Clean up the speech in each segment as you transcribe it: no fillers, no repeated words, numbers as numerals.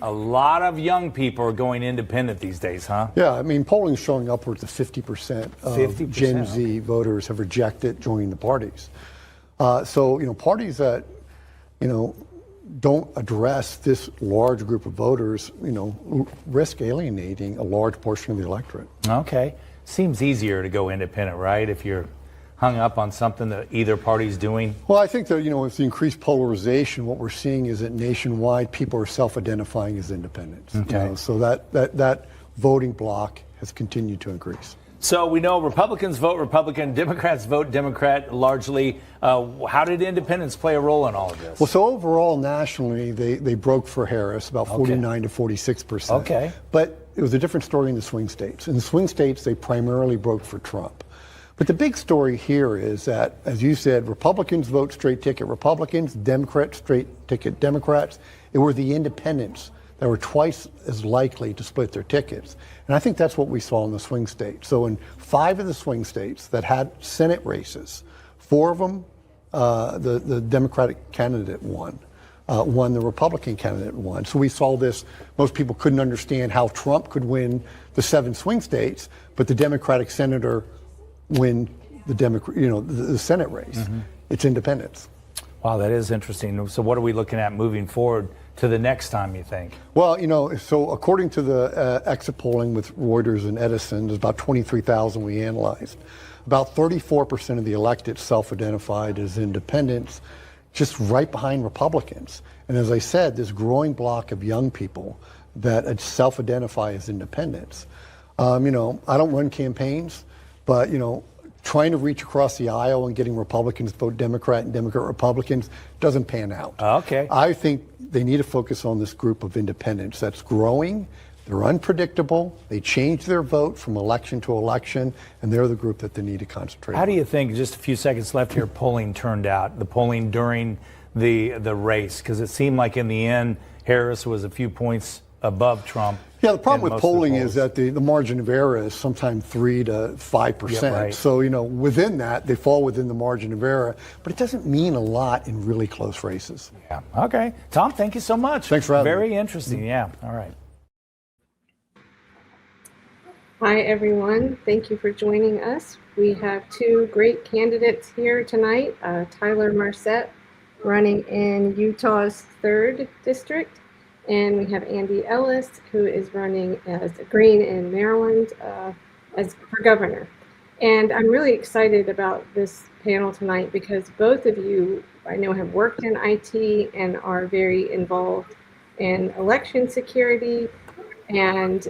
A lot of young people are going independent these days, huh? Yeah, I mean, polling's showing upwards of 50% of 50%, Gen Z voters have rejected joining the parties. So, parties that, don't address this large group of voters, risk alienating a large portion of the electorate. Okay. Seems easier to go independent, right? If you're hung up on something that either party's doing. Well, I think that, with the increased polarization, what we're seeing is that nationwide people are self-identifying as independents. Okay. So that voting bloc has continued to increase. So we know Republicans vote Republican, Democrats vote Democrat largely. How did independents play a role in all of this? Well, so overall, nationally, they broke for Harris, about 49 to 46%. Okay. But it was a different story in the swing states. In the swing states, they primarily broke for Trump. But the big story here is that, as you said, Republicans vote straight ticket Republicans, Democrats straight ticket Democrats. It were the independents that were twice as likely to split their tickets. And I think that's what we saw in the swing states. So in 5 of the swing states that had Senate races, 4 of them, the Democratic candidate won. One, the Republican candidate won. So we saw this. Most people couldn't understand how Trump could win the 7 swing states, but the Democratic senator win the Senate race. Mm-hmm. It's independents. Wow, that is interesting. So what are we looking at moving forward to the next time, you think? Well, so according to the exit polling with Reuters and Edison, there's about 23,000 we analyzed. About 34% of the elected self-identified as independents, just right behind Republicans. And as I said, this growing block of young people that self-identify as independents. I don't run campaigns, but, trying to reach across the aisle and getting Republicans to vote Democrat and Democrat Republicans doesn't pan out. Okay. I think they need to focus on this group of independents that's growing. They're unpredictable. They change their vote from election to election, and they're the group that they need to concentrate on. How do you think, just a few seconds left here, polling turned out, the polling during the race? Because it seemed like in the end, Harris was a few points above Trump. Yeah, the problem with polling is that the margin of error is sometimes 3 to 5%. Yeah, right. So, within that, they fall within the margin of error, but it doesn't mean a lot in really close races. Yeah. Okay. Tom, thank you so much. Thanks for having me. Very interesting. Yeah. All right. Hi, everyone. Thank you for joining us. We have 2 great candidates here tonight. Tyler Murset, running in Utah's 3rd district. And we have Andy Ellis, who is running as a Green in Maryland for governor. And I'm really excited about this panel tonight because both of you, I know, have worked in IT and are very involved in election security. And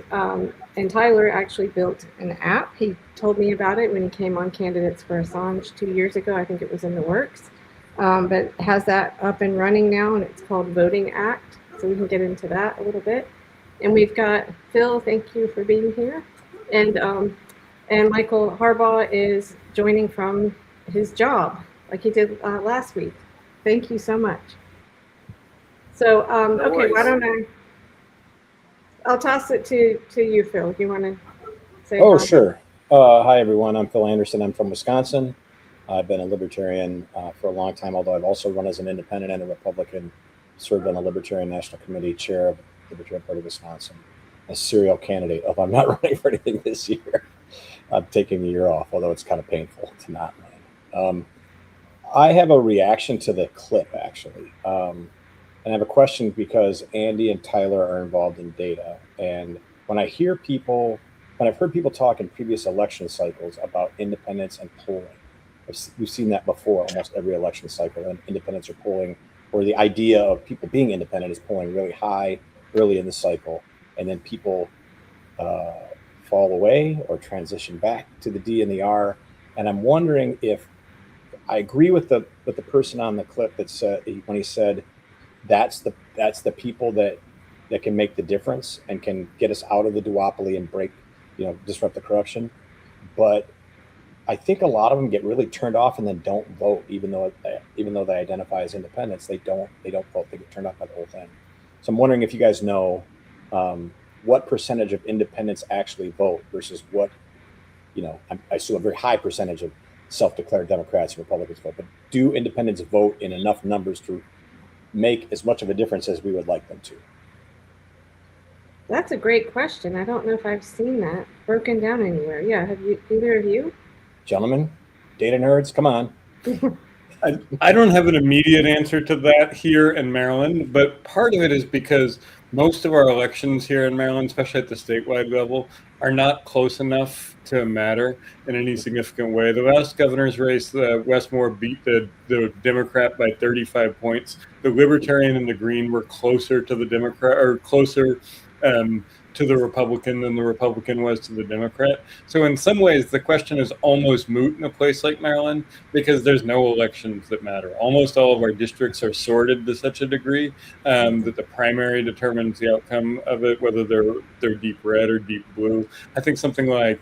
Tyler actually built an app. He told me about it when he came on Candidates for Assange 2 years ago. I think it was in the works. But has that up and running now, and it's called Voting Act. So we can get into that a little bit. And we've got Phil, thank you for being here. And Michael Harbaugh is joining from his job, like he did last week. Thank you so much. So, okay, why don't I'll toss it to you, Phil. Do you want to say hi? Sure. Hi, everyone. I'm Phil Anderson. I'm from Wisconsin. I've been a libertarian for a long time, although I've also run as an independent and a Republican. Served on the Libertarian National Committee, chair of the Libertarian Party of Wisconsin, a serial candidate. If I'm not running for anything this year, I'm taking the year off, although it's kind of painful to not run. I have a reaction to the clip, actually. And I have a question because Andy and Tyler are involved in data. And when I've heard people talk in previous election cycles about independence and polling, we've seen that before almost every election cycle, and independents are polling, or the idea of people being independent is polling really high early in the cycle, and then people fall away or transition back to the D and the R. And I'm wondering if I agree with the person on the clip that said, when he said that's the people that can make the difference and can get us out of the duopoly and break, disrupt the corruption. But I think a lot of them get really turned off and then don't vote, even though they identify as independents. They don't vote. They get turned off by the whole thing. So I'm wondering if you guys know what percentage of independents actually vote versus what, I assume a very high percentage of self-declared Democrats and Republicans vote. But do independents vote in enough numbers to make as much of a difference as we would like them to? That's a great question. I don't know if I've seen that broken down anywhere. Yeah, have you, either of you? Gentlemen, data nerds, come on. I don't have an immediate answer to that here in Maryland, but part of it is because most of our elections here in Maryland, especially at the statewide level, are not close enough to matter in any significant way. The last governor's race, Westmore beat the Democrat by 35 points. The Libertarian and the Green were closer to the Democrat, or closer to the Republican than the Republican was to the Democrat. So in some ways, the question is almost moot in a place like Maryland because there's no elections that matter. Almost all of our districts are sorted to such a degree that the primary determines the outcome of it, whether they're deep red or deep blue. I think something like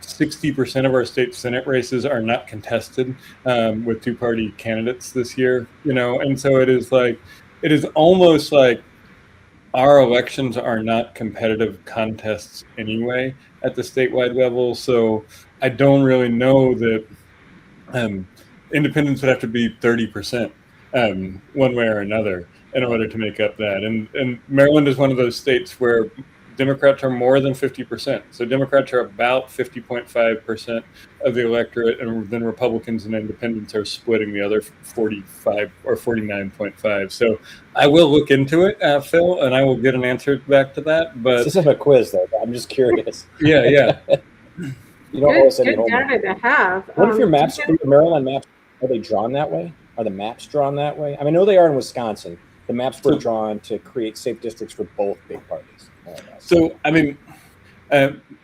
60% of our state Senate races are not contested with two-party candidates this year, and so it is almost like our elections are not competitive contests anyway at the statewide level. So I don't really know that independents would have to be 30% one way or another in order to make up that. And Maryland is one of those states where Democrats are more than 50%. So Democrats are about 50.5% of the electorate, and then Republicans and independents are splitting the other 45 or 49.5. So I will look into it, Phil, and I will get an answer back to that. But This isn't a quiz, though. I'm just curious. yeah. You don't owe us Good any homework. data to have. What if your Do maps, you know- your Maryland maps, are they drawn that way? Are the maps drawn that way? I mean, I know they are in Wisconsin. The maps were drawn to create safe districts for both big parties. So, I mean,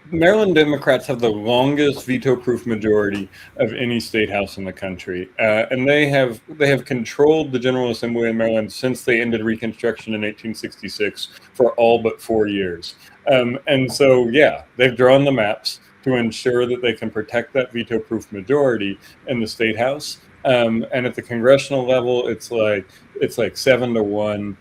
Maryland Democrats have the longest veto-proof majority of any state house in the country, and they have controlled the General Assembly in Maryland since they ended Reconstruction in 1866 for all but 4 years. And so, yeah, they've drawn the maps to ensure that they can protect that veto-proof majority in the state house. And at the congressional level, it's like 7-1.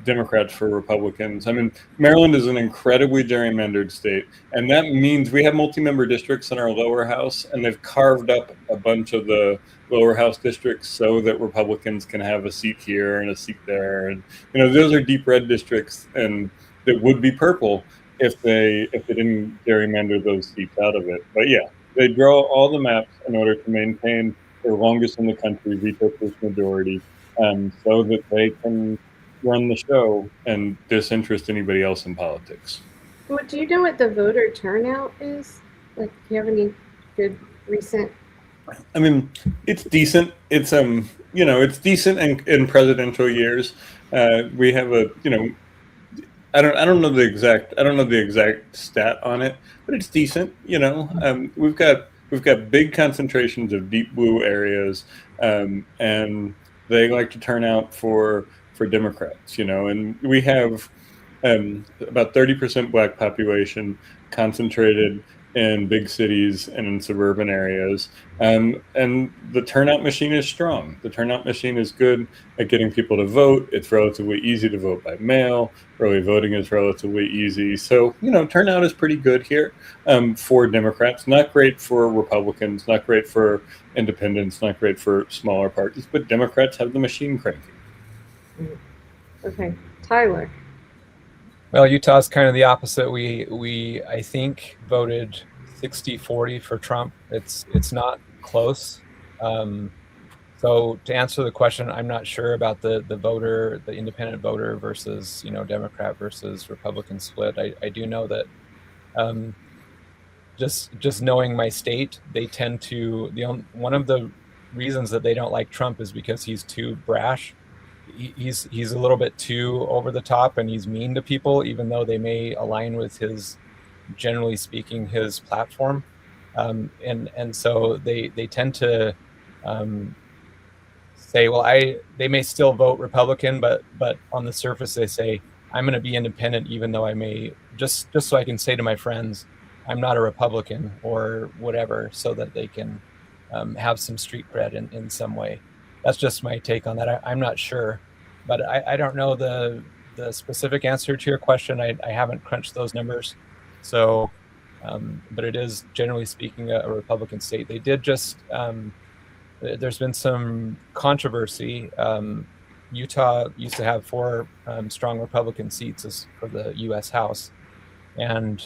Democrats for Republicans. I mean, Maryland is an incredibly gerrymandered state, and that means we have multi-member districts in our lower house, and they've carved up a bunch of the lower house districts so that Republicans can have a seat here and a seat there, and those are deep red districts, and that would be purple if they didn't gerrymander those seats out of it. But yeah, they draw all the maps in order to maintain their longest in the country veto-proof majority, so that they can run the show and disinterest anybody else in politics. What do you know what the voter turnout is? Like, do you have any good recent? I mean, it's decent. It's it's decent in presidential years. We have I don't know the exact stat on it, but it's decent. We've got big concentrations of deep blue areas, and they like to turn out for Democrats, and we have about 30% Black population concentrated in big cities and in suburban areas, and the turnout machine is strong. The turnout machine is good at getting people to vote. It's relatively easy to vote by mail. Early voting is relatively easy. So, turnout is pretty good here for Democrats. Not great for Republicans, not great for independents, not great for smaller parties, but Democrats have the machine cranking. Okay, Tyler. Well, Utah's kind of the opposite. We I think voted 60-40 for Trump. It's not close. So to answer the question, I'm not sure about the independent voter versus Democrat versus Republican split. I do know that just knowing my state, they tend to one of the reasons that they don't like Trump is because he's too brash. He's a little bit too over the top, and he's mean to people, even though they may align with his, generally speaking, his platform. And so they tend to say, well, they may still vote Republican, but on the surface they say, I'm going to be independent, even though I may just so I can say to my friends, I'm not a Republican or whatever, so that they can have some street cred in some way. That's just my take on that. I'm not sure, but I don't know the specific answer to your question. I haven't crunched those numbers. So, but it is generally speaking a Republican state. They did just, there's been some controversy Utah used to have 4 strong Republican seats for the U.S. House, and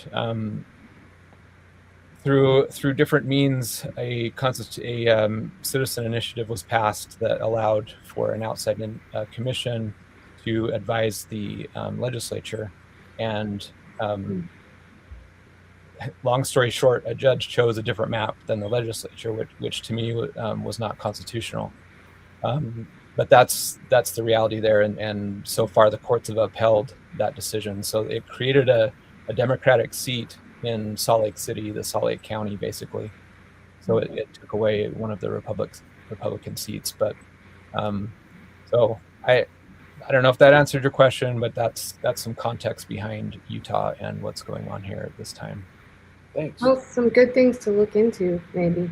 through different means, a citizen initiative was passed that allowed for an outside commission to advise the legislature. And long story short, a judge chose a different map than the legislature, which to me was not constitutional. But that's the reality there, and so far the courts have upheld that decision. So it created a Democratic seat in Salt Lake City, the Salt Lake County, basically. So it took away one of the Republican seats. But so I don't know if that answered your question, but that's some context behind Utah and what's going on here at this time. Thanks. Well, some good things to look into, maybe.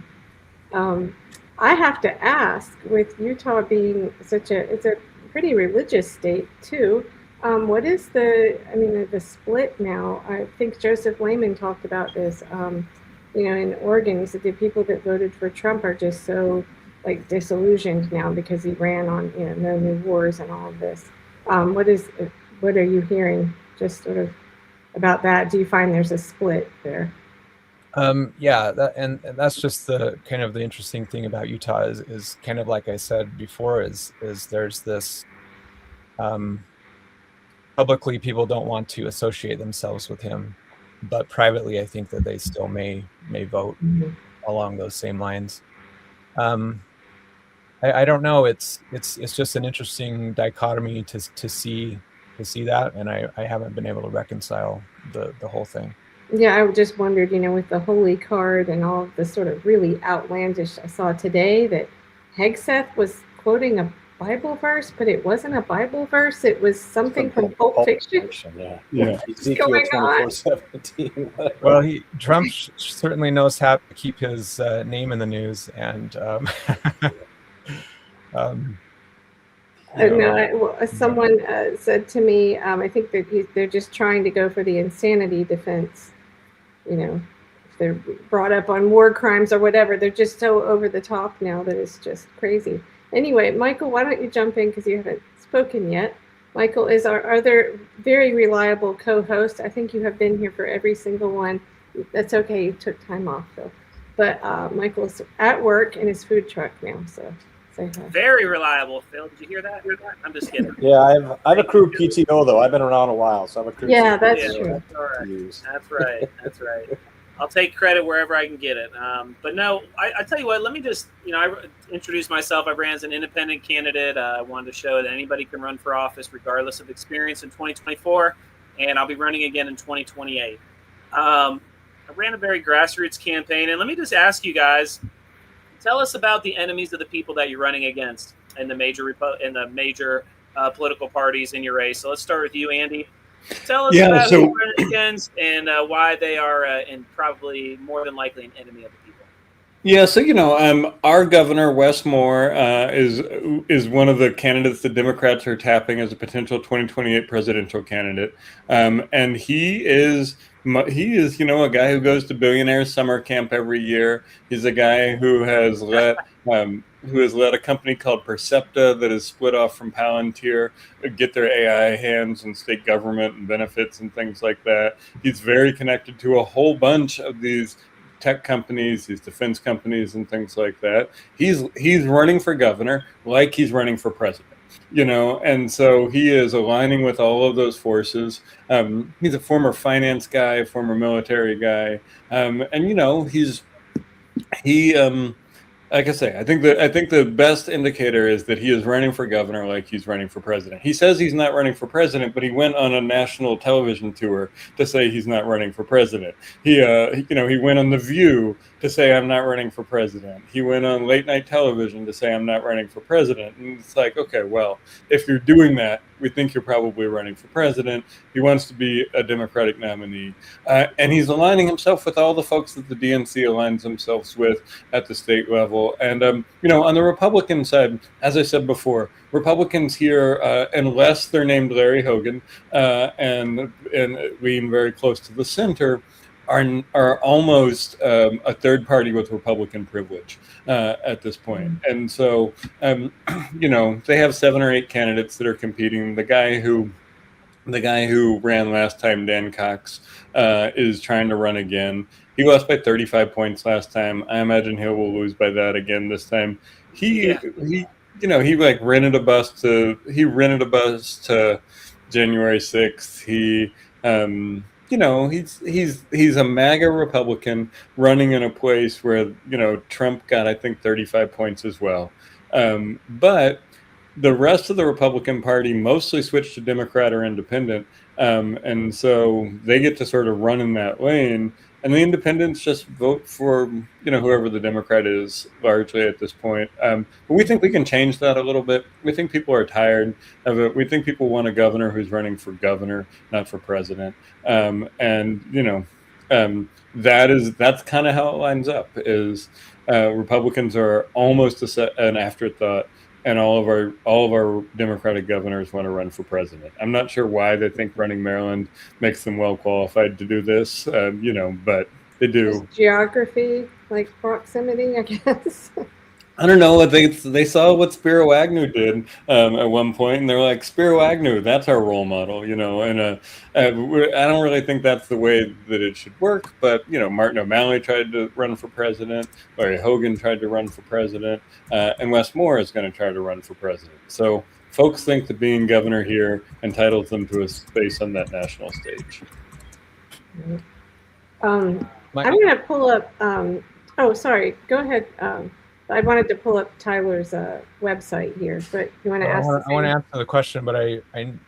I have to ask, with Utah being it's a pretty religious state too. What is the split now? I think Joseph Lehman talked about this. In Oregon, he said the people that voted for Trump are just so disillusioned now because he ran on no new wars and all of this. What are you hearing just sort of about that? Do you find there's a split there? Yeah, and that's just the kind of the interesting thing about Utah is kind of like I said before, is there's this publicly people don't want to associate themselves with him, but privately I think that they still may vote along those same lines. I don't know. It's just an interesting dichotomy to see that, and I haven't been able to reconcile the whole thing. Yeah, I just wondered, with the holy card and all of the sort of really outlandish. I saw today that Hegseth was quoting a Bible verse, but it wasn't a Bible verse. It was something from Pulp Fiction. Yeah. Ezekiel 24:17. Well, Trump certainly knows how to keep his name in the news, and someone said to me, I think that they're just trying to go for the insanity defense. If they're brought up on war crimes or whatever, they're just so over the top now that it's just crazy. Anyway, Michael, why don't you jump in because you haven't spoken yet? Michael is our other very reliable co-host. I think you have been here for every single one. That's okay. You took time off, though. But Michael's at work in his food truck now, so say hi. Very reliable, Phil. Did you hear that? I'm just kidding. Yeah, I've accrued PTO though. I've been around a while, so I've accrued. Yeah, PTO. that's true. That's all right. That's right. I'll take credit wherever I can get it. But no, I tell you what. Let me just, I introduce myself. I ran as an independent candidate. I wanted to show that anybody can run for office regardless of experience in 2024, and I'll be running again in 2028. I ran a very grassroots campaign, and let me just ask you guys. Tell us about the enemies of the people that you're running against in the major political parties in your race. So let's start with you, Andy. Tell us about who you're running against and why they are and probably more than likely an enemy of the people. Yeah, so our governor Wes Moore is one of the candidates that Democrats are tapping as a potential 2028 presidential candidate, and he is a guy who goes to billionaires summer camp every year. He's a guy who has led a company called Percepta that is split off from Palantir, get their AI hands in state government and benefits and things like that. He's very connected to a whole bunch of these tech companies, these defense companies and things like that. He's running for governor like he's running for president. And so he is aligning with all of those forces. He's a former finance guy, former military guy, and like I say, I think the best indicator is that he is running for governor like he's running for president. He says he's not running for president, but he went on a national television tour to say he's not running for president. He went on The View to say I'm not running for president. He went on late night television to say I'm not running for president. And it's like, okay, well, if you're doing that, we think you're probably running for president. He wants to be a Democratic nominee. And he's aligning himself with all the folks that the DNC aligns themselves with at the state level. And, on the Republican side, as I said before, Republicans here, unless they're named Larry Hogan and lean very close to the center, are almost a third party with Republican privilege at this point. And so, they have 7 or 8 candidates that are competing. The guy who ran last time, Dan Cox, is trying to run again. He lost by 35 points last time. I imagine he will lose by that again this time. He like rented a bus to January 6th. He's a MAGA Republican running in a place where Trump got, I think, 35 points as well. But the rest of the Republican Party mostly switched to Democrat or Independent, and so they get to sort of run in that lane. And the independents just vote for whoever the Democrat is largely at this point. But we think we can change that a little bit. We think people are tired of it. We think people want a governor who's running for governor, not for president. That's kind of how it lines up. Is Republicans are almost an afterthought, and all of our Democratic governors want to run for president. I'm not sure why they think running Maryland makes them well qualified to do this, but they do. Just geography, like proximity, I guess. I don't know. They saw what Spiro Agnew did at one point, and they're like, Spiro Agnew, that's our role model, And I don't really think that's the way that it should work. But Martin O'Malley tried to run for president, Larry Hogan tried to run for president, and Wes Moore is going to try to run for president. So folks think that being governor here entitles them to a space on that national stage. I'm going to pull up. Oh, sorry. Go ahead. I wanted to pull up Tyler's website here, but you want to ask? I want to answer the question, but I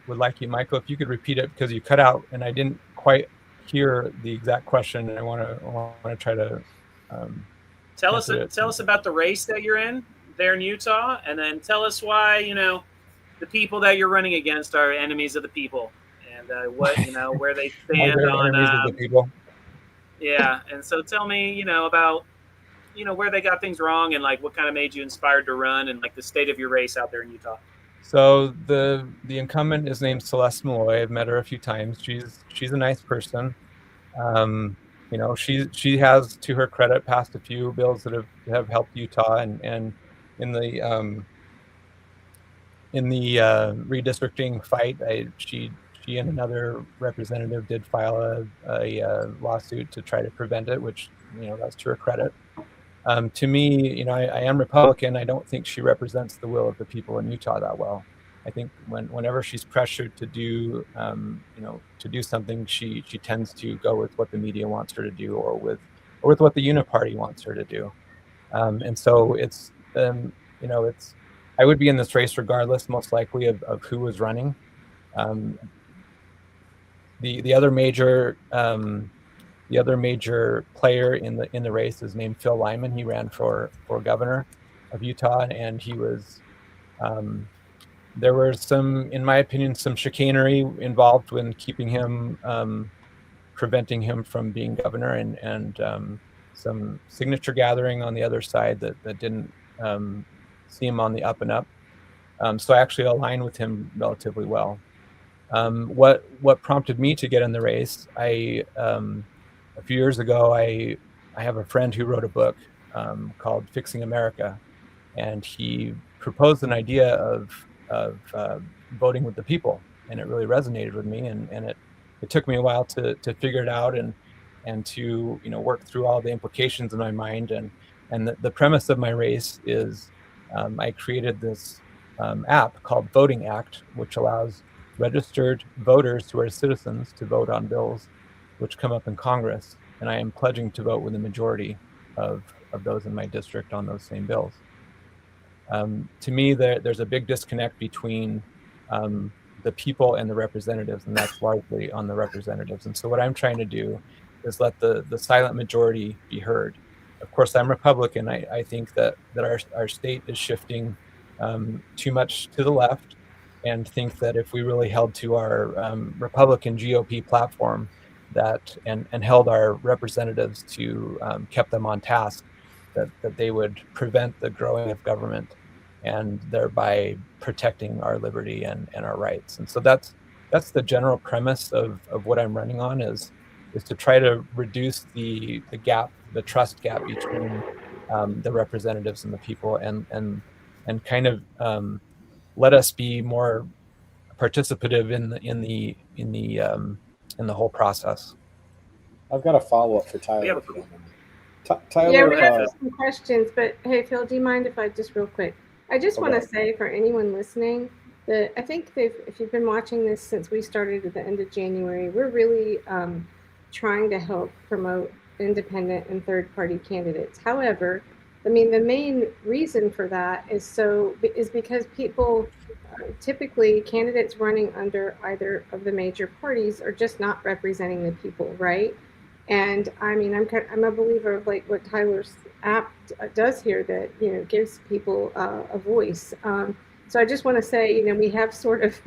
would like you, Michael, if you could repeat it, because you cut out and I didn't quite hear the exact question, and I want to try to tell us about the race that you're in there in Utah, and then tell us why the people that you're running against are enemies of the people, and what where they stand on enemies of the people. Yeah, and so tell me about where they got things wrong, and like what kind of made you inspired to run, and like the state of your race out there in Utah. So the incumbent is named Celeste Malloy. I've met her a few times. She's a nice person. She has, to her credit, passed a few bills that have helped Utah, and in the redistricting fight, she and another representative did file a lawsuit to try to prevent it, which that's to her credit. To me, I am Republican. I don't think she represents the will of the people in Utah that well. I think whenever she's pressured to do, something, she tends to go with what the media wants her to do, or with what the Uniparty wants her to do. And so it's, I would be in this race regardless, most likely of who was running. The other major. The other major player in the race is named Phil Lyman. He ran for governor of Utah, and he was there were some, in my opinion, some chicanery involved when keeping him, preventing him from being governor, and some signature gathering on the other side that didn't see him on the up and up. So I actually align with him relatively well. What prompted me to get in the race? A few years ago, I have a friend who wrote a book called Fixing America, and he proposed an idea of voting with the people, and it really resonated with me, and it took me a while to figure it out and to work through all the implications in my mind, and the premise of my race is I created this app called Voting Act, which allows registered voters who are citizens to vote on bills which come up in Congress, and I am pledging to vote with the majority of those in my district on those same bills. To me, there's a big disconnect between the people and the representatives, and that's largely on the representatives. And so what I'm trying to do is let the silent majority be heard. Of course, I'm Republican. I think that our state is shifting too much to the left, and think that if we really held to our Republican GOP platform, and held our representatives to, kept them on task, that they would prevent the growing of government, and thereby protecting our liberty and our rights. And so that's the general premise of what I'm running on, is to try to reduce the gap, the trust gap between the representatives and the people, and kind of let us be more participative in the whole process. I've got a follow up for Tyler. Yeah. If you don't mind. Yeah, Tyler, we have some questions, but hey, Phil, do you mind if I just real quick? I just want to Okay. say for anyone listening that I think if you've been watching this since we started at the end of January, we're really trying to help promote independent and third-party candidates. However, I mean, the main reason for that is because people, typically candidates running under either of the major parties are just not representing the people, right? And I mean, I'm a believer of like what Tyler's app does here, that, you know, gives people a voice. So I just want to say, you know, we have sort of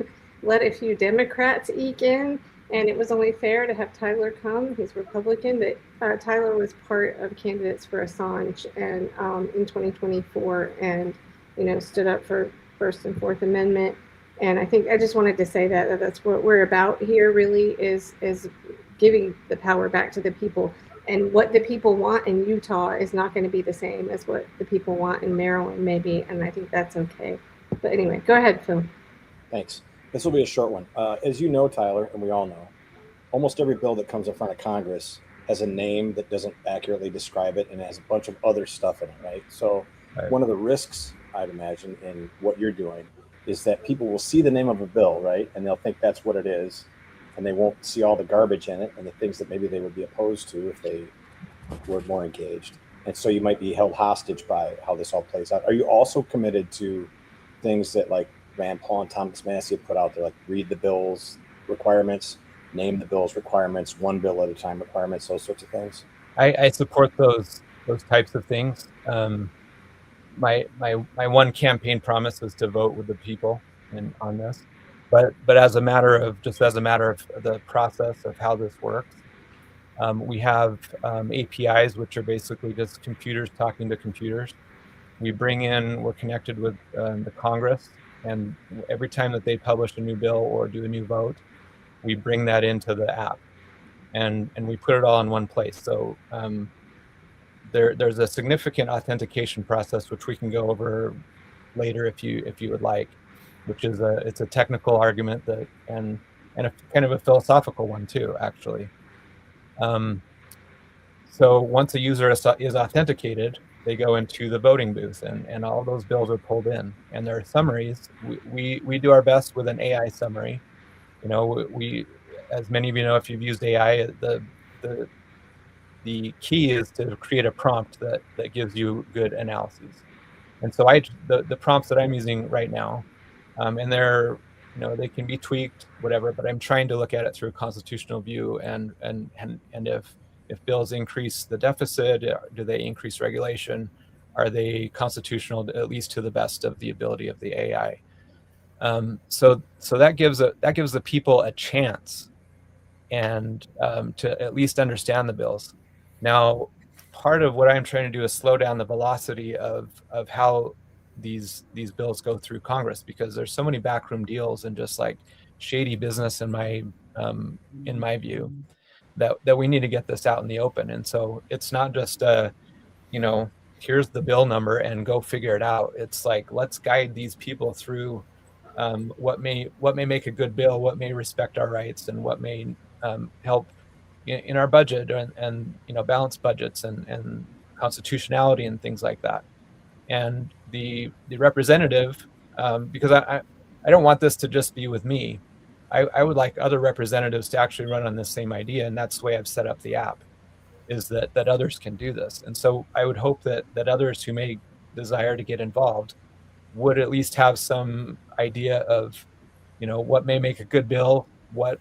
let a few Democrats eke in, and it was only fair to have Tyler come. He's Republican, but Tyler was part of candidates for Assange and in 2024, and, you know, stood up for First and Fourth Amendment. And I think I just wanted to say that that's what we're about here, really, is giving the power back to the people. And what the people want in Utah is not going to be the same as what the people want in Maryland, maybe. And I think that's okay. But anyway, go ahead, Phil. Thanks. This will be a short one. As you know, Tyler, and we all know, almost every bill that comes in front of Congress has a name that doesn't accurately describe it and has a bunch of other stuff in it, right? So one of the risks, I'd imagine, in what you're doing is that people will see the name of a bill, right? And they'll think that's what it is. And they won't see all the garbage in it and the things that maybe they would be opposed to if they were more engaged. And so you might be held hostage by how this all plays out. Are you also committed to things that like Rand Paul and Thomas Massie have put out there, like read the bill's requirements, name the bill's requirements, one bill at a time requirements, those sorts of things? I support those types of things. My one campaign promise was to vote with the people on this. But as a matter of the process of how this works, we have APIs, which are basically just computers talking to computers. We're connected with the Congress, and every time that they publish a new bill or do a new vote, we bring that into the app, and we put it all in one place. So there's a significant authentication process, which we can go over later if you would like, which is it's a technical argument and a kind of a philosophical one too, actually. So once a user is authenticated, they go into the voting booth, and all those bills are pulled in, and there are summaries. We do our best with an AI summary. You know, we, as many of you know, if you've used AI, the key is to create a prompt that gives you good analyses. And so the prompts that I'm using right now, and they're, you know, they can be tweaked, whatever, but I'm trying to look at it through a constitutional view, and if bills increase the deficit, do they increase regulation? Are they constitutional, at least to the best of the ability of the AI? So that gives the people a chance, and to at least understand the bills. Now, part of what I'm trying to do is slow down the velocity of how these bills go through Congress, because there's so many backroom deals and just like shady business in my view, that we need to get this out in the open. And so it's not just you know, here's the bill number and go figure it out. It's like, let's guide these people through what may make a good bill, what may respect our rights, and what may help in our budget, and you know, balanced budgets and constitutionality and things like that. And the representative, because I don't want this to just be with me. I would like other representatives to actually run on this same idea, and that's the way I've set up the app, is that others can do this. And so I would hope that others who may desire to get involved would at least have some idea of, you know, what may make a good bill, what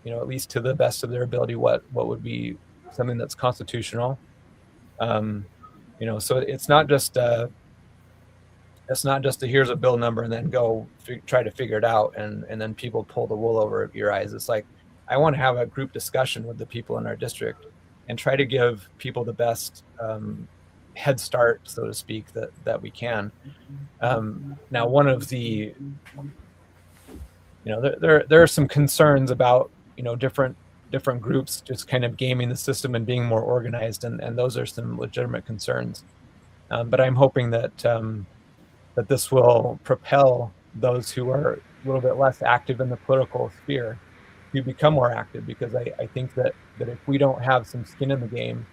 you know, at least to the best of their ability, what would be something that's constitutional. You know, so it's not just here's a bill number and then go try to figure it out, and then people pull the wool over your eyes. It's like, I want to have a group discussion with the people in our district and try to give people the best head start, so to speak, that we can. Now, one of the, you know, there are some concerns about, you know, different different groups just kind of gaming the system and being more organized, and those are some legitimate concerns. But I'm hoping that that this will propel those who are a little bit less active in the political sphere to become more active, because I think that if we don't have some skin in the game,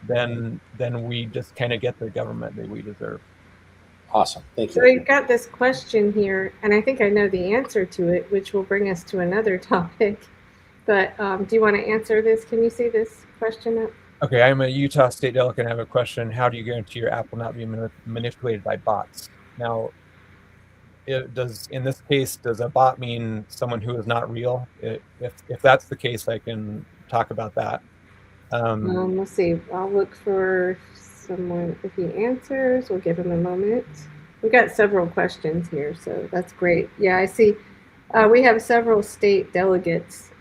then we just kind of get the government that we deserve. Awesome. Thank So you. we've got this question here, and I think I know the answer to it, which will bring us to another topic. But do you want to answer this? Can you see this question up? Okay, I'm a Utah State delegate and I have a question. How do you guarantee your app will not be manipulated by bots? Now, in this case, does a bot mean someone who is not real? If that's the case, I can talk about that. Let's see. I'll look for someone. If he answers, we'll give him a moment. We've got several questions here, so that's great. Yeah, I see. We have several state delegates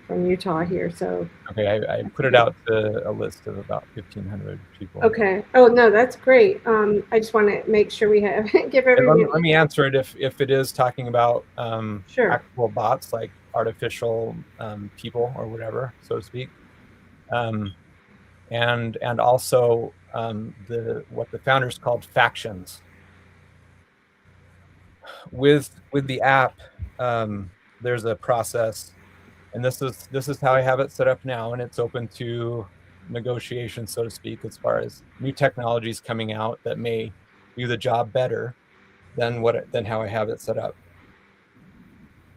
from Utah here, so. Okay, I put it out to a list of about 1,500 people. Okay. Oh, no, that's great. I just want to make sure we have, give everyone. Let me answer it if it is talking about Sure. actual bots, like artificial people or whatever, so to speak. And also what the founders called factions. With the app, there's a process, and this is how I have it set up now, and it's open to negotiation, so to speak, as far as new technologies coming out that may do the job better than how I have it set up.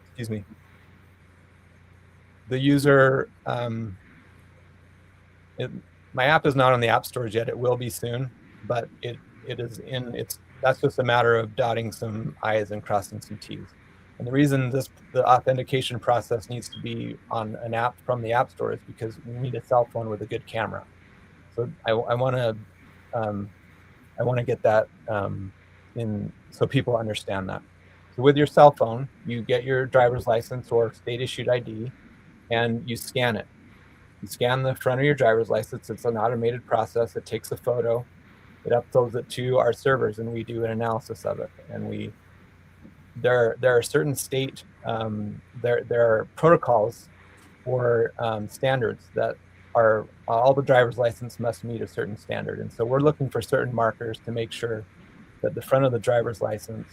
Excuse me. The user, my app is not on the app stores yet. It will be soon, but it is in. That's just a matter of dotting some I's and crossing some T's. And the reason the authentication process needs to be on an app from the app store is because we need a cell phone with a good camera. So I want to get that in so people understand that. So with your cell phone, you get your driver's license or state issued ID, and you scan it. You scan the front of your driver's license. It's an automated process. It takes a photo. It uploads it to our servers, and we do an analysis of it. And there are certain state there are protocols or standards that are all the driver's license must meet a certain standard. And so we're looking for certain markers to make sure that the front of the driver's license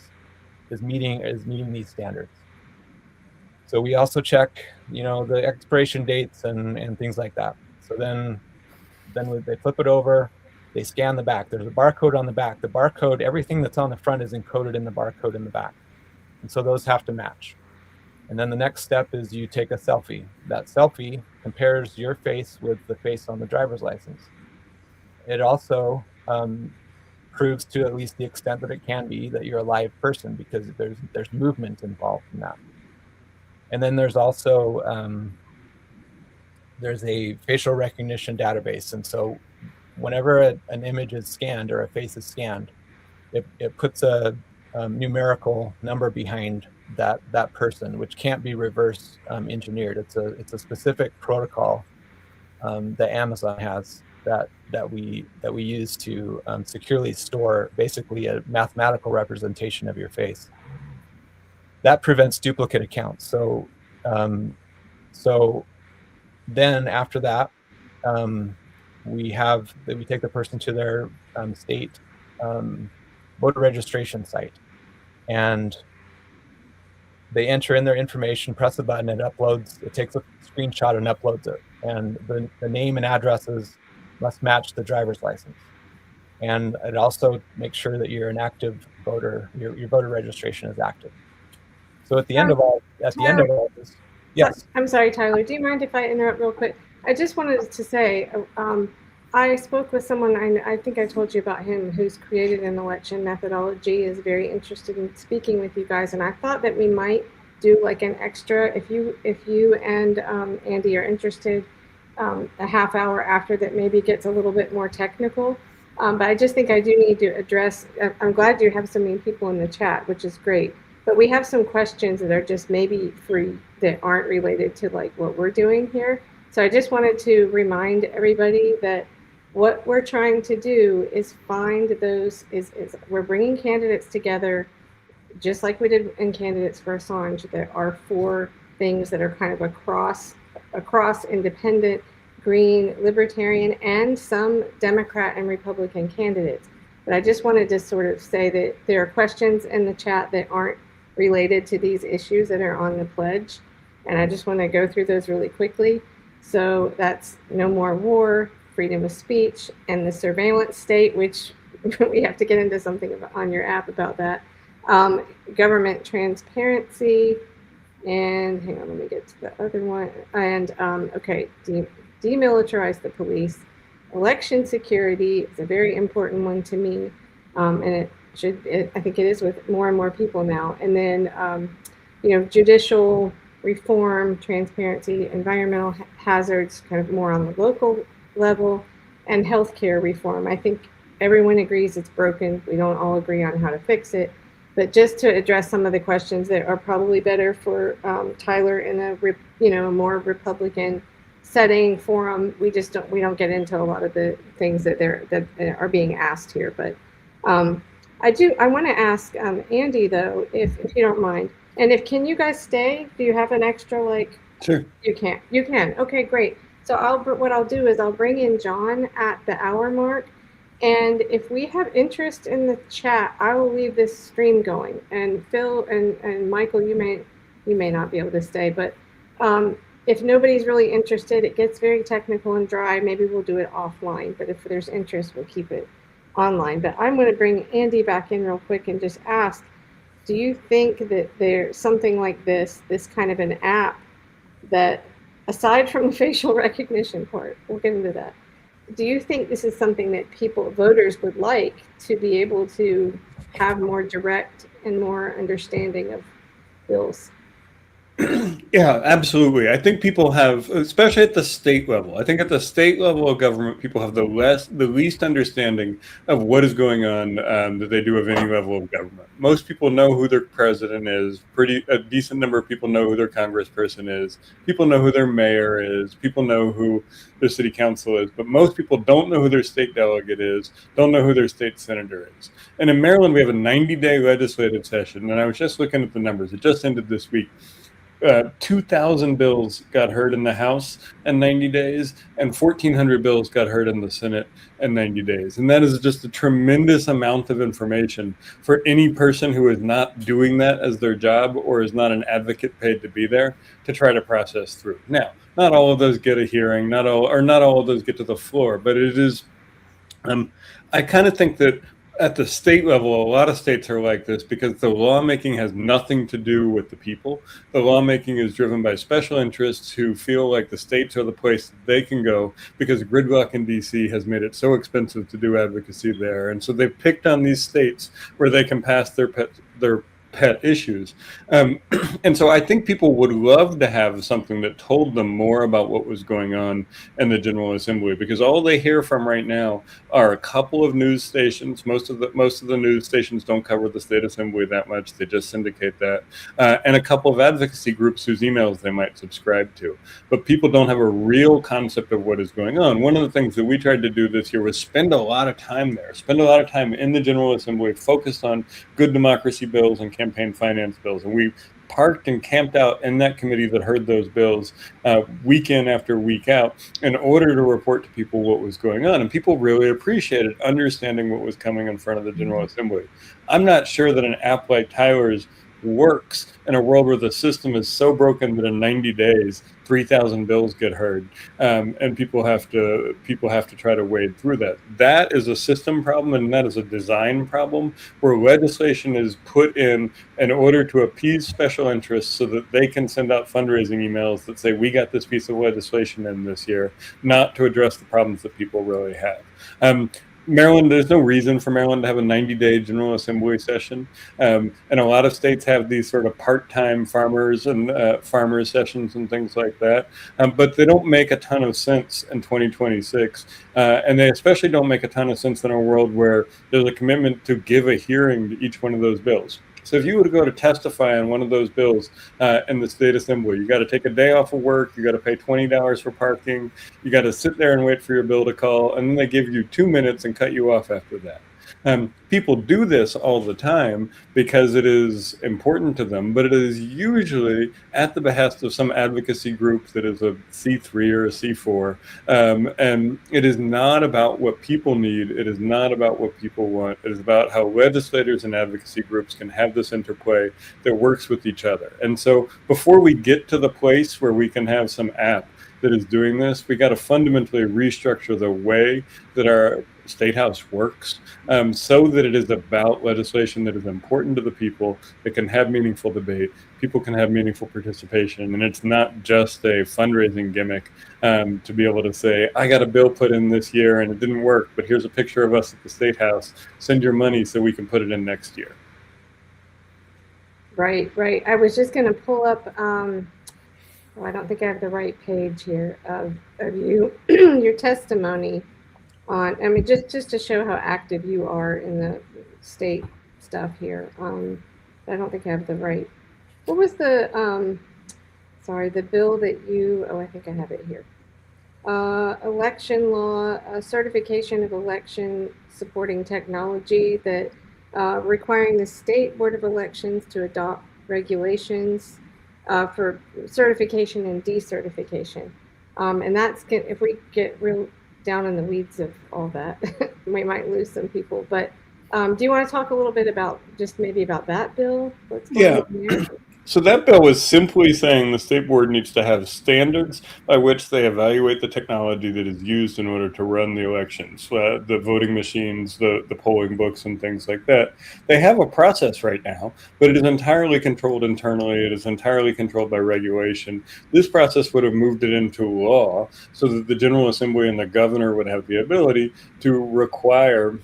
is meeting these standards. So we also check, the expiration dates and things like that. So then they flip it over, they scan the back. There's a barcode on the back. The barcode, everything that's on the front is encoded in the barcode in the back. And so those have to match. And then the next step is you take a selfie. That selfie compares your face with the face on the driver's license. It also proves to at least the extent that it can be that you're a live person, because there's movement involved in that. And then there's also there's a facial recognition database. And so whenever an image is scanned or a face is scanned, it puts a numerical number behind that person, which can't be reverse engineered. It's a specific protocol that Amazon has that we use to securely store basically a mathematical representation of your face. That prevents duplicate accounts. So then after that, we take the person to their state voter registration site, and they enter in their information, press a button, it uploads. It takes a screenshot and uploads it, and the name and addresses must match the driver's license. And it also makes sure that you're an active voter. Your voter registration is active. So at the end of all this, yes. I'm sorry, Tyler. Do you mind if I interrupt real quick? I just wanted to say, I spoke with someone, I think I told you about him, who's created an election methodology, is very interested in speaking with you guys. And I thought that we might do like an extra, if you and Andy are interested, a half hour after that maybe gets a little bit more technical. But I just think I do need to address, I'm glad you have so many people in the chat, which is great. But we have some questions that are just maybe free that aren't related to like what we're doing here. So I just wanted to remind everybody that what we're trying to do is find those, we're bringing candidates together, just like we did in Candidates for Assange. There are 4 things that are kind of across across independent, Green, Libertarian, and some Democrat and Republican candidates. But I just wanted to sort of say that there are questions in the chat that aren't related to these issues that are on the pledge. And I just want to go through those really quickly. So that's no more war, freedom of speech, and the surveillance state, which we have to get into something on your app about that. Government transparency, and hang on, let me get to the other one. And okay, demilitarize the police. Election security is a very important one to me, and I think it is with more and more people now. And then, judicial reform, transparency, environmental hazards, kind of more on the local level, and healthcare reform. I think everyone agrees it's broken. We don't all agree on how to fix it, but just to address some of the questions that are probably better for Tyler in a more Republican setting forum. We don't get into a lot of the things that are being asked here. But I want to ask Andy though, if you don't mind, and can you guys stay? Do you have an extra Sure. You can. Okay, great. So what I'll do is I'll bring in John at the hour mark. And if we have interest in the chat, I will leave this stream going. And Phil and Michael, you may not be able to stay, but if nobody's really interested, it gets very technical and dry. Maybe we'll do it offline. But if there's interest, we'll keep it online. But I'm going to bring Andy back in real quick and just ask, do you think that there's something like this kind of an app that, aside from the facial recognition part, we'll get into that. Do you think this is something that voters would like to be able to have more direct and more understanding of bills? Yeah, absolutely. I think people have, especially at the state level, I think at the state level of government, people have the least understanding of what is going on that they do of any level of government. Most people know who their president is. A decent number of people know who their congressperson is. People know who their mayor is. People know who their city council is. But most people don't know who their state delegate is, don't know who their state senator is. And in Maryland, we have a 90-day legislative session. And I was just looking at the numbers. It just ended this week. 2,000 bills got heard in the House in 90 days, and 1,400 bills got heard in the Senate in 90 days. And that is just a tremendous amount of information for any person who is not doing that as their job or is not an advocate paid to be there to try to process through. Now, not all of those get a hearing, not all of those get to the floor, but it is, I kind of think that at the state level, a lot of states are like this because the lawmaking has nothing to do with the people. The lawmaking is driven by special interests who feel like the states are the place that they can go because gridlock in DC has made it so expensive to do advocacy there. And so they've picked on these states where they can pass their pet issues. And so I think people would love to have something that told them more about what was going on in the General Assembly, because all they hear from right now are a couple of news stations. Most of the news stations don't cover the state assembly that much. They just syndicate that. And a couple of advocacy groups whose emails they might subscribe to. But people don't have a real concept of what is going on. One of the things that we tried to do this year was spend a lot of time there, spend a lot of time in the General Assembly focused on good democracy bills and campaign finance bills. And we parked and camped out in that committee that heard those bills week in after week out in order to report to people what was going on. And people really appreciated understanding what was coming in front of the General Assembly. I'm not sure that an app like Tyler's works in a world where the system is so broken that in 90 days 3,000 bills get heard, and people have to try to wade through that. That is a system problem, and that is a design problem where legislation is put in order to appease special interests so that they can send out fundraising emails that say we got this piece of legislation in this year, not to address the problems that people really have. Maryland, there's no reason for Maryland to have a 90-day General Assembly session. And a lot of states have these sort of part-time farmers and farmers sessions and things like that. But they don't make a ton of sense in 2026. And they especially don't make a ton of sense in a world where there's a commitment to give a hearing to each one of those bills. So if you were to go to testify on one of those bills in the state assembly, you got to take a day off of work, you got to pay $20 for parking, you got to sit there and wait for your bill to call, and then they give you 2 minutes and cut you off after that. People do this all the time because it is important to them, but it is usually at the behest of some advocacy group that is a C3 or a C4. And it is not about what people need. It is not about what people want. It is about how legislators and advocacy groups can have this interplay that works with each other. And so before we get to the place where we can have some app that is doing this, we got to fundamentally restructure the way that our State House works, so that it is about legislation that is important to the people, that can have meaningful debate, people can have meaningful participation, and it's not just a fundraising gimmick to be able to say, I got a bill put in this year and it didn't work, but here's a picture of us at the State House, send your money so we can put it in next year. Right. I was just going to pull up, I don't think I have the right page here of you, your testimony on, I mean, just to show how active you are in the state stuff here. I don't think I have the right, what was the, the bill that you, I think I have it here. Election law, certification of election supporting technology that requiring the State Board of Elections to adopt regulations for certification and decertification. And that's, if we get real down in the weeds of all that, we might lose some people. But do you want to talk a little bit about just maybe about that bill? What's going on there? So that bill was simply saying the state board needs to have standards by which they evaluate the technology that is used in order to run the elections, the voting machines, the polling books, and things like that. They have a process right now, but it is entirely controlled internally. It is entirely controlled by regulation. This process would have moved it into law so that the General Assembly and the governor would have the ability to require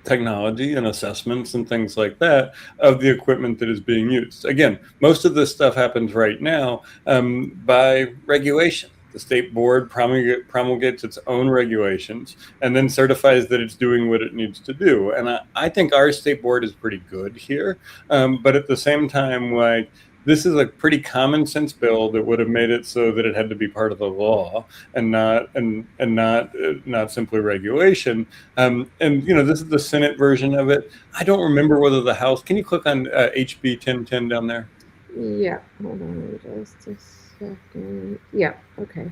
technology and assessments and things like that of the equipment that is being used. Again, most of this stuff happens right now by regulation. The state board promulgates its own regulations and then certifies that it's doing what it needs to do. And I think our state board is pretty good here. But at the same time, like, this is a pretty common sense bill that would have made it so that it had to be part of the law and not simply regulation. And this is the Senate version of it. I don't remember whether the House. Can you click on HB 1010 down there? Yeah. Hold on just a second. Yeah. Okay.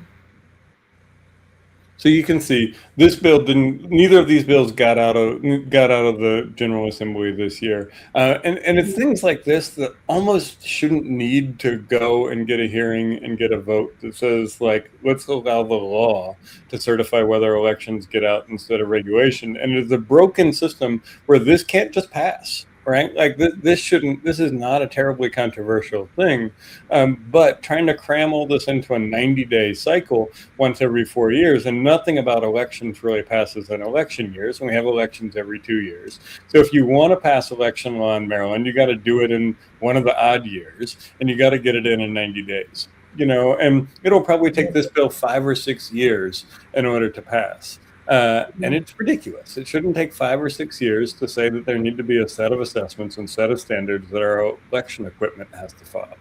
So you can see this bill didn't. Neither of these bills got out of the General Assembly this year, and it's things like this that almost shouldn't need to go and get a hearing and get a vote that says, like, let's allow the law to certify whether elections get out instead of regulation. And it's a broken system where this can't just pass. Right? Like this is not a terribly controversial thing, but trying to cram all this into a 90-day cycle once every 4 years, and nothing about elections really passes in election years, and we have elections every 2 years. So if you want to pass election law in Maryland, you got to do it in one of the odd years, and you got to get it in 90 days. And it'll probably take this bill 5 or 6 years in order to pass. And it's ridiculous. It shouldn't take 5 or 6 years to say that there need to be a set of assessments and set of standards that our election equipment has to follow.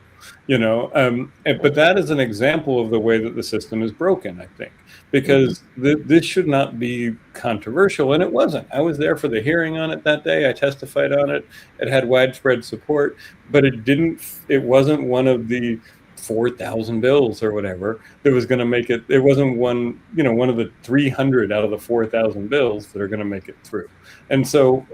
But that is an example of the way that the system is broken, I think, because this should not be controversial, and it wasn't. I was there for the hearing on it that day. I testified on it. It had widespread support, but it wasn't one of the 4,000 bills or whatever that was going to make it. It wasn't one of the 300 out of the 4,000 bills that are going to make it through. And so,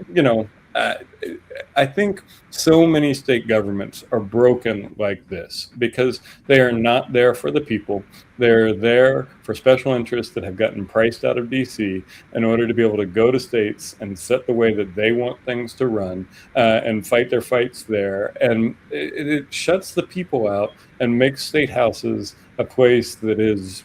I think so many state governments are broken like this because they are not there for the people. They're there for special interests that have gotten priced out of DC in order to be able to go to states and set the way that they want things to run and fight their fights there. And it shuts the people out and makes state houses a place that is,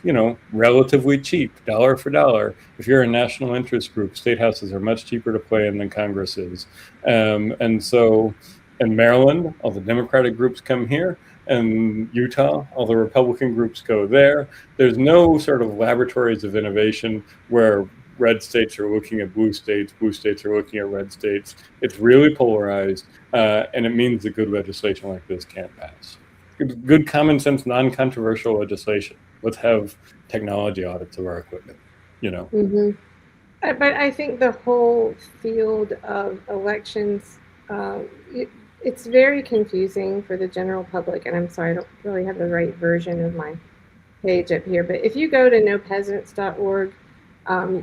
relatively cheap, dollar for dollar. If you're a national interest group, state houses are much cheaper to play in than Congress is. And so in Maryland, all the Democratic groups come here. And Utah, all the Republican groups go there. There's no sort of laboratories of innovation where red states are looking at blue states are looking at red states. It's really polarized, and it means that good legislation like this can't pass. Good common sense, non-controversial legislation. Let's have technology audits of our equipment, Mm-hmm. But I think the whole field of elections, uh, it's very confusing for the general public. And I'm sorry, I don't really have the right version of my page up here. But if you go to nopeasants.org,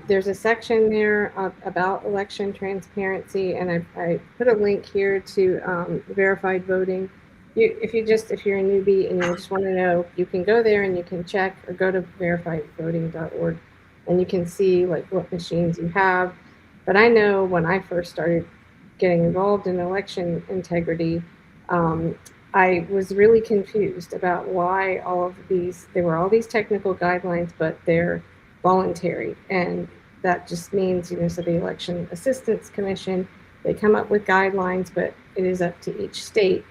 there's a section there about election transparency, and I put a link here to verified voting. If you're a newbie and you just want to know, you can go there and you can check, or go to verifiedvoting.org, and you can see like what machines you have. But I know when I first started getting involved in election integrity, I was really confused about why there were all these technical guidelines, but they're voluntary. And that just means, so the Election Assistance Commission, they come up with guidelines, but it is up to each state,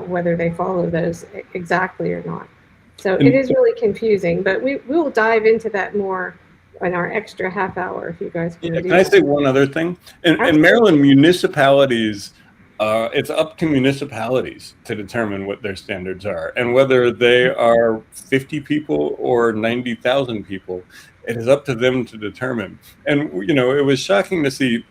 whether they follow those exactly or not. So it is really confusing, but we will dive into that more in our extra half hour if you guys want to do Can I that. say one other thing? In Maryland, municipalities, it's up to municipalities to determine what their standards are, and whether they are 50 people or 90,000 people, it is up to them to determine. And it was shocking to see.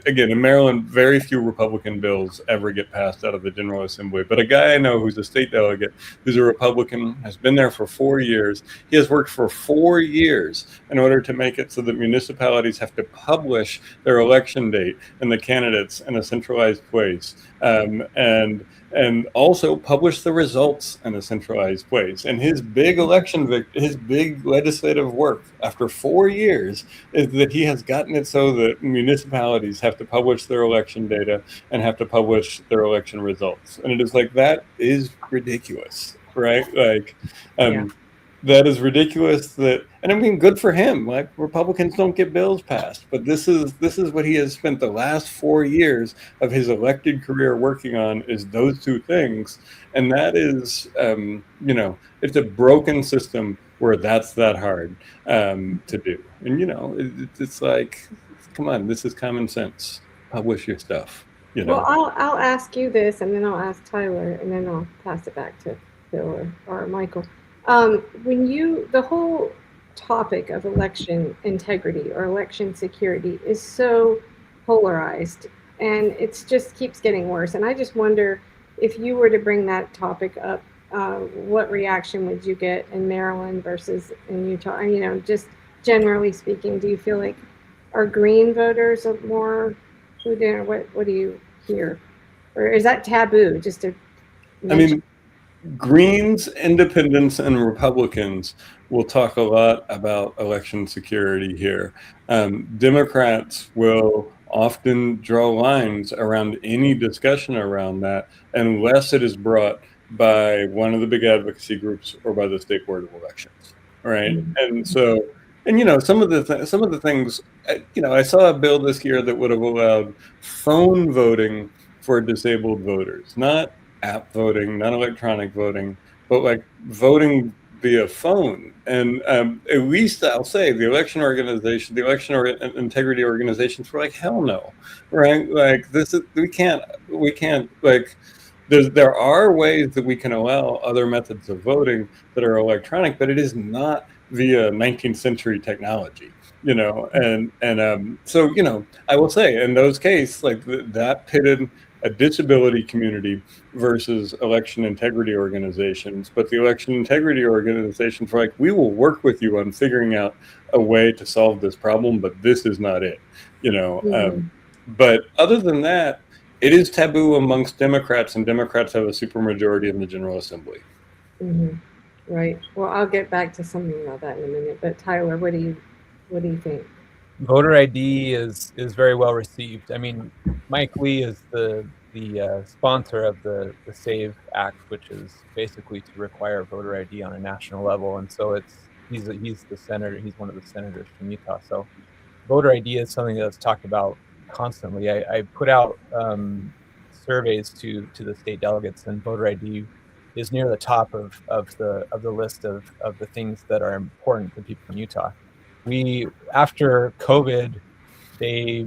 Again, in Maryland, very few Republican bills ever get passed out of the General Assembly. But a guy I know who's a state delegate, who's a Republican, has been there for 4 years. He has worked for 4 years in order to make it so that municipalities have to publish their election date and the candidates in a centralized place, and also publish the results in a centralized place. And his big his big legislative work after 4 years is that he has gotten it so that municipalities have to publish their election data and have to publish their election results. And it is like, that is ridiculous, right? Like, that is ridiculous. And I mean, good for him. Like, Republicans don't get bills passed, but this is what he has spent the last 4 years of his elected career working on, is those two things. And that is, it's a broken system where that's that hard to do. And it's like, come on, this is common sense. Publish your stuff. Well, I'll ask you this, and then I'll ask Tyler, and then I'll pass it back to Phil or Michael. The whole topic of election integrity or election security is so polarized, and it just keeps getting worse. And I just wonder, if you were to bring that topic up, what reaction would you get in Maryland versus in Utah? Just generally speaking, do you feel like are green voters more clued in, or what do you hear? Or is that taboo just to mention? Greens, independents, and Republicans will talk a lot about election security here. Democrats will often draw lines around any discussion around that unless it is brought by one of the big advocacy groups or by the State Board of Elections, right? Mm-hmm. And so, some of the things, I saw a bill this year that would have allowed phone voting for disabled voters, not app voting, not electronic voting, but like voting via phone. And at least I'll say the election integrity organizations were like, hell no, right? Like, we can't like, there are ways that we can allow other methods of voting that are electronic, but it is not via 19th century technology, so, I will say in those cases, like that pitted a disability community versus election integrity organizations. But the election integrity organizations were like, we will work with you on figuring out a way to solve this problem, but this is not it, Mm-hmm. But other than that, it is taboo amongst Democrats, and Democrats have a supermajority in the General Assembly. Mm-hmm. Right. Well, I'll get back to something about that in a minute. But Tyler, what do you think? Voter ID is very well received. I mean, Mike Lee is the sponsor of the SAVE Act, which is basically to require voter ID on a national level, and so he's the senator. He's one of the senators from Utah. So voter ID is something that's talked about constantly. I put out surveys to the state delegates, and voter ID is near the top of the list of the things that are important to people in Utah. After COVID, they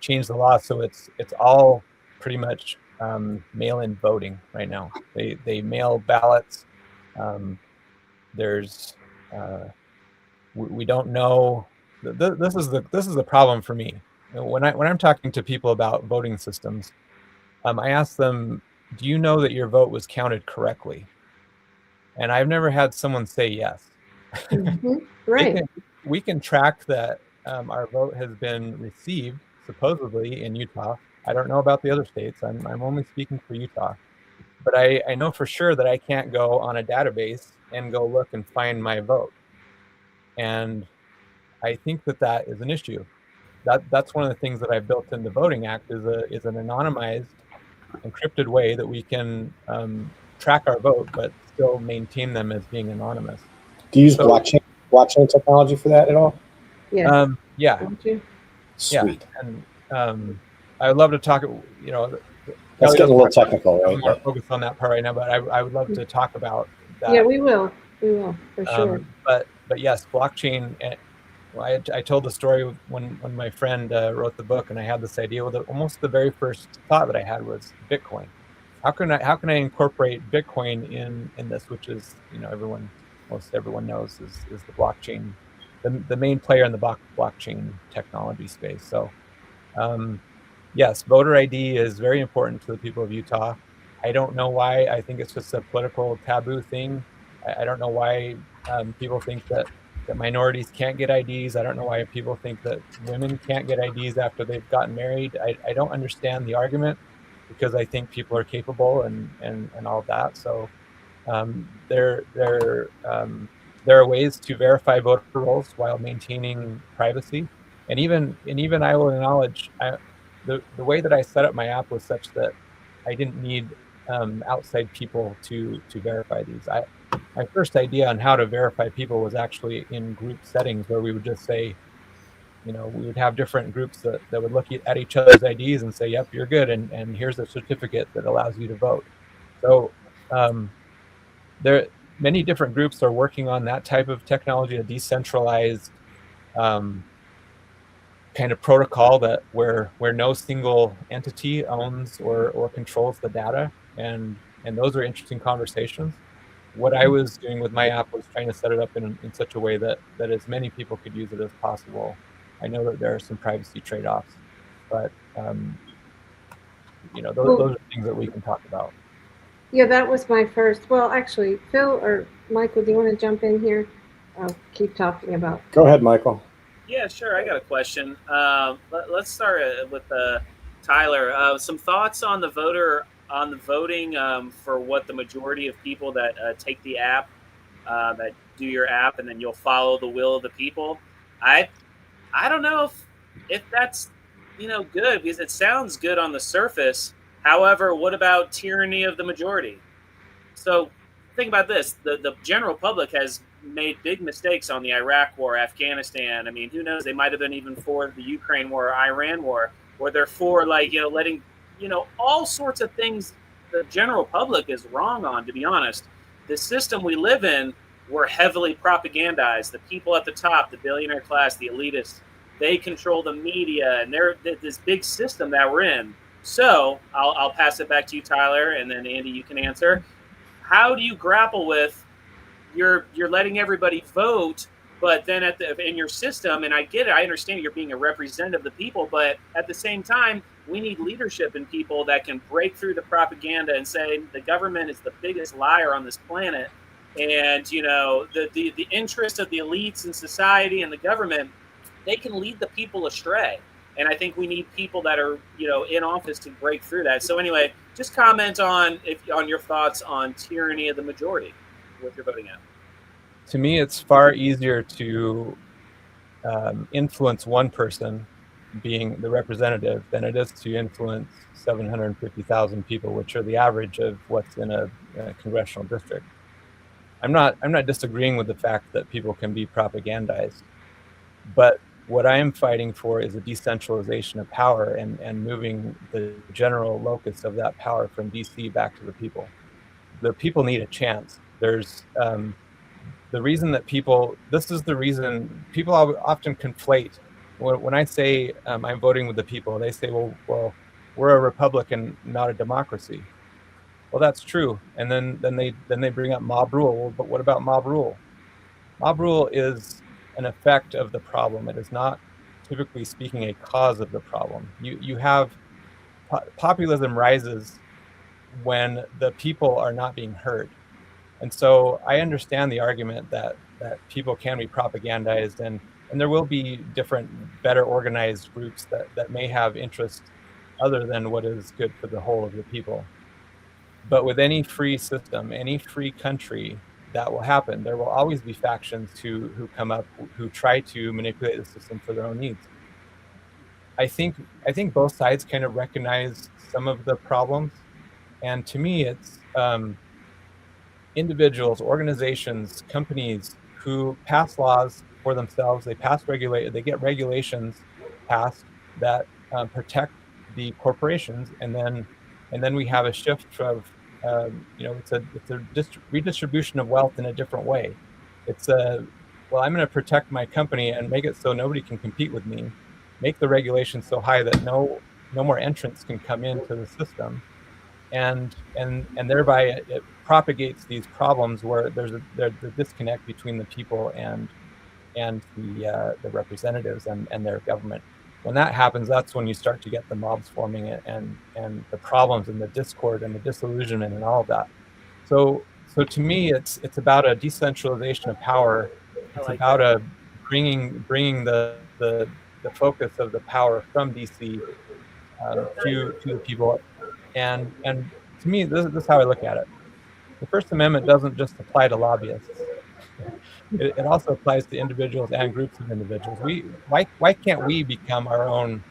changed the law, so it's all pretty much mail-in voting right now. They mail ballots. We don't know this is the problem for me. When I'm talking to people about voting systems, I ask them, do you know that your vote was counted correctly? And I've never had someone say yes. Right. We can track that our vote has been received supposedly in Utah. I don't know about the other states. I'm only speaking for Utah. But I know for sure that I can't go on a database and go look and find my vote. And I think that is an issue. That's one of the things that I've built in the Voting Act is an anonymized, encrypted way that we can track our vote, but still maintain them as being anonymous. Do you use So- blockchain technology for that at all? Yes. Yeah, Don't you? Sweet. and I would love to talk. That's Kelly getting a little doesn't technical, have right? more focus on that part right now, but I would love to talk about that. Yeah, we will. We will for sure. But yes, blockchain. Well, I told the story when my friend wrote the book, and I had this idea. Well, almost the very first thought that I had was Bitcoin. How can I incorporate Bitcoin in this, which is most everyone knows is the blockchain, the main player in the blockchain technology space. So, yes, voter ID is very important to the people of Utah. I don't know why. I think it's just a political taboo thing. I don't know why people think that minorities can't get IDs. I don't know why people think that women can't get IDs after they've gotten married. I don't understand the argument, because I think people are capable and all of that. So there are ways to verify voter rolls while maintaining privacy. And even I will acknowledge the way that I set up my app was such that I didn't need outside people to verify these. My first idea on how to verify people was actually in group settings, where we would just say, we would have different groups that would look at each other's IDs and say, yep, you're good, and here's a certificate that allows you to vote. So many different groups are working on that type of technology, a decentralized kind of protocol where no single entity owns or controls the data, and those are interesting conversations. What I was doing with my app was trying to set it up in such a way that as many people could use it as possible. I know that there are some privacy trade-offs, but those are things that we can talk about. Yeah, that was my first. Well, actually, Phil or Michael, do you want to jump in here? I'll keep talking about. Go ahead, Michael. Yeah, sure. I got a question. Let's start with Tyler. Some thoughts on the voting for what the majority of people that take the app, that do your app, and then you'll follow the will of the people. I don't know if that's good, because it sounds good on the surface. However, what about tyranny of the majority? So think about this. The general public has made big mistakes on the Iraq war, Afghanistan. I mean, who knows? They might have been even for the Ukraine war, Iran war, or they're for letting, all sorts of things the general public is wrong on, to be honest. The system we live in, we're heavily propagandized. The people at the top, the billionaire class, the elitists, they control the media, and they're this big system that we're in. So I'll pass it back to you, Tyler, and then Andy, you can answer. How do you grapple with you're letting everybody vote, but then in your system, and I get it, I understand you're being a representative of the people, but at the same time, we need leadership in people that can break through the propaganda and say the government is the biggest liar on this planet, and the interest of the elites in society and the government, they can lead the people astray. And I think we need people that are, in office to break through that. So anyway, just comment on your thoughts on tyranny of the majority with your voting app. To me, it's far easier to influence one person being the representative than it is to influence 750,000 people, which are the average of what's in a congressional district. I'm not disagreeing with the fact that people can be propagandized, but what I am fighting for is a decentralization of power and moving the general locus of that power from DC back to the people. The people need a chance. There's the reason that this is the reason people often conflate. When I say I'm voting with the people, they say, well, we're a Republican, not a democracy. Well, that's true. And then they bring up mob rule. Well, but what about mob rule? Mob rule is an effect of the problem. It is not, typically speaking, a cause of the problem. You have populism rises when the people are not being heard. And so I understand the argument that people can be propagandized, and there will be different, better organized groups that may have interests other than what is good for the whole of the people. But with any free system, any free country, that will happen. There will always be factions who come up, who try to manipulate the system for their own needs. I think both sides kind of recognize some of the problems, and to me, it's individuals, organizations, companies who pass laws for themselves. They get regulations passed that protect the corporations, and then we have a shift of it's a redistribution of wealth in a different way. It's well, I'm going to protect my company and make it so nobody can compete with me. Make the regulations so high that no more entrants can come into the system, and thereby it propagates these problems where there's a disconnect between the people and the representatives and their government. When that happens, that's when you start to get the mobs forming and the problems and the discord and the disillusionment and all of that. So to me, it's about a decentralization of power. It's about bringing the focus of the power from DC to the people. And to me, this is how I look at it. The First Amendment doesn't just apply to lobbyists. It also applies to individuals and groups of individuals. Why can't we become our own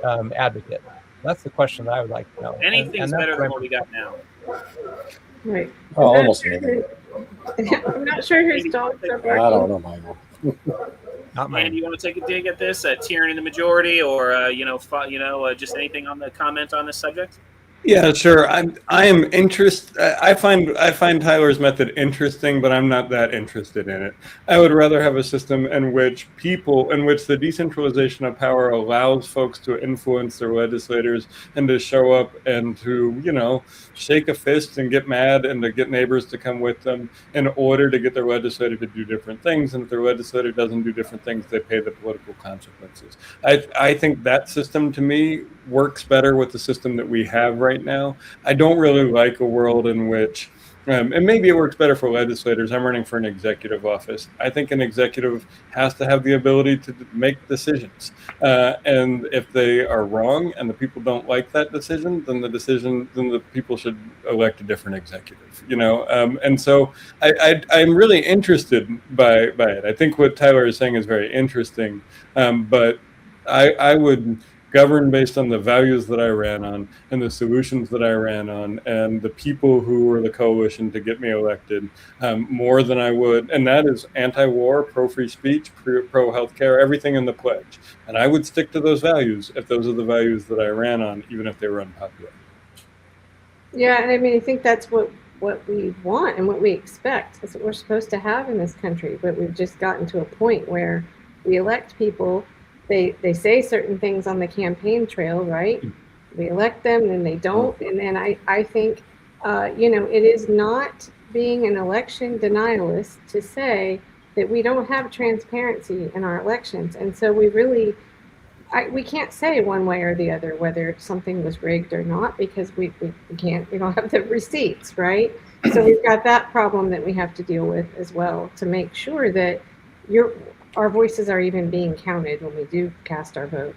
advocate? That's the question that I would like to know. Anything's better than what we got now. Right. Oh, almost anything. I'm not sure whose dogs are barking. I don't know, Michael. Not mine. And you want to take a dig at this, tyranny of the majority, or just anything on the comment on this subject? Yeah, sure. I am interested. I find Tyler's method interesting, but I'm not that interested in it. I would rather have a system in which the decentralization of power allows folks to influence their legislators and to show up and to, shake a fist and get mad and to get neighbors to come with them in order to get their legislator to do different things. And if their legislator doesn't do different things, they pay the political consequences. I think that system, to me, works better with the system that we have right now. I don't really like a world in which, and maybe it works better for legislators. I'm running for an executive office. I think an executive has to have the ability to make decisions. And if they are wrong and the people don't like that decision, then the people should elect a different executive, And so I'm really interested by it. I think what Tyler is saying is very interesting, but I would govern based on the values that I ran on and the solutions that I ran on and the people who were the coalition to get me elected more than I would. And that is anti-war, pro-free speech, pro-healthcare, everything in the pledge. And I would stick to those values if those are the values that I ran on, even if they were unpopular. Yeah, and I think that's what we want and what we expect. That's what we're supposed to have in this country. But we've just gotten to a point where we elect people. They say certain things on the campaign trail, right? We elect them, and they don't. And then I think, it is not being an election denialist to say that we don't have transparency in our elections. And so we can't say one way or the other whether something was rigged or not, because we don't have the receipts, right? So we've got that problem that we have to deal with as well, to make sure that our voices are even being counted when we do cast our vote.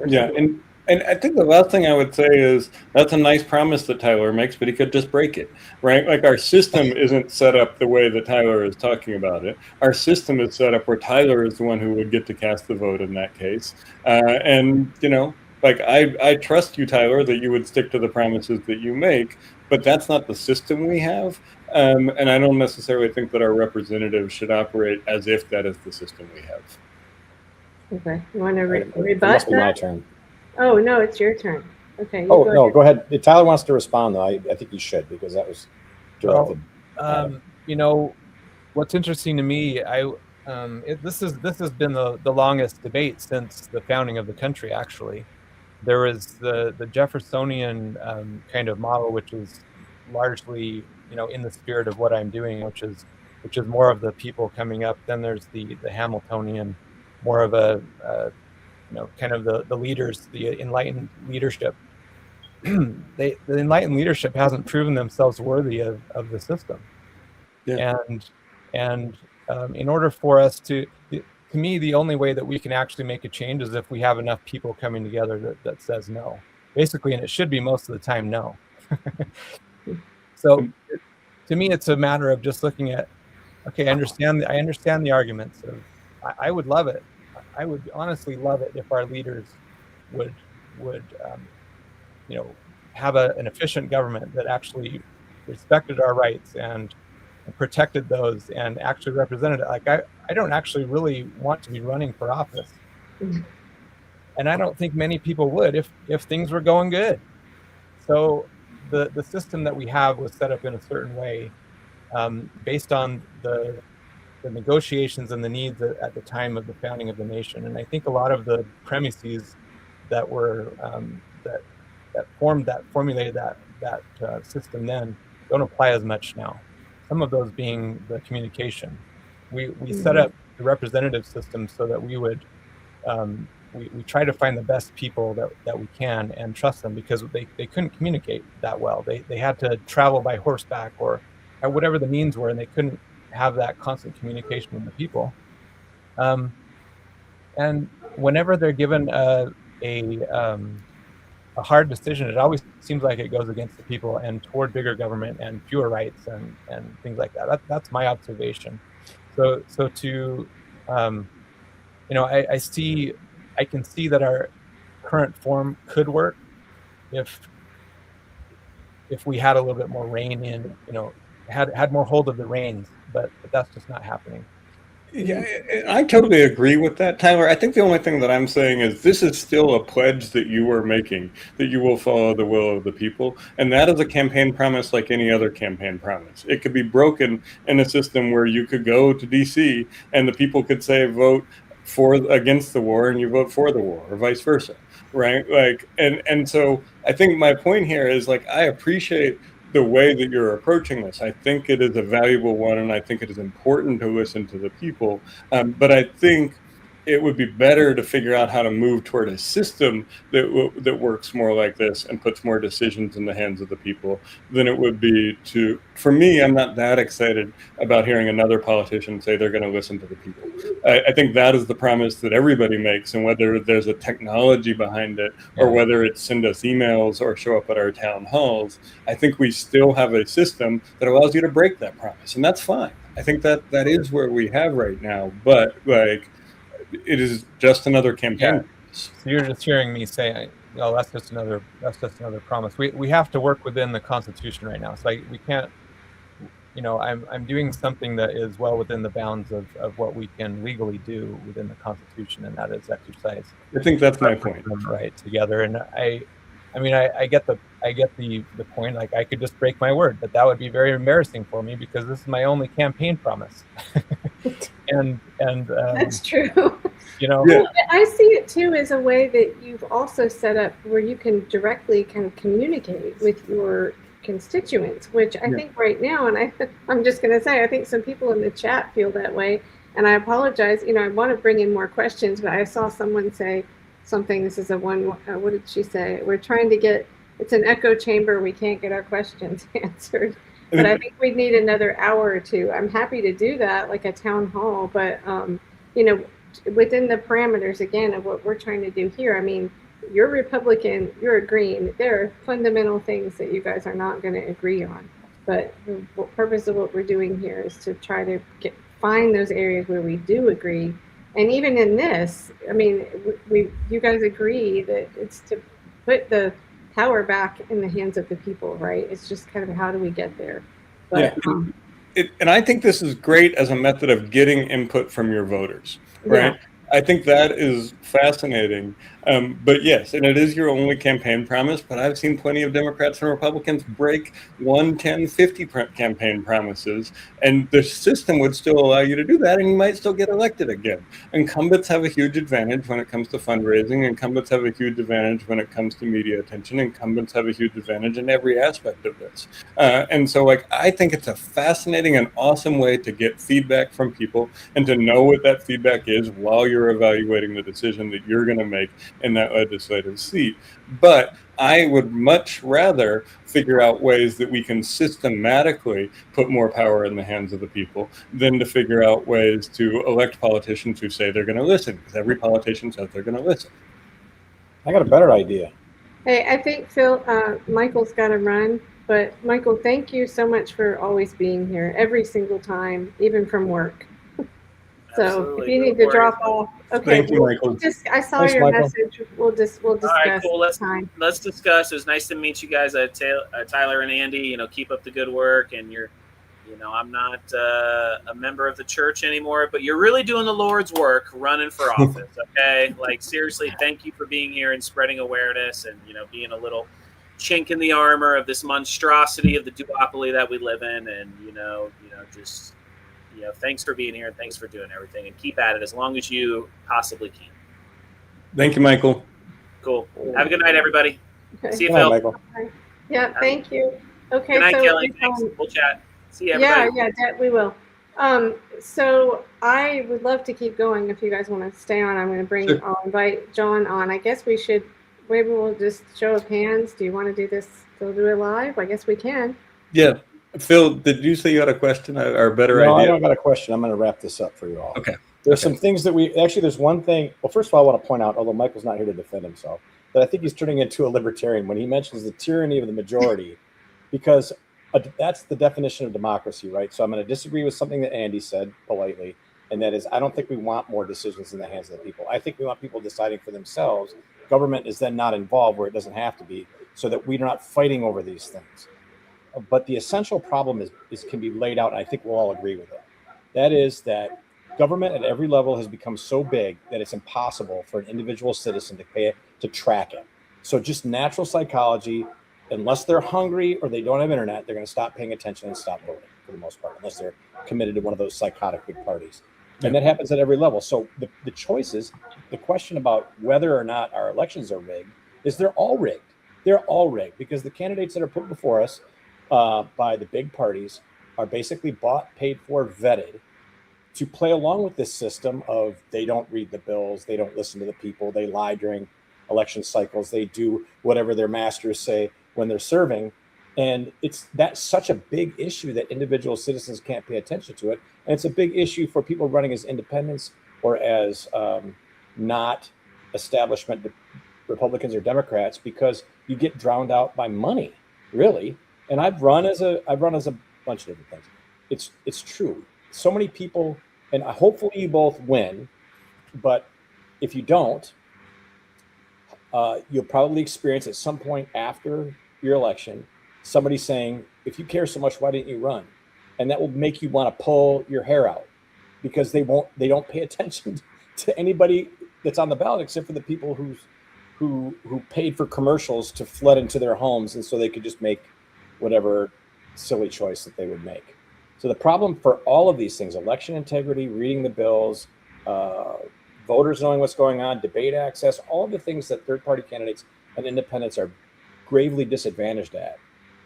Yeah, and I think the last thing I would say is that's a nice promise that Tyler makes, but he could just break it, right? Like, our system isn't set up the way that Tyler is talking about it. Our system is set up where Tyler is the one who would get to cast the vote in that case. I trust you, Tyler, that you would stick to the promises that you make, but that's not the system we have. And I don't necessarily think that our representatives should operate as if that is the system we have. Okay, you want to rebut It must be that? my turn. Oh, no, it's your turn. Okay. Go ahead. If Tyler wants to respond, though, I think he should, because that was directed. What's interesting to me, this has been the longest debate since the founding of the country. Actually, there was the Jeffersonian kind of model, which is largely in the spirit of what I'm doing, which is which is more of the people coming up. Then there's the Hamiltonian, more of a kind of the leaders, the enlightened leadership. The enlightened leadership hasn't proven themselves worthy of the system. Yeah. And in order for us to me, the only way that we can actually make a change is if we have enough people coming together that says no, basically, and it should be most of the time no. So to me, it's a matter of just looking at, okay, I understand the arguments of, I would love it. I would honestly love it if our leaders would have an efficient government that actually respected our rights and protected those and actually represented it. Like I don't actually really want to be running for office. And I don't think many people would if things were going good. So the system that we have was set up in a certain way based on the negotiations and the needs at the time of the founding of the nation. And I think a lot of the premises that were that formulated that system then don't apply as much now. Some of those being the communication. We set up the representative system so that we would we try to find the best people that we can and trust them, because they couldn't communicate that well. They had to travel by horseback or whatever the means were, and they couldn't have that constant communication with the people. And whenever they're given a hard decision, it always seems like it goes against the people and toward bigger government and fewer rights and things like that. That's my observation. So to I can see that our current form could work if we had a little bit more rein in, had more hold of the reins, but that's just not happening. Yeah, I totally agree with that, Tyler. I think the only thing that I'm saying is this is still a pledge that you are making, that you will follow the will of the people. And that is a campaign promise like any other campaign promise. It could be broken in a system where you could go to DC and the people could say vote against the war and you vote for the war, or vice versa, right? Like, and so I think my point here is, like, I appreciate the way that you're approaching this. I think it is a valuable one, and I think it is important to listen to the people. But I think it would be better to figure out how to move toward a system that works more like this and puts more decisions in the hands of the people than it would be for me, I'm not that excited about hearing another politician say they're going to listen to the people. I think that is the promise that everybody makes, and whether there's a technology behind it or whether it's send us emails or show up at our town halls, I think we still have a system that allows you to break that promise, and that's fine. I think that is where we have right now, but like, it is just another campaign. Yeah. So you're just hearing me say, "Oh, that's just another promise." We have to work within the Constitution right now. So we can't. I'm doing something that is well within the bounds of what we can legally do within the Constitution, and that is exercise. I think that's my point. Right together, and I get the point. Like, I could just break my word, but that would be very embarrassing for me because this is my only campaign promise. and that's true. Yeah. I see it too as a way that you've also set up where you can directly kind of communicate with your constituents, which I think right now, and I'm just going to say, I think some people in the chat feel that way, and I apologize. I want to bring in more questions, but I saw someone say something. This is what did she say? We're trying to get, it's an echo chamber. We can't get our questions answered. But I think we need another hour or two. I'm happy to do that, like a town hall, but within the parameters again of what we're trying to do here. I mean, you're Republican, you're a Green. There are fundamental things that you guys are not going to agree on. But the purpose of what we're doing here is to try to find those areas where we do agree. And even in this, I mean, you guys agree that it's to put the power back in the hands of the people, right? It's just kind of how do we get there? But, and I think this is great as a method of getting input from your voters, right? I think that is fascinating. But yes, and it is your only campaign promise, but I've seen plenty of Democrats and Republicans break 1, 10, 50 campaign promises, and the system would still allow you to do that, and you might still get elected again. Incumbents have a huge advantage when it comes to fundraising. Incumbents have a huge advantage when it comes to media attention. Incumbents have a huge advantage in every aspect of this. And so, like, I think it's a fascinating and awesome way to get feedback from people and to know what that feedback is while you're evaluating the decision that you're going to make in that legislative seat. But I would much rather figure out ways that we can systematically put more power in the hands of the people than to figure out ways to elect politicians who say they're going to listen, because every politician says they're going to listen. I got a better idea. Hey, I think Michael's got to run, but Michael, thank you so much for always being here every single time, even from work. So Absolutely. if you need to drop off, okay. Thank you, Michael. I saw Thanks, your Michael. message. We'll discuss. All right, cool. time. Let's discuss. It was nice to meet you guys, Tyler and Andy. Keep up the good work. And I'm not a member of the church anymore, but you're really doing the Lord's work, running for office. Okay, like seriously, thank you for being here and spreading awareness, and being a little chink in the armor of this monstrosity of the duopoly that we live in, and just. Thanks for being here and thanks for doing everything, and keep at it as long as you possibly can. Thank you, Michael. Cool. Have a good night, everybody. Okay. See you, Good night, Phil. Michael. Yeah, thank you. Okay. Good night, so, Kelly. Thanks. We'll chat. See you, everybody. Yeah, we will. So I would love to keep going if you guys want to stay on. I'm going to Sure. I'll invite John on. I guess maybe we'll just show of hands. Do you want to do this? Still do it live? I guess we can. Yeah. Phil, did you say you had a question or a better No, I idea? don't got a question. I'm going to wrap this up for you all. Okay. There's some things that there's one thing. Well, first of all, I want to point out, although Michael's not here to defend himself, that I think he's turning into a libertarian when he mentions the tyranny of the majority, because that's the definition of democracy, right? So I'm going to disagree with something that Andy said politely, and that is, I don't think we want more decisions in the hands of the people. I think we want people deciding for themselves. Government is then not involved where it doesn't have to be, so that we're not fighting over these things. But the essential problem is can be laid out, and I think we'll all agree with it. That is that government at every level has become so big that it's impossible for an individual citizen to track it. So just natural psychology, unless they're hungry or they don't have internet, they're going to stop paying attention and stop voting for the most part, unless they're committed to one of those psychotic big parties. And that happens at every level. So the choices, the question about whether or not our elections are rigged, is they're all rigged. They're all rigged because the candidates that are put before us by the big parties are basically bought, paid for, vetted to play along with this system of they don't read the bills, they don't listen to the people, they lie during election cycles, they do whatever their masters say when they're serving. And that's such a big issue that individual citizens can't pay attention to it. And it's a big issue for people running as independents or as not establishment Republicans or Democrats, because you get drowned out by money, really. And I've run as a bunch of different things. It's true. So many people, and hopefully you both win, but if you don't, you'll probably experience at some point after your election somebody saying, if you care so much, why didn't you run? And that will make you want to pull your hair out, because they don't pay attention to anybody that's on the ballot except for the people who paid for commercials to flood into their homes, and so they could just make whatever silly choice that they would make. So the problem for all of these things, election integrity, reading the bills, voters knowing what's going on, debate access, all of the things that third-party candidates and independents are gravely disadvantaged at,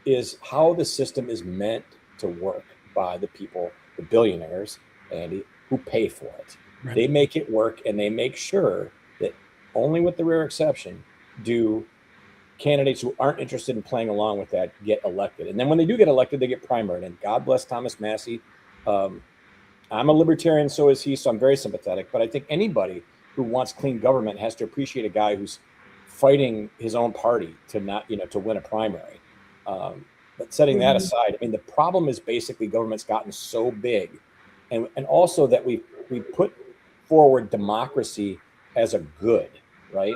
is how the system is meant to work by the people, the billionaires, Andy, who pay for it. Right. They make it work, and they make sure that only with the rare exception do candidates who aren't interested in playing along with that get elected. And then when they do get elected, they get primaried. And God bless Thomas Massey. I'm a libertarian, so is he, so I'm very sympathetic. But I think anybody who wants clean government has to appreciate a guy who's fighting his own party to not, to win a primary. But setting that aside, I mean, the problem is basically government's gotten so big, and also that we put forward democracy as a good, right?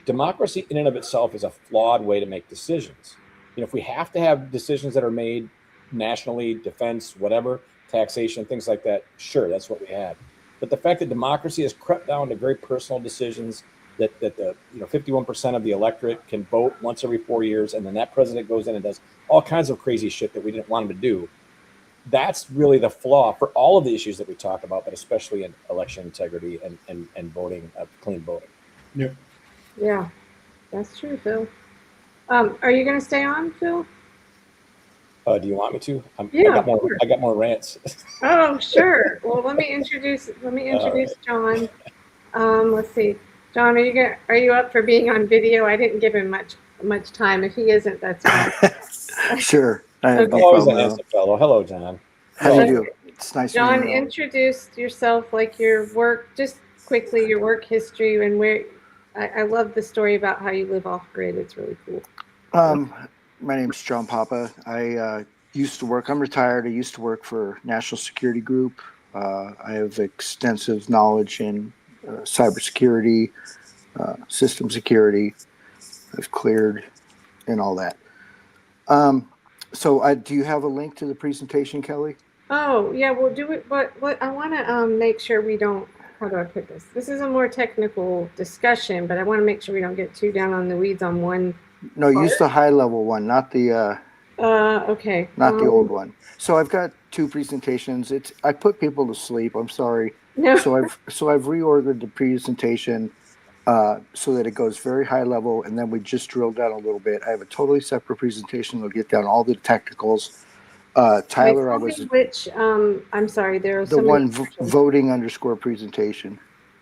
Democracy in and of itself is a flawed way to make decisions. If we have to have decisions that are made nationally, defense, whatever, taxation, things like that, sure, that's what we have. But the fact that democracy has crept down to very personal decisions, that the 51% of the electorate can vote once every 4 years, and then that president goes in and does all kinds of crazy shit that we didn't want him to do. That's really the flaw for all of the issues that we talk about, but especially in election integrity and voting, clean voting. Yep. Yeah, that's true, Phil. Are you going to stay on, Phil? Do you want me to? Yeah, I got more rants. Oh, sure. Well, let me introduce John. Let's see. John, are you up for being on video? I didn't give him much time. If he isn't, that's fine. Sure. I have no Always a problem. handsome fellow. Hello, John. How do you Okay. do? It's nice John, meeting you. introduce yourself, like your work, just quickly, your work history, and where. I love the story about how you live off grid. It's really cool. My name's John Papa. I used to work. I'm retired. I used to work for National Security Group. I have extensive knowledge in cybersecurity, system security. I've cleared and all that. So do you have a link to the presentation, Kelly? Oh, yeah, we'll do it, but what I want to make sure we don't, how do I put this? This is a more technical discussion, but I want to make sure we don't get too down on the weeds on one. No, use the high level one, not the Okay. not the old one. So I've got two presentations. I put people to sleep. I'm sorry. No. So I've reordered the presentation so that it goes very high level, and then we just drill down a little bit. I have a totally separate presentation that'll get down all the technicals. Tyler, I was which I'm sorry, there are the so one many voting underscore presentation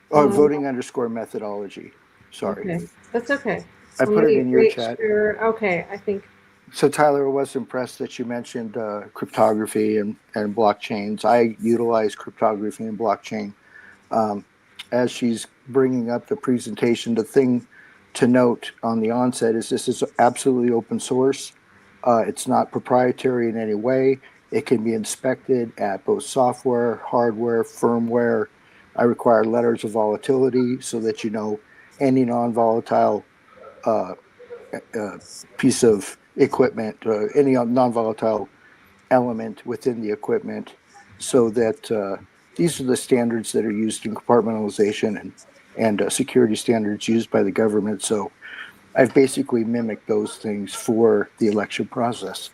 or voting underscore methodology. Sorry. Okay, that's okay. I put it in your chat. Sure. Okay, I think. So Tyler, I was impressed that you mentioned cryptography and blockchains. I utilize cryptography and blockchain. As she's bringing up the presentation, the thing to note on the onset is this is absolutely open source. It's not proprietary in any way. It can be inspected at both software, hardware, firmware. I require letters of volatility so that you know any non-volatile piece of equipment, any non-volatile element within the equipment, so that these are the standards that are used in compartmentalization and security standards used by the government. So I've basically mimicked those things for the election process.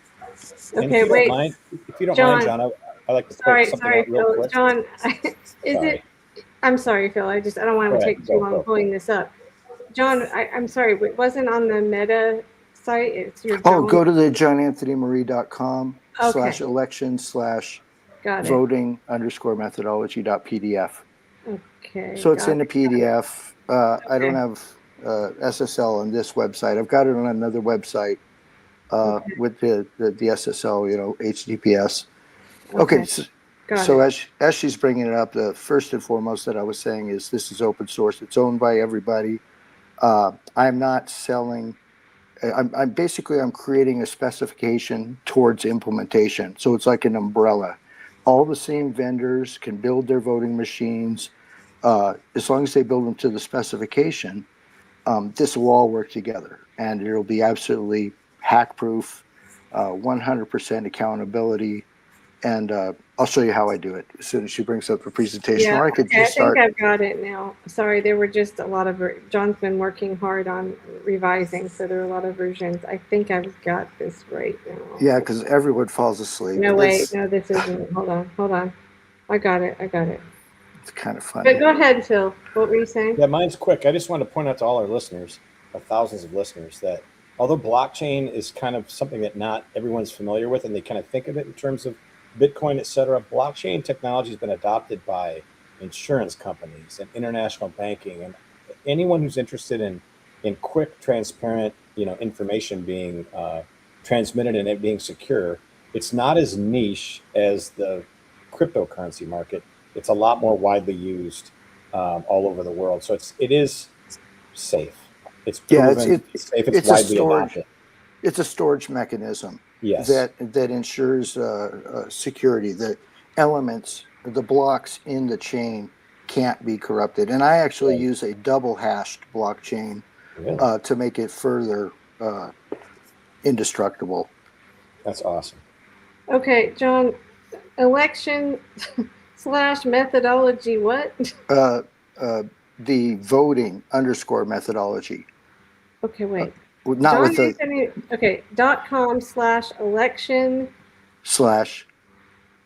Okay, wait. If you don't John, mind, John, I like to point something out real Phil. quick. John, Sorry. I'm sorry, Phil. I don't want to take too long pulling this up. John, I'm sorry. It wasn't on the Meta site. It's your. Oh, go to the johnanthonymarie.com /election/voting /election/voting_methodology.pdf. Okay. So it's in the PDF. I don't have SSL on this website. I've got it on another website with the SSL, HTTPS. Okay. So as she's bringing it up, the first and foremost that I was saying is this is open source. It's owned by everybody. I'm not selling. I'm creating a specification towards implementation. So it's like an umbrella. All the same vendors can build their voting machines. As long as they build them to the specification, this will all work together, and it'll be absolutely hack-proof, 100% accountability, and I'll show you how I do it as soon as she brings up the presentation. Yeah, or I could okay, just start. I think I've got it now. Sorry, there were just a lot of, John's been working hard on revising, so there are a lot of versions. I think I've got this right now. Yeah, because everyone falls asleep. No, wait, no, this isn't. Hold on. I got it. It's kind of funny. But go ahead, Phil. What were you saying? Yeah, mine's quick. I just wanted to point out to all our listeners, our thousands of listeners, that although blockchain is kind of something that not everyone's familiar with, and they kind of think of it in terms of Bitcoin, et cetera, blockchain technology has been adopted by insurance companies and international banking and anyone who's interested in quick, transparent, information being transmitted and it being secure. It's not as niche as the cryptocurrency market. It's a lot more widely used all over the world. So it is safe. It's proven, it's safe. It's widely adopted. It's a storage mechanism. Yes. That ensures security. The elements, the blocks in the chain can't be corrupted. And I actually use a double hashed blockchain to make it further indestructible. That's awesome. Okay, John, election. slash methodology what? The voting _ methodology. Okay, wait. Not with the Okay, .com/election. /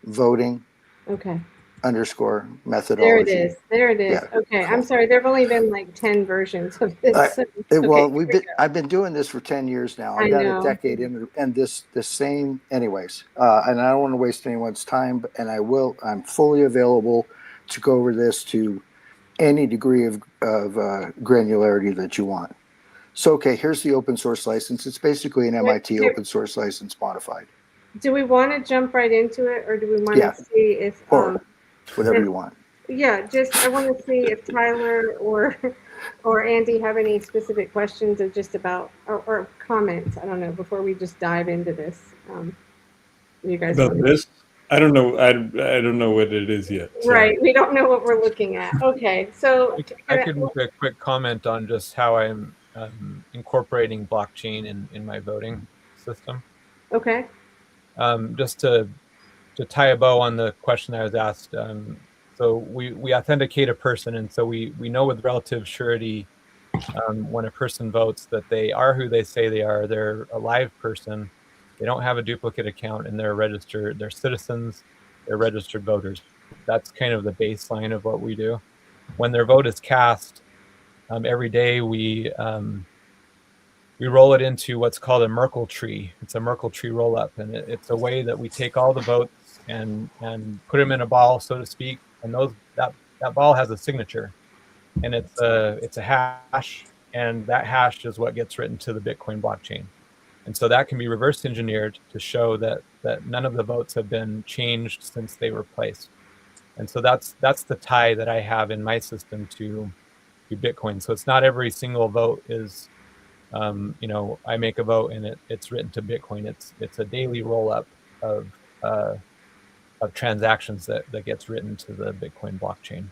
voting Okay. _ methodology. There it is. There it is. Yeah. Okay, I'm sorry. There have only been like 10 versions of this. Well, Okay, I've been doing this for 10 years now. I I got know. a decade in, and the same, anyways. And I don't want to waste anyone's time, and I'm fully available to go over this to any degree of granularity that you want. So, okay, here's the open source license. It's basically an MIT open source license modified. Do we want to jump right into it, or do we want Yeah. to see if Or whatever you want. Yeah, I want to see if Tyler or Andy have any specific questions or just about or comments. I don't know, before we just dive into this. You guys About this? I don't know. I don't know what it is yet. So. Right, we don't know what we're looking at. Okay, so I could make a quick comment on just how I'm incorporating blockchain in my voting system. Okay. Just to tie a bow on the question I was asked. So we authenticate a person, and so we know with relative surety when a person votes that they are who they say they are. They're a live person. They don't have a duplicate account, and they're citizens, they're registered voters. That's kind of the baseline of what we do. When their vote is cast, every day we roll it into what's called a Merkle tree. It's a Merkle tree roll-up, and it's a way that we take all the votes and put them in a ball, so to speak. And that ball has a signature, and it's a hash, and that hash is what gets written to the Bitcoin blockchain. And so that can be reverse engineered to show that none of the votes have been changed since they were placed. And so that's the tie that I have in my system to Bitcoin. So it's not every single vote is, I make a vote and it's written to Bitcoin. It's a daily roll up of transactions that gets written to the Bitcoin blockchain.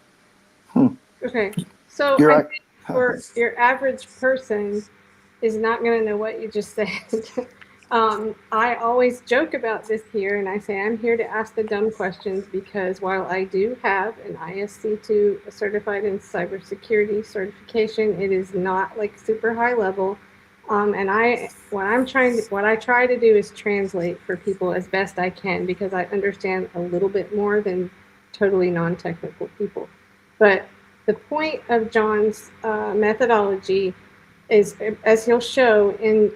Okay, so I think for your average person is not going to know what you just said. I always joke about this here, and I say I'm here to ask the dumb questions because while I do have an ISC2 certified in cybersecurity certification, it is not like super high level. And what I try to do is translate for people as best I can because I understand a little bit more than totally non-technical people. But the point of John's methodology is, as he'll show in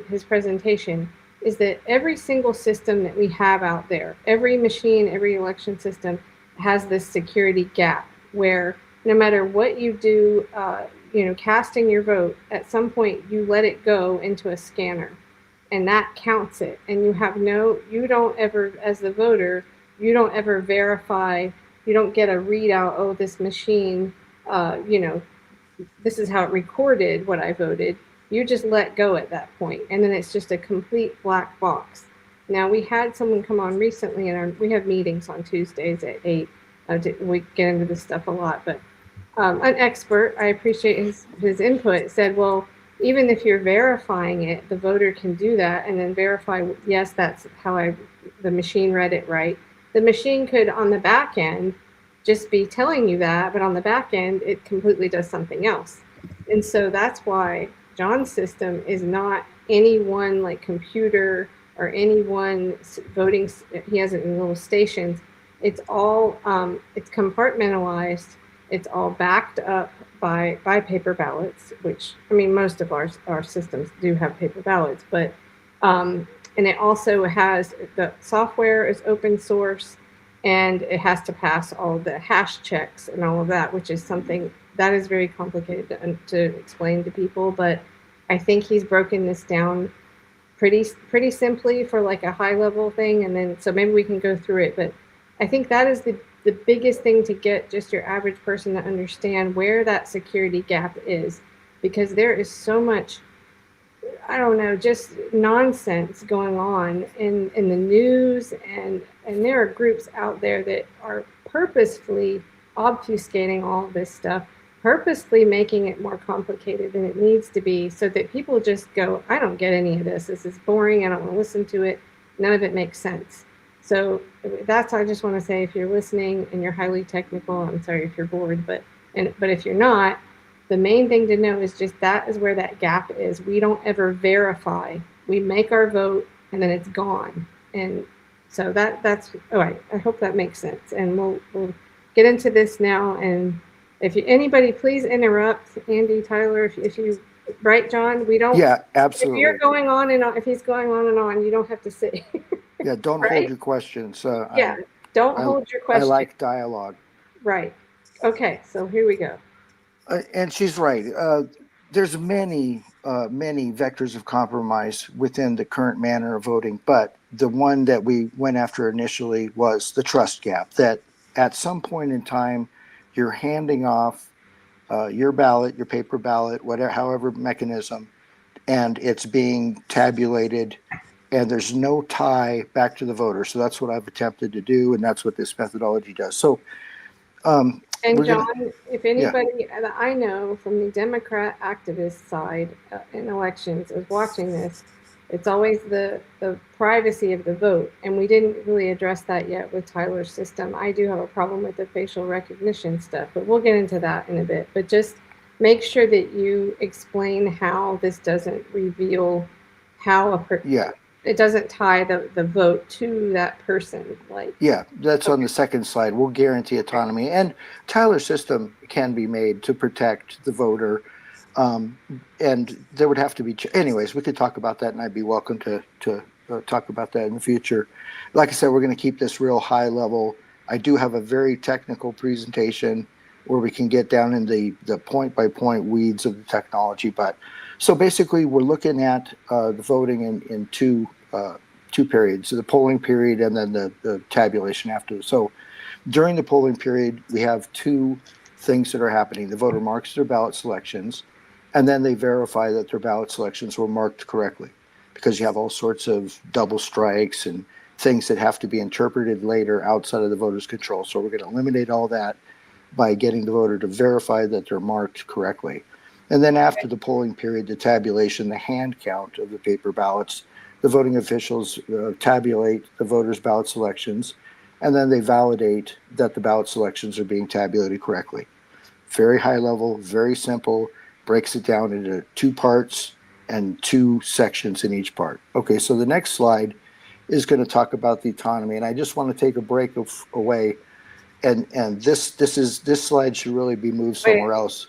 his presentation, is that every single system that we have out there, every machine, every election system has this security gap where no matter what you do, casting your vote, at some point you let it go into a scanner and that counts it. And you don't ever, as the voter, you don't ever verify, you don't get a readout, oh, this machine, this is how it recorded what I voted. You just let go at that point, and then it's just a complete black box. Now, we had someone come on recently, and we have meetings on Tuesdays at 8. We get into this stuff a lot, but an expert, I appreciate his input, said, well, even if you're verifying it, the voter can do that and then verify, yes, that's how the machine read it right. The machine could, on the back end, just be telling you that, but on the back end, it completely does something else. And so that's why John's system is not any one like computer or any one voting. He has it in little stations. It's all, it's compartmentalized. It's all backed up by paper ballots, which, I mean, most of our systems do have paper ballots, but, and it also has, the software is open source, and it has to pass all the hash checks and all of that, which is something that is very complicated to explain to people. But I think he's broken this down pretty simply for like a high level thing. And then, so maybe we can go through it. But I think that is the biggest thing to get just your average person to understand where that security gap is, because there is so much, I don't know, just nonsense going on in the news, and there are groups out there that are purposefully obfuscating all of this stuff, purposely making it more complicated than it needs to be, so that people just go, I don't get any of this. This is boring. I don't want to listen to it. None of it makes sense. So that's, I just want to say, if you're listening and you're highly technical, I'm sorry if you're bored, but if you're not, the main thing to know is just that is where that gap is. We don't ever verify. We make our vote and then it's gone. And so that's all right. I hope that makes sense. And we'll get into this now. And if anybody, please interrupt Andy, Tyler, if you, right, John, we don't. Yeah, If absolutely. you're going on and on, if he's going on and on, you don't have to say. Yeah, don't Right? hold your questions. Yeah, don't I, hold your I question. like dialogue. Right. Okay, so here we go. And she's right. There's many vectors of compromise within the current manner of voting, but the one that we went after initially was the trust gap, that at some point in time, you're handing off your ballot, your paper ballot, whatever, however mechanism, and it's being tabulated, and there's no tie back to the voter. So that's what I've attempted to do, and that's what this methodology does. So And John, if yeah. anybody that I know from the Democrat activist side in elections is watching this, it's always the privacy of the vote. And we didn't really address that yet with Tyler's system. I do have a problem with the facial recognition stuff, but we'll get into that in a bit. But just make sure that you explain how this doesn't reveal how it doesn't tie the vote to that person. Like, yeah, that's on the second slide. We'll guarantee autonomy, and Tyler's system can be made to protect the voter. And there would have to be, anyways, we could talk about that, and I'd be welcome to talk about that in the future. Like I said, we're going to keep this real high level. I do have a very technical presentation where we can get down in the point by point weeds of the technology. But so basically, we're looking at the voting in two periods: the polling period and then the tabulation after. So during the polling period, we have two things that are happening. The voter marks their ballot selections, and then they verify that their ballot selections were marked correctly, because you have all sorts of double strikes and things that have to be interpreted later outside of the voter's control. So we're going to eliminate all that by getting the voter to verify that they're marked correctly. And then after the polling period, the tabulation, the hand count of the paper ballots, the voting officials tabulate the voters' ballot selections, and then they validate that the ballot selections are being tabulated correctly. Very high level, very simple, breaks it down into two parts and two sections in each part. Okay, so the next slide is going to talk about the autonomy, and I just want to take a break away, and this slide should really be moved somewhere else.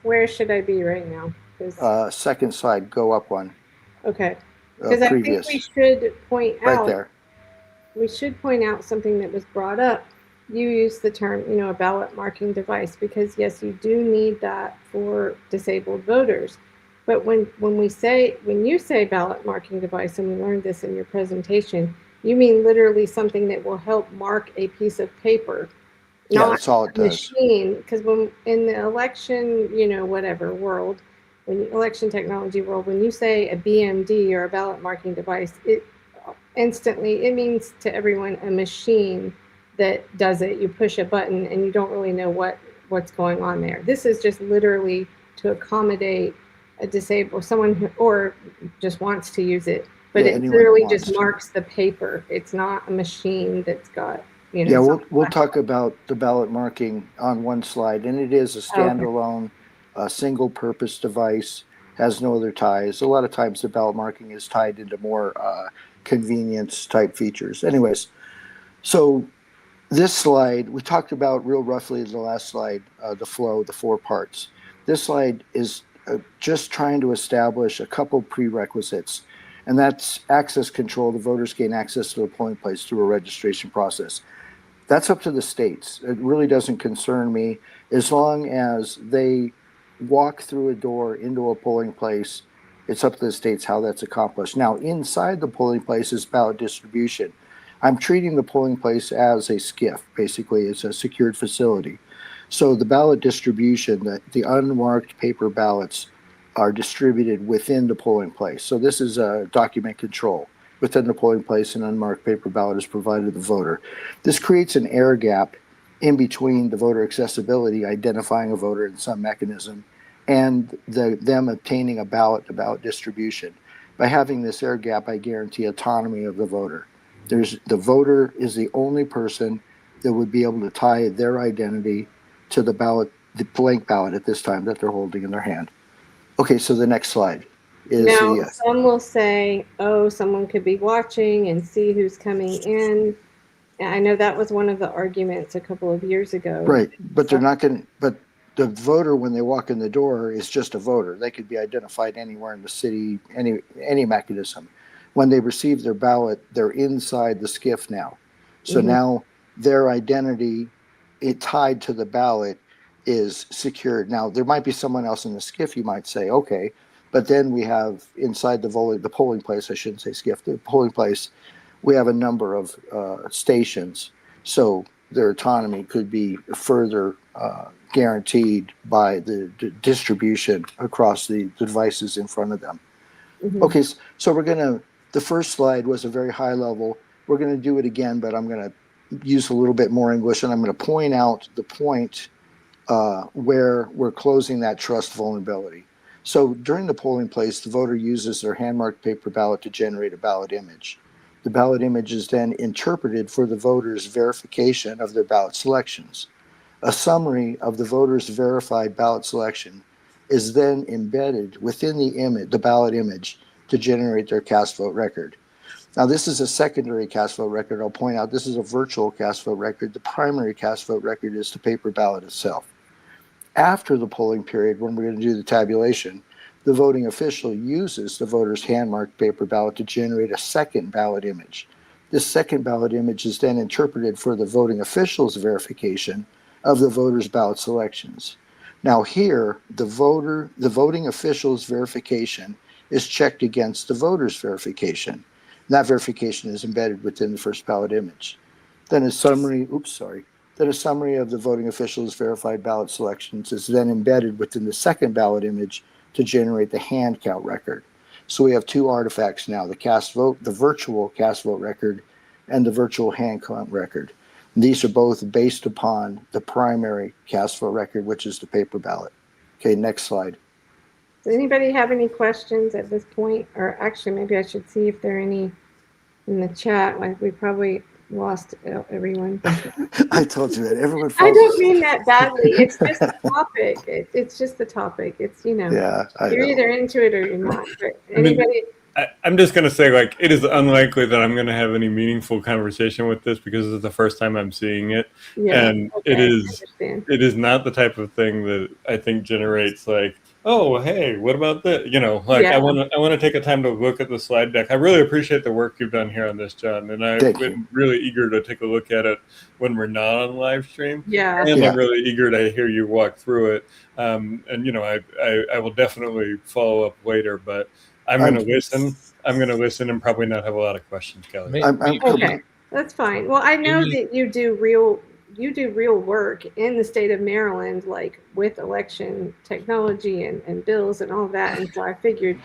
Where should I be right now? Second slide, go up one. Okay, because I think we should point out right there. We should point out something that was brought up. You used the term, a ballot marking device, because yes, you do need that for disabled voters. But when you say ballot marking device, and we learned this in your presentation, you mean literally something that will help mark a piece of paper. Yeah, that's all it does. Machine, because when in the election, whatever world, election technology world, when you say a BMD or a ballot marking device, it means to everyone a machine that does it. You push a button and you don't really know what's going on there. This is just literally to accommodate a disabled someone who, or just wants to use it, but it literally just marks the paper. It's not a machine that's got. Yeah, we'll talk about the ballot marking on one slide, and it is a standalone, single-purpose device, has no other ties. A lot of times the ballot marking is tied into more convenience-type features. Anyways, so this slide, we talked about real roughly the last slide, the flow, the 4 parts. This slide is just trying to establish a couple prerequisites, and that's access control. The voters gain access to the polling place through a registration process. That's up to the states. It really doesn't concern me as long as they walk through a door into a polling place. It's up to the states how that's accomplished. Now, inside the polling place is ballot distribution. I'm treating the polling place as a SCIF. Basically, it's a secured facility. So the ballot distribution, the unmarked paper ballots are distributed within the polling place. So this is a document control. Within the polling place, an unmarked paper ballot is provided to the voter. This creates an air gap in between the voter accessibility, identifying a voter in some mechanism, and them obtaining a ballot distribution. By having this air gap, I guarantee autonomy of the voter. The voter is the only person that would be able to tie their identity to the ballot, the blank ballot at this time that they're holding in their hand. Okay, so the next slide is Now, the some will say, oh, someone could be watching and see who's coming in. And I know that was one of the arguments a couple of years ago. right, but they're not going to. But the voter, when they walk in the door, is just a voter. They could be identified anywhere in the city, any mechanism. When they receive their ballot, they're inside the skiff now. So now their identity, tied to the ballot, is secured. Now there might be someone else in the skiff. You might say, okay, but then we have inside the polling place. I shouldn't say skiff. The polling place. We have a number of stations, so their autonomy could be further guaranteed by the distribution across the devices in front of them. Okay, so the first slide was a very high level. We're going to do it again, but I'm going to use a little bit more English, and I'm going to point out the point where we're closing that trust vulnerability. So during the polling place, the voter uses their hand-marked paper ballot to generate a ballot image. The ballot image is then interpreted for the voter's verification of their ballot selections. A summary of the voter's verified ballot selection is then embedded within the ballot image to generate their cast vote record. Now, this is a secondary cast vote record. I'll point out this is a virtual cast vote record. The primary cast vote record is the paper ballot itself. After the polling period, when we're going to do the tabulation, the voting official uses the voter's hand-marked paper ballot to generate a second ballot image. This second ballot image is then interpreted for the voting official's verification of the voter's ballot selections. Now here, the voting official's verification is checked against the voter's verification. And that verification is embedded within the first ballot image. Then a summary of the voting official's verified ballot selections is then embedded within the second ballot image to generate the hand count record. So we have two artifacts now, the virtual cast vote record and the virtual hand count record. And these are both based upon the primary cast vote record, which is the paper ballot. Okay, next slide. Does anybody have any questions at this point? Or actually, maybe I should see if there are any in the chat. Like, we probably lost everyone. I told you that. Everyone I don't mean that badly. It's just the topic. It's just the topic. It's, Yeah, you're either into it or you're not. But anybody? I'm just going to say, like, it is unlikely that I'm going to have any meaningful conversation with this because it's the first time I'm seeing it. Yeah, and okay, it is not the type of thing that I think generates like, oh, hey, what about this? I want to take a time to look at the slide deck. I really appreciate the work you've done here on this, John. And I've been really eager to take a look at it when we're not on live stream. Yeah. And I'm really eager to hear you walk through it. I will definitely follow up later, but I'm going to listen. I'm going to listen and probably not have a lot of questions, Kelly. Okay, that's fine. Well, I know that you do real work in the state of Maryland, like with election technology and bills and all that. And so I figured,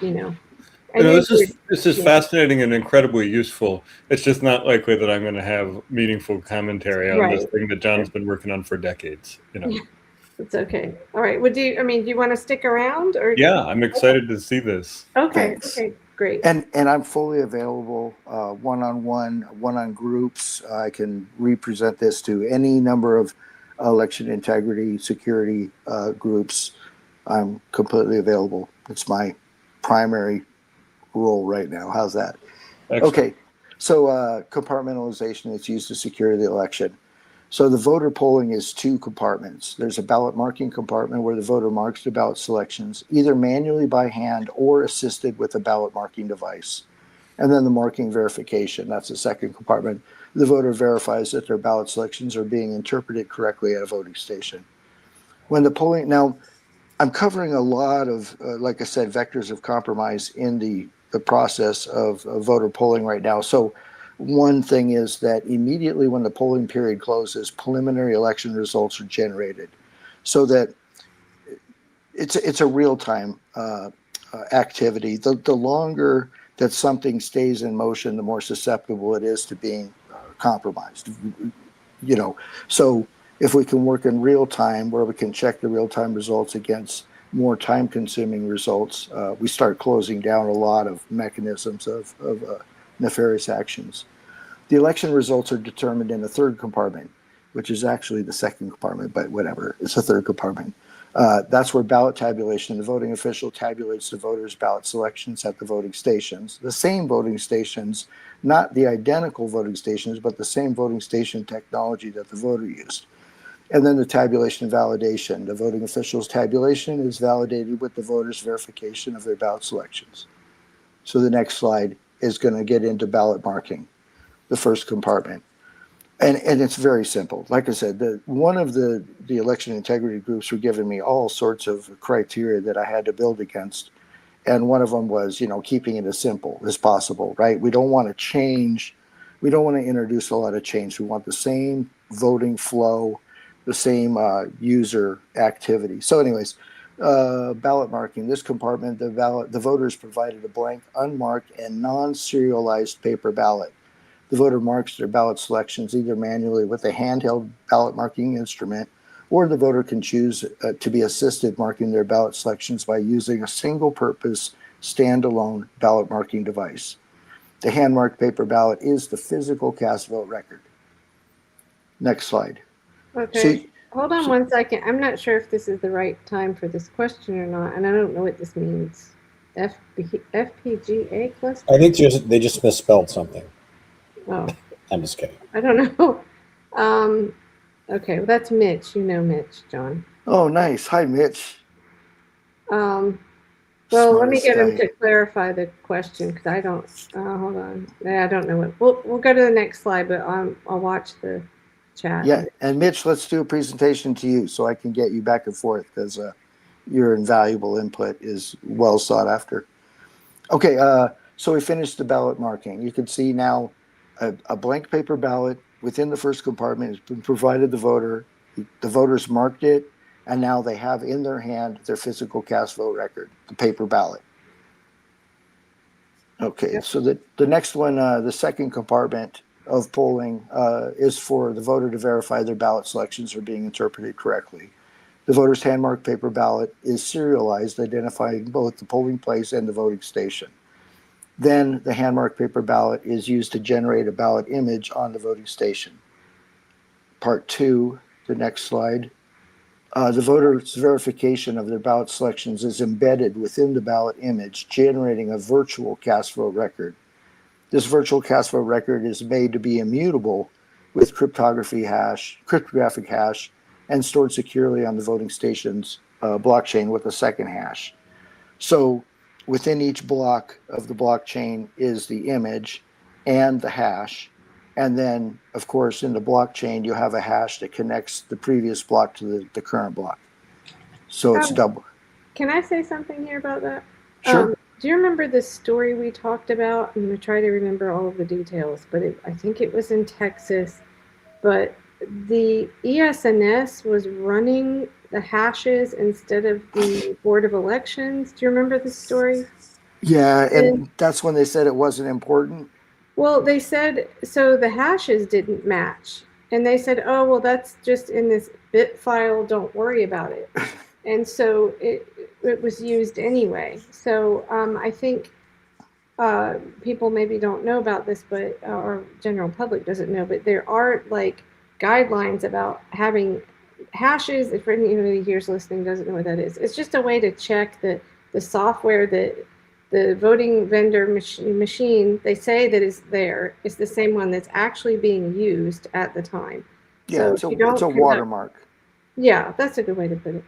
this is fascinating and incredibly useful. It's just not likely that I'm going to have meaningful commentary on this thing that John's been working on for decades. It's okay. All right. Do you want to stick around or? Yeah, I'm excited to see this. Okay. Thanks. Okay. Great. And I'm fully available one-on groups. I can represent this to any number of election integrity, security groups. I'm completely available. It's my primary role right now. How's that? Excellent. Okay. So compartmentalization is used to secure the election. So the voter polling is two compartments. There's a ballot marking compartment where the voter marks the ballot selections, either manually by hand or assisted with a ballot marking device. And then the marking verification, that's the second compartment. The voter verifies that their ballot selections are being interpreted correctly at a voting station. When the polling, now I'm covering a lot of, like I said, vectors of compromise in the process of voter polling right now. So one thing is that immediately when the polling period closes, preliminary election results are generated, so that it's a real-time activity. The longer that something stays in motion, the more susceptible it is to being compromised. So if we can work in real time, where we can check the real-time results against more time-consuming results, we start closing down a lot of mechanisms of nefarious actions. The election results are determined in the third compartment, which is actually the second compartment, but whatever, it's the third compartment. That's where ballot tabulation, the voting official tabulates the voters' ballot selections at the voting stations. The same voting stations, not the identical voting stations, but the same voting station technology that the voter used. And then the tabulation and validation. The voting official's tabulation is validated with the voters' verification of their ballot selections. So the next slide is going to get into ballot marking, the first compartment. And it's very simple. Like I said, one of the election integrity groups were giving me all sorts of criteria that I had to build against. And one of them was, keeping it as simple as possible, right? We don't want to change. We don't want to introduce a lot of change. We want the same voting flow, the same user activity. So anyways, ballot marking. This compartment, the voters provided a blank, unmarked, and non-serialized paper ballot. The voter marks their ballot selections either manually with a handheld ballot marking instrument, or the voter can choose to be assisted marking their ballot selections by using a single-purpose, standalone ballot marking device. The hand-marked paper ballot is the physical cast vote record. Next slide. Okay. Hold on one second. I'm not sure if this is the right time for this question or not, and I don't know what this means. FPGA cluster? I think they just misspelled something. Oh. I'm just kidding. I don't know. Okay, well, that's Mitch. You know Mitch, John. Oh, nice. Hi, Mitch. Well, let me get him to clarify the question because I don't. Hold on. Yeah, I don't know what. We'll go to the next slide, but I'll watch the chat. Yeah, and Mitch, let's do a presentation to you so I can get you back and forth because your invaluable input is well sought after. Okay, so we finished the ballot marking. You can see now a blank paper ballot within the first compartment has been provided the voter. The voters marked it, and now they have in their hand their physical cast vote record, the paper ballot. Okay, so the next one, the second compartment of polling is for the voter to verify their ballot selections are being interpreted correctly. The voter's hand-marked paper ballot is serialized, identifying both the polling place and the voting station. Then the hand-marked paper ballot is used to generate a ballot image on the voting station. Part 2, the next slide. The voter's verification of their ballot selections is embedded within the ballot image, generating a virtual cast vote record. This virtual cast vote record is made to be immutable with cryptographic hash, and stored securely on the voting station's blockchain with a second hash. So within each block of the blockchain is the image and the hash. And then, of course, in the blockchain, you have a hash that connects the previous block to the current block. So it's double. Can I say something here about that? Sure. Do you remember the story we talked about? I'm going to try to remember all of the details, but I think it was in Texas. But the ES&S was running the hashes instead of the Board of Elections. Do you remember the story? Yeah, and that's when they said it wasn't important. Well, they said, so the hashes didn't match. And they said, oh, well, that's just in this bit file. Don't worry about it. And so it was used anyway. So I think people maybe don't know about this, but or general public doesn't know, but there are like guidelines about having hashes. If anybody here's listening doesn't know what that is, it's just a way to check that the software that the voting vendor machine they say that is there is the same one that's actually being used at the time. Yeah, so it's a watermark. Yeah, that's a good way to put it.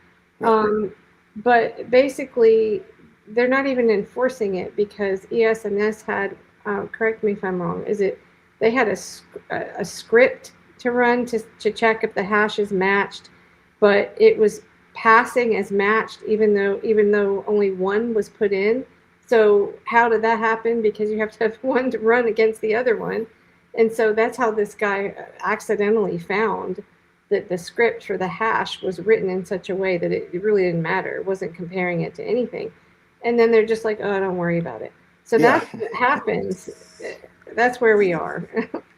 But basically, they're not even enforcing it because ES&S had, correct me if I'm wrong, they had a script to run to check if the hash is matched, but it was passing as matched even though only one was put in. So how did that happen? Because you have to have one to run against the other one. And so that's how this guy accidentally found that the script for the hash was written in such a way that it really didn't matter. It wasn't comparing it to anything. And then they're just like, oh, don't worry about it. So that's what happens. That's where we are.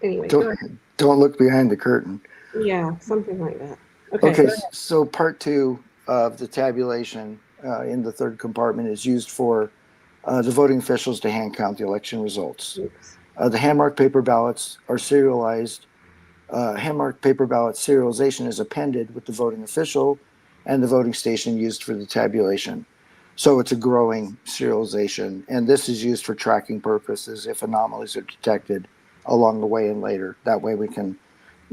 Anyway, don't look behind the curtain. Yeah, something like that. Okay, so part 2 of the tabulation in the third compartment is used for the voting officials to hand count the election results. The hand-marked paper ballots are serialized. Hand-marked paper ballot serialization is appended with the voting official and the voting station used for the tabulation. So it's a growing serialization, and this is used for tracking purposes if anomalies are detected along the way and later. That way we can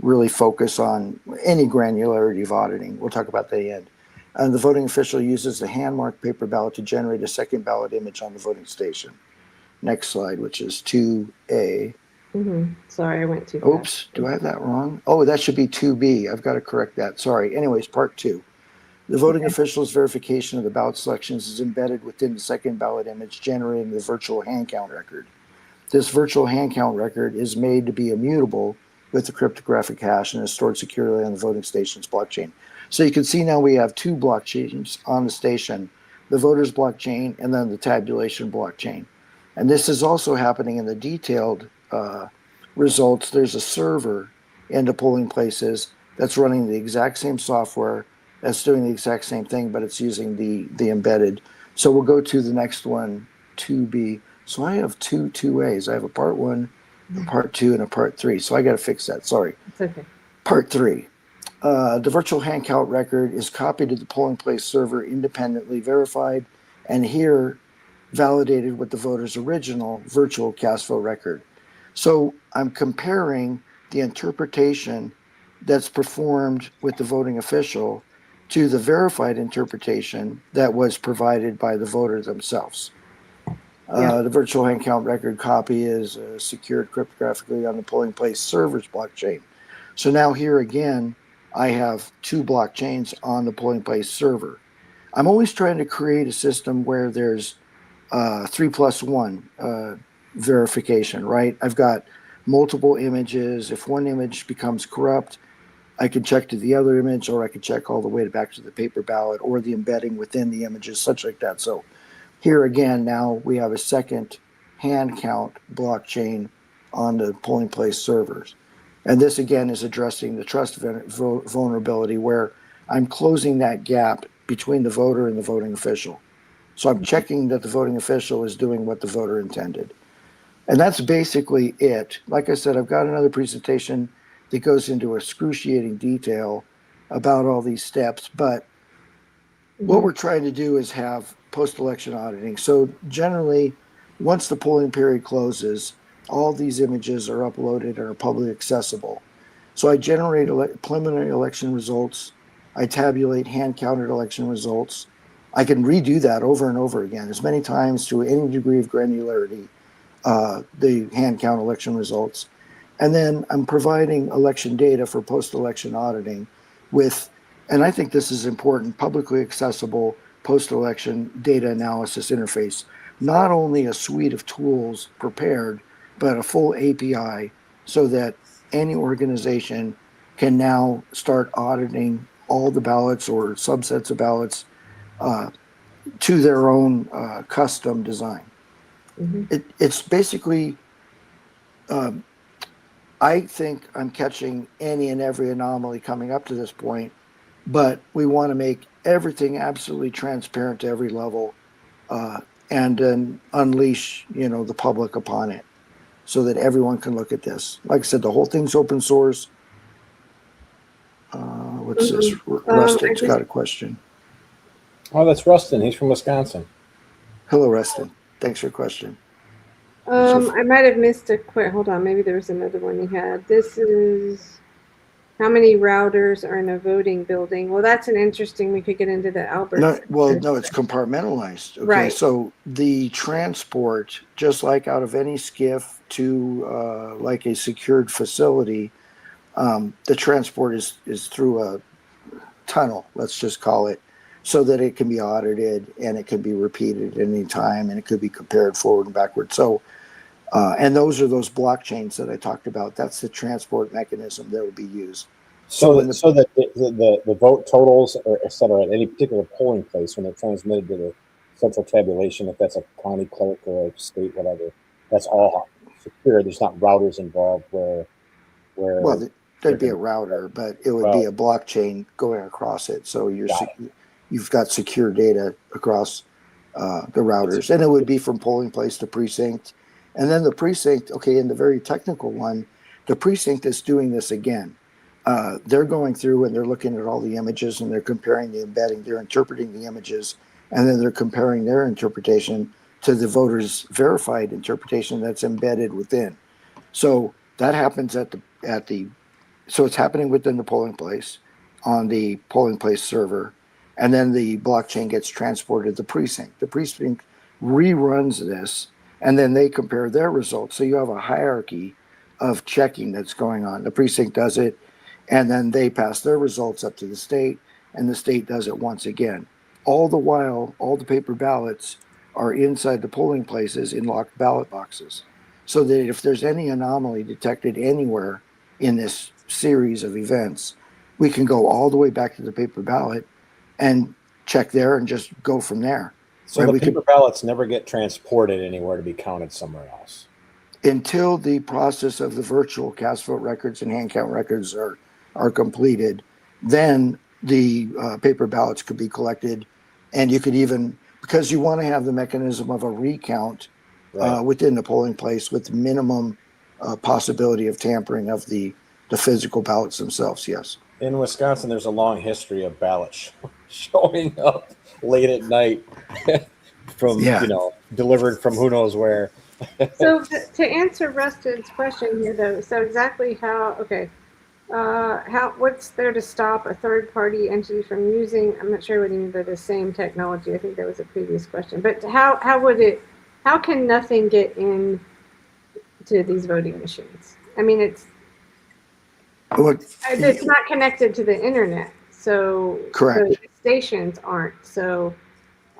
really focus on any granularity of auditing. We'll talk about that at the end. And the voting official uses the hand-marked paper ballot to generate a second ballot image on the voting station. Next slide, which is 2A. Sorry, I went too fast. Oops, do I have that wrong? Oh, that should be 2B. I've got to correct that. Sorry. Anyways, part 2. The voting official's verification of the ballot selections is embedded within the second ballot image, generating the virtual hand count record. This virtual hand count record is made to be immutable with the cryptographic hash and is stored securely on the voting station's blockchain. So you can see now we have 2 blockchains on the station, the voters blockchain and then the tabulation blockchain. And this is also happening in the detailed results. There's a server in the polling places that's running the exact same software, that's doing the exact same thing, but it's using the embedded. So we'll go to the next one, 2B. So I have 2As. I have a part 1, a part 2, and a part 3. So I got to fix that. Sorry. It's okay. Part 3. The virtual hand count record is copied to the polling place server, independently verified, and here validated with the voter's original virtual cast vote record. So I'm comparing the interpretation that's performed with the voting official to the verified interpretation that was provided by the voter themselves. The virtual hand count record copy is secured cryptographically on the polling place server's blockchain. So now here again, I have 2 blockchains on the polling place server. I'm always trying to create a system where there's 3+1 verification, right? I've got multiple images. If one image becomes corrupt, I can check to the other image, or I can check all the way back to the paper ballot or the embedding within the images, such like that. So here again, now we have a second hand count blockchain on the polling place servers. And this again is addressing the trust vulnerability where I'm closing that gap between the voter and the voting official. So I'm checking that the voting official is doing what the voter intended. And that's basically it. Like I said, I've got another presentation that goes into excruciating detail about all these steps, but what we're trying to do is have post-election auditing. So generally, once the polling period closes, all these images are uploaded and are publicly accessible. So I generate preliminary election results. I tabulate hand-counted election results. I can redo that over and over again, as many times to any degree of granularity, the hand-count election results. And then I'm providing election data for post-election auditing with, and I think this is important, publicly accessible post-election data analysis interface. Not only a suite of tools prepared, but a full API so that any organization can now start auditing all the ballots or subsets of ballots to their own custom design. It's basically, I think I'm catching any and every anomaly coming up to this point, but we want to make everything absolutely transparent to every level and then unleash, the public upon it so that everyone can look at this. Like I said, the whole thing's open source. What's this? Rustin's got a question. Oh, that's Rustin. He's from Wisconsin. Hello, Rustin. Thanks for your question. I might have missed a quick. Hold on, maybe there was another one you had. This is how many routers are in a voting building? Well, that's an interesting. We could get into the Albert. No, it's compartmentalized. Okay, right. So the transport, just like out of any SCIF to like a secured facility, the transport is through a tunnel. Let's just call it, so that it can be audited and it can be repeated at any time and it could be compared forward and backward. So. And those are those blockchains that I talked about. That's the transport mechanism that will be used. So that the vote totals or et cetera at any particular polling place when they're transmitted to the central tabulation, if that's a county clerk or a state, whatever, that's all secure. There's not routers involved where well, there'd be a router, but it would be a blockchain going across it. So you've got secure data across the routers, and it would be from polling place to precinct. And then the precinct, okay, in the very technical one, the precinct is doing this again. They're going through and they're looking at all the images and they're comparing the embedding, they're interpreting the images, and then they're comparing their interpretation to the voter's verified interpretation that's embedded within. So that happens so it's happening within the polling place on the polling place server, and then the blockchain gets transported to the precinct. The precinct reruns this, and then they compare their results. So you have a hierarchy of checking that's going on. The precinct does it, and then they pass their results up to the state, and the state does it once again. All the while, all the paper ballots are inside the polling places in locked ballot boxes, so that if there's any anomaly detected anywhere in this series of events, we can go all the way back to the paper ballot and check there and just go from there. So Right, the we paper ballots never get transported anywhere to be counted somewhere else. Until the process of the virtual cast vote records and hand count records are completed, then the paper ballots could be collected, and you could even, because you want to have the mechanism of a recount Right. within the polling place with minimum possibility of tampering of the physical ballots themselves. Yes. In Wisconsin, there's a long history of ballots showing up late at night from, Yeah. delivered from who knows where. So to answer Rustin's question here, though, so exactly what's there to stop a third-party entity from using? I'm not sure what you mean by the same technology. I think that was a previous question. But how can nothing get in to these voting machines? I mean, it's not connected to the internet, so Correct. the stations aren't. So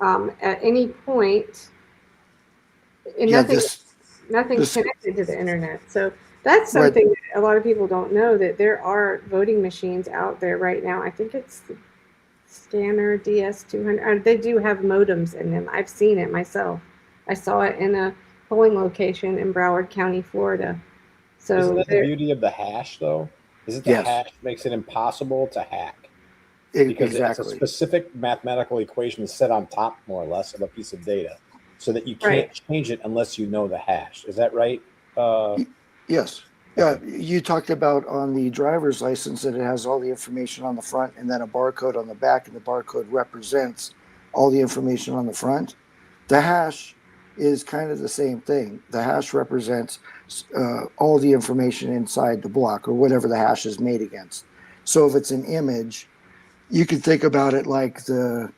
at any point, and nothing's connected to the internet. So that's something that a lot of people don't know, that there are voting machines out there right now. I think it's the Scanner DS200. They do have modems in them. I've seen it myself. I saw it in a polling location in Broward County, Florida. So isn't that the beauty of the hash, though? Isn't the hash makes it impossible to hack? Because it's a specific mathematical equation set on top, more or less, of a piece of data, so that you can't change it unless you know the hash. Is that right? Yes. Yeah, you talked about on the driver's license that it has all the information on the front and then a barcode on the back, and the barcode represents all the information on the front. The hash is kind of the same thing. The hash represents all the information inside the block, or whatever the hash is made against. So if it's an image, you could think about it like the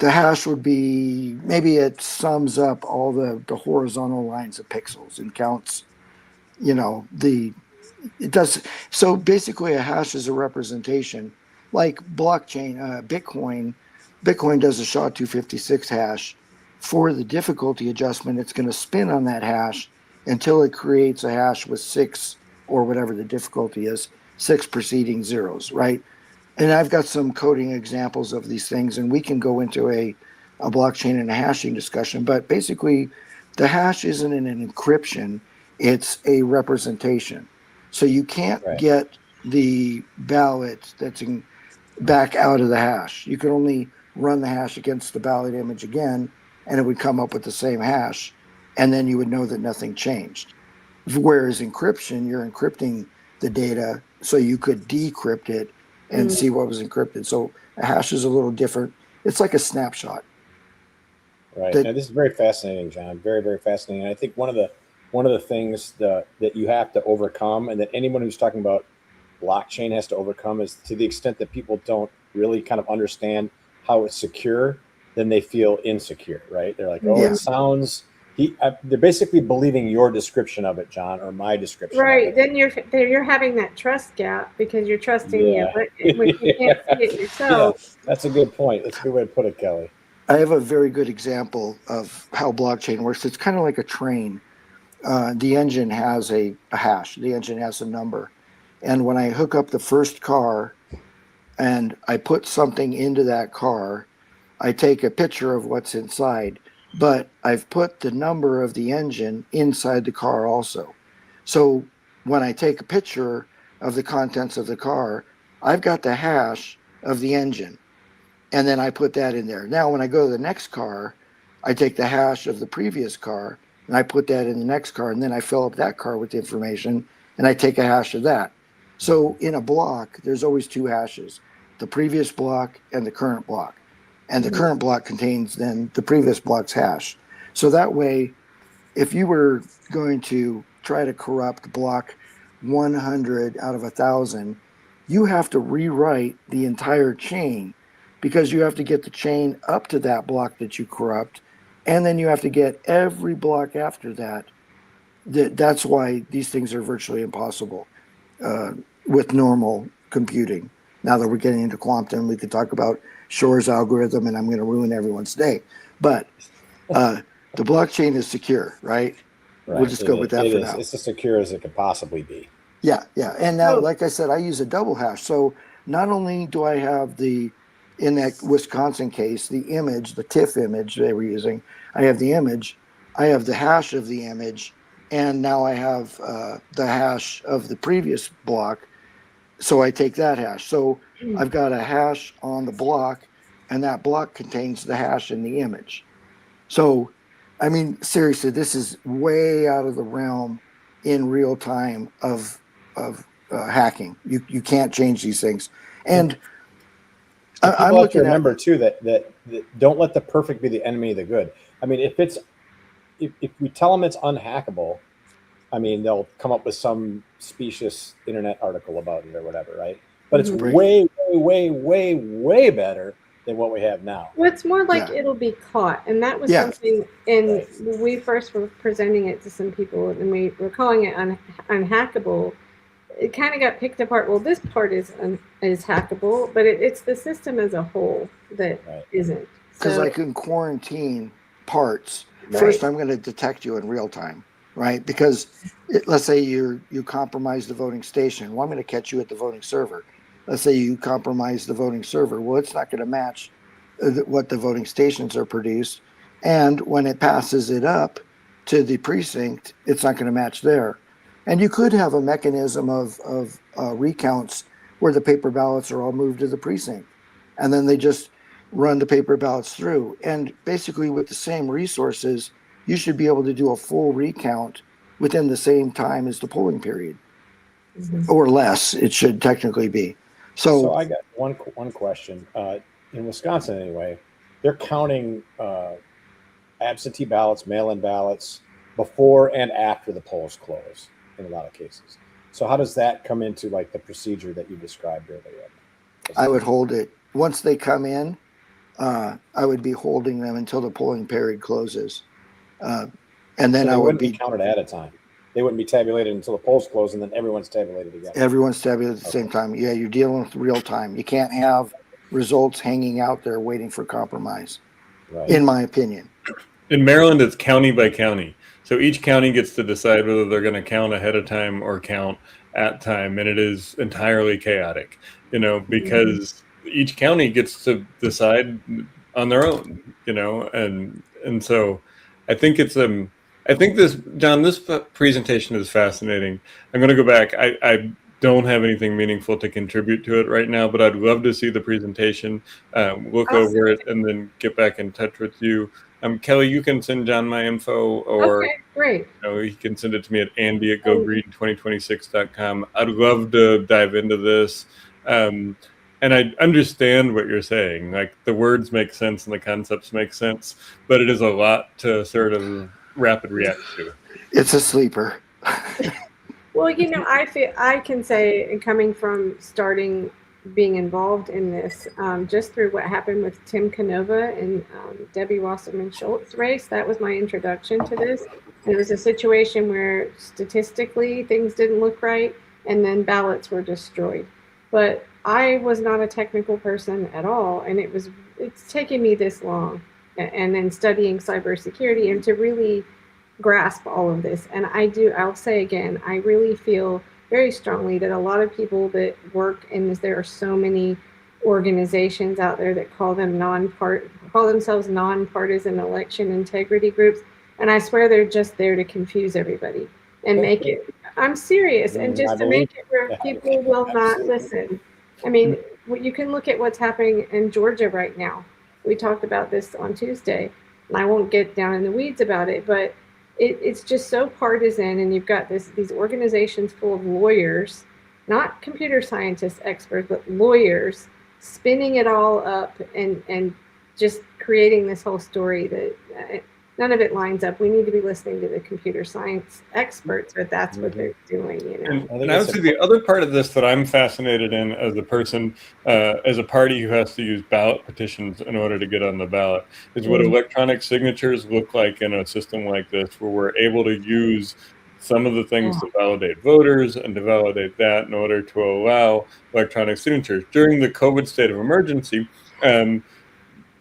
hash would be, maybe it sums up all the horizontal lines of pixels and counts, it does. So basically a hash is a representation like blockchain, Bitcoin does a SHA-256 hash. For the difficulty adjustment, it's going to spin on that hash until it creates a hash with 6, or whatever the difficulty is, 6 preceding zeros, right? And I've got some coding examples of these things, and we can go into a blockchain and a hashing discussion. But basically, the hash isn't an encryption, it's a representation. So you can't get the ballot back out of the hash. You can only run the hash against the ballot image again, and it would come up with the same hash, and then you would know that nothing changed. Whereas encryption, you're encrypting the data so you could decrypt it and see what was encrypted. So a hash is a little different. It's like a snapshot. Right. Now, this is very fascinating, John. Very, very fascinating. And I think one of the things that you have to overcome, and that anyone who's talking about blockchain has to overcome, is to the extent that people don't really kind of understand how it's secure, then they feel insecure, right? They're like, it sounds. They're basically believing your description of it, John, or my description. Right. Then you're having that trust gap because you're trusting when you can't see it yourself. Yeah, that's a good point. That's a good way to put it, Kelly. I have a very good example of how blockchain works. It's kind of like a train. The engine has a hash. The engine has a number. And when I hook up the first car and I put something into that car, I take a picture of what's inside, but I've put the number of the engine inside the car also. So when I take a picture of the contents of the car, I've got the hash of the engine, and then I put that in there. Now, when I go to the next car, I take the hash of the previous car, and I put that in the next car, and then I fill up that car with information, and I take a hash of that. So in a block, there's always two hashes, the previous block and the current block. And the current block contains then the previous block's hash. So that way, if you were going to try to corrupt block 100 out of 1,000, you have to rewrite the entire chain, because you have to get the chain up to that block that you corrupt, and then you have to get every block after that. That's why these things are virtually impossible with normal computing. Now that we're getting into quantum, we could talk about Shor's algorithm, and I'm going to ruin everyone's day. But the blockchain is secure, right? We'll just go with that for now. It's as secure as it could possibly be. Yeah. And now, like I said, I use a double hash. So not only do I have in that Wisconsin case, the image, the TIFF image they were using, I have the image, I have the hash of the image, and now I have the hash of the previous block. So I take that hash. So I've got a hash on the block, and that block contains the hash in the image. So, I mean, seriously, this is way out of the realm in real time of hacking. You can't change these things. And I'm looking to remember too that don't let the perfect be the enemy of the good. I mean, if we tell them it's unhackable, I mean, they'll come up with some specious internet article about it or whatever, right? But it's way, way, way, way better than what we have now. Well, it's more like it'll be caught. And that was something, and we first were presenting it to some people, and we were calling it unhackable. It kind of got picked apart. Well, this part is hackable, but it's the system as a whole that isn't. Because I can quarantine parts. First, I'm going to detect you in real time, right? Because let's say you compromise the voting station. Well, I'm going to catch you at the voting server. Let's say you compromise the voting server. Well, it's not going to match what the voting stations are produced. And when it passes it up to the precinct, it's not going to match there. And you could have a mechanism of recounts where the paper ballots are all moved to the precinct. And then they just run the paper ballots through. And basically with the same resources, you should be able to do a full recount within the same time as the polling period. Or less, it should technically be. So I got one question. In Wisconsin, anyway, they're counting absentee ballots, mail-in ballots before and after the polls close in a lot of cases. So how does that come into like the procedure that you described earlier? I would hold it once they come in. I would be holding them until the polling period closes, and then I would be counted at a time. They wouldn't be tabulated until the polls close, and then everyone's tabulated again. Everyone's tabulated at the same time. Yeah, you're dealing with real time. You can't have results hanging out there waiting for compromise, in my opinion. In Maryland, it's county by county. So each county gets to decide whether they're going to count ahead of time or count at time. And it is entirely chaotic, because each county gets to decide on their own, and so I think this presentation is fascinating. I'm going to go back. I don't have anything meaningful to contribute to it right now, but I'd love to see the presentation, look over it, and then get back in touch with you. Kelly, you can send John my info, or great. He can send it to me at andy@gogreen2026.com. I'd love to dive into this. And I understand what you're saying. Like, the words make sense and the concepts make sense, but it is a lot to sort of rapid react to. It's a sleeper. Well, I can say, and coming from being involved in this, just through what happened with Tim Canova and Debbie Wasserman Schultz race, that was my introduction to this. And it was a situation where statistically things didn't look right, and then ballots were destroyed. But I was not a technical person at all, and it's taken me this long, and then studying cybersecurity and to really grasp all of this. And I'll say again, I really feel very strongly that a lot of people that work in this, there are so many organizations out there that call themselves nonpartisan election integrity groups, and I swear they're just there to confuse everybody and make it. I'm serious, and just to make it where people will not listen. I mean, you can look at what's happening in Georgia right now. We talked about this on Tuesday, and I won't get down in the weeds about it, but it's just so partisan, and you've got these organizations full of lawyers, not computer scientists experts, but lawyers spinning it all up and just creating this whole story that none of it lines up. We need to be listening to the computer science experts, but that's what they're doing, you know. And I would say the other part of this that I'm fascinated in as a person, as a party who has to use ballot petitions in order to get on the ballot, is what electronic signatures look like in a system like this, where we're able to use some of the things to validate voters and to validate that in order to allow electronic signatures. During the COVID state of emergency,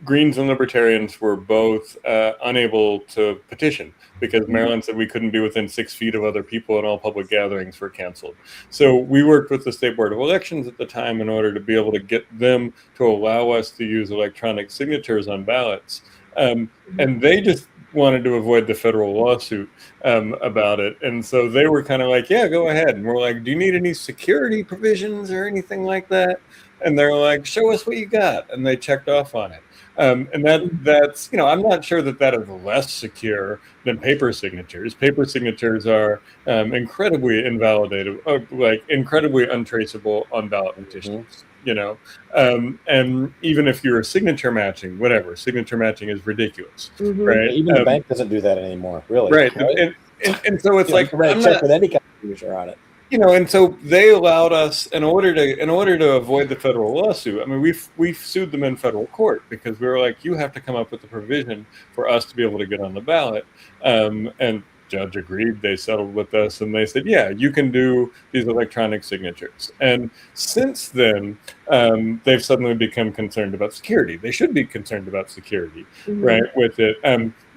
Greens and Libertarians were both unable to petition because Maryland said we couldn't be within 6 feet of other people and all public gatherings were canceled. So we worked with the State Board of Elections at the time in order to be able to get them to allow us to use electronic signatures on ballots. And they just wanted to avoid the federal lawsuit about it. And so they were kind of like, yeah, go ahead. And we're like, do you need any security provisions or anything like that? And they're like, show us what you got. And they checked off on it. And that's, you know, I'm not sure that is less secure than paper signatures. Paper signatures are incredibly invalidated, like incredibly untraceable on ballot petitions, you know. And even if you're signature matching, whatever, signature matching is ridiculous, right? Even the bank doesn't do that anymore, really. Right. And so it's like, I'm check with any kind of signature on it. You know, and so they allowed us in order to avoid the federal lawsuit. I mean, we've sued them in federal court because we were like, you have to come up with a provision for us to be able to get on the ballot. And judge agreed. They settled with us, and they said, yeah, you can do these electronic signatures. And since then, they've suddenly become concerned about security. They should be concerned about security, right, with it.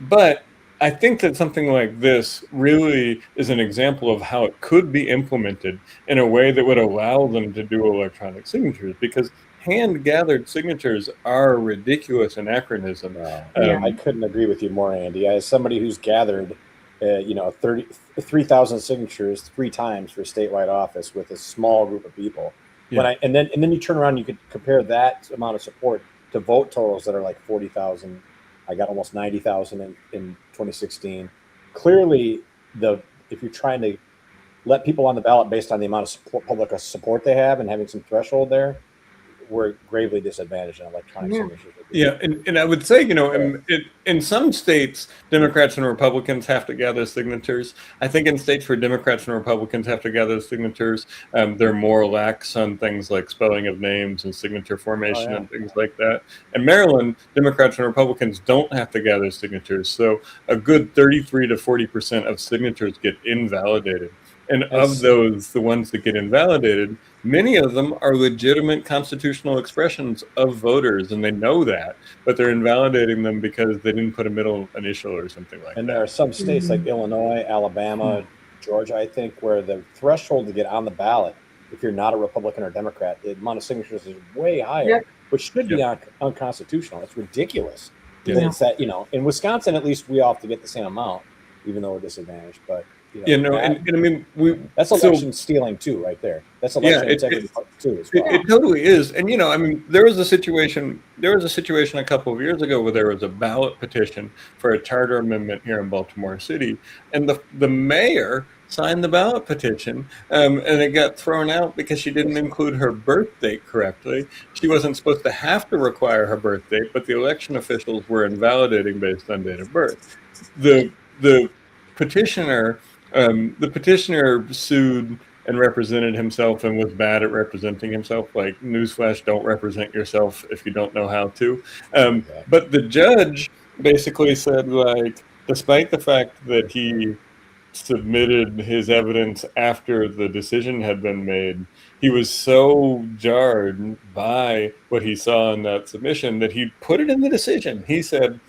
But I think that something like this really is an example of how it could be implemented in a way that would allow them to do electronic signatures, because hand-gathered signatures are a ridiculous anachronism. I couldn't agree with you more, Andy. As somebody who's gathered, 3,000 signatures 3 times for statewide office with a small group of people, and then you turn around, you could compare that amount of support to vote totals that are like 40,000. I got almost 90,000 in 2016. Clearly, if you're trying to let people on the ballot based on the amount of public support they have and having some threshold there, we're gravely disadvantaged in electronic signatures. Yeah, and I would say, you know, in some states, Democrats and Republicans have to gather signatures. I think in states where Democrats and Republicans have to gather signatures, they're more lax on things like spelling of names and signature formation and things like that. In Maryland, Democrats and Republicans don't have to gather signatures, so a good 33 to 40% of signatures get invalidated. And of those, the ones that get invalidated, many of them are legitimate constitutional expressions of voters, and they know that, but they're invalidating them because they didn't put a middle initial or something like that. And there are some states like Illinois, Alabama, Georgia, I think, where the threshold to get on the ballot, if you're not a Republican or Democrat, the amount of signatures is way higher, which should be unconstitutional. It's ridiculous. It's that, you know, in Wisconsin, at least we all have to get the same amount, even though we're disadvantaged. But and I mean, that's election stealing too, right there. That's election integrity too, as well. It totally is. And you know, I mean, there was a situation a couple of years ago where there was a ballot petition for a charter amendment here in Baltimore City, and the mayor signed the ballot petition, and it got thrown out because she didn't include her birth date correctly. She wasn't supposed to have to require her birth date, but the election officials were invalidating based on date of birth. The petitioner sued and represented himself and was bad at representing himself. Like, newsflash, don't represent yourself if you don't know how to. But the judge basically said, like, despite the fact that he submitted his evidence after the decision had been made, he was so jarred by what he saw in that submission that he put it in the decision. He said,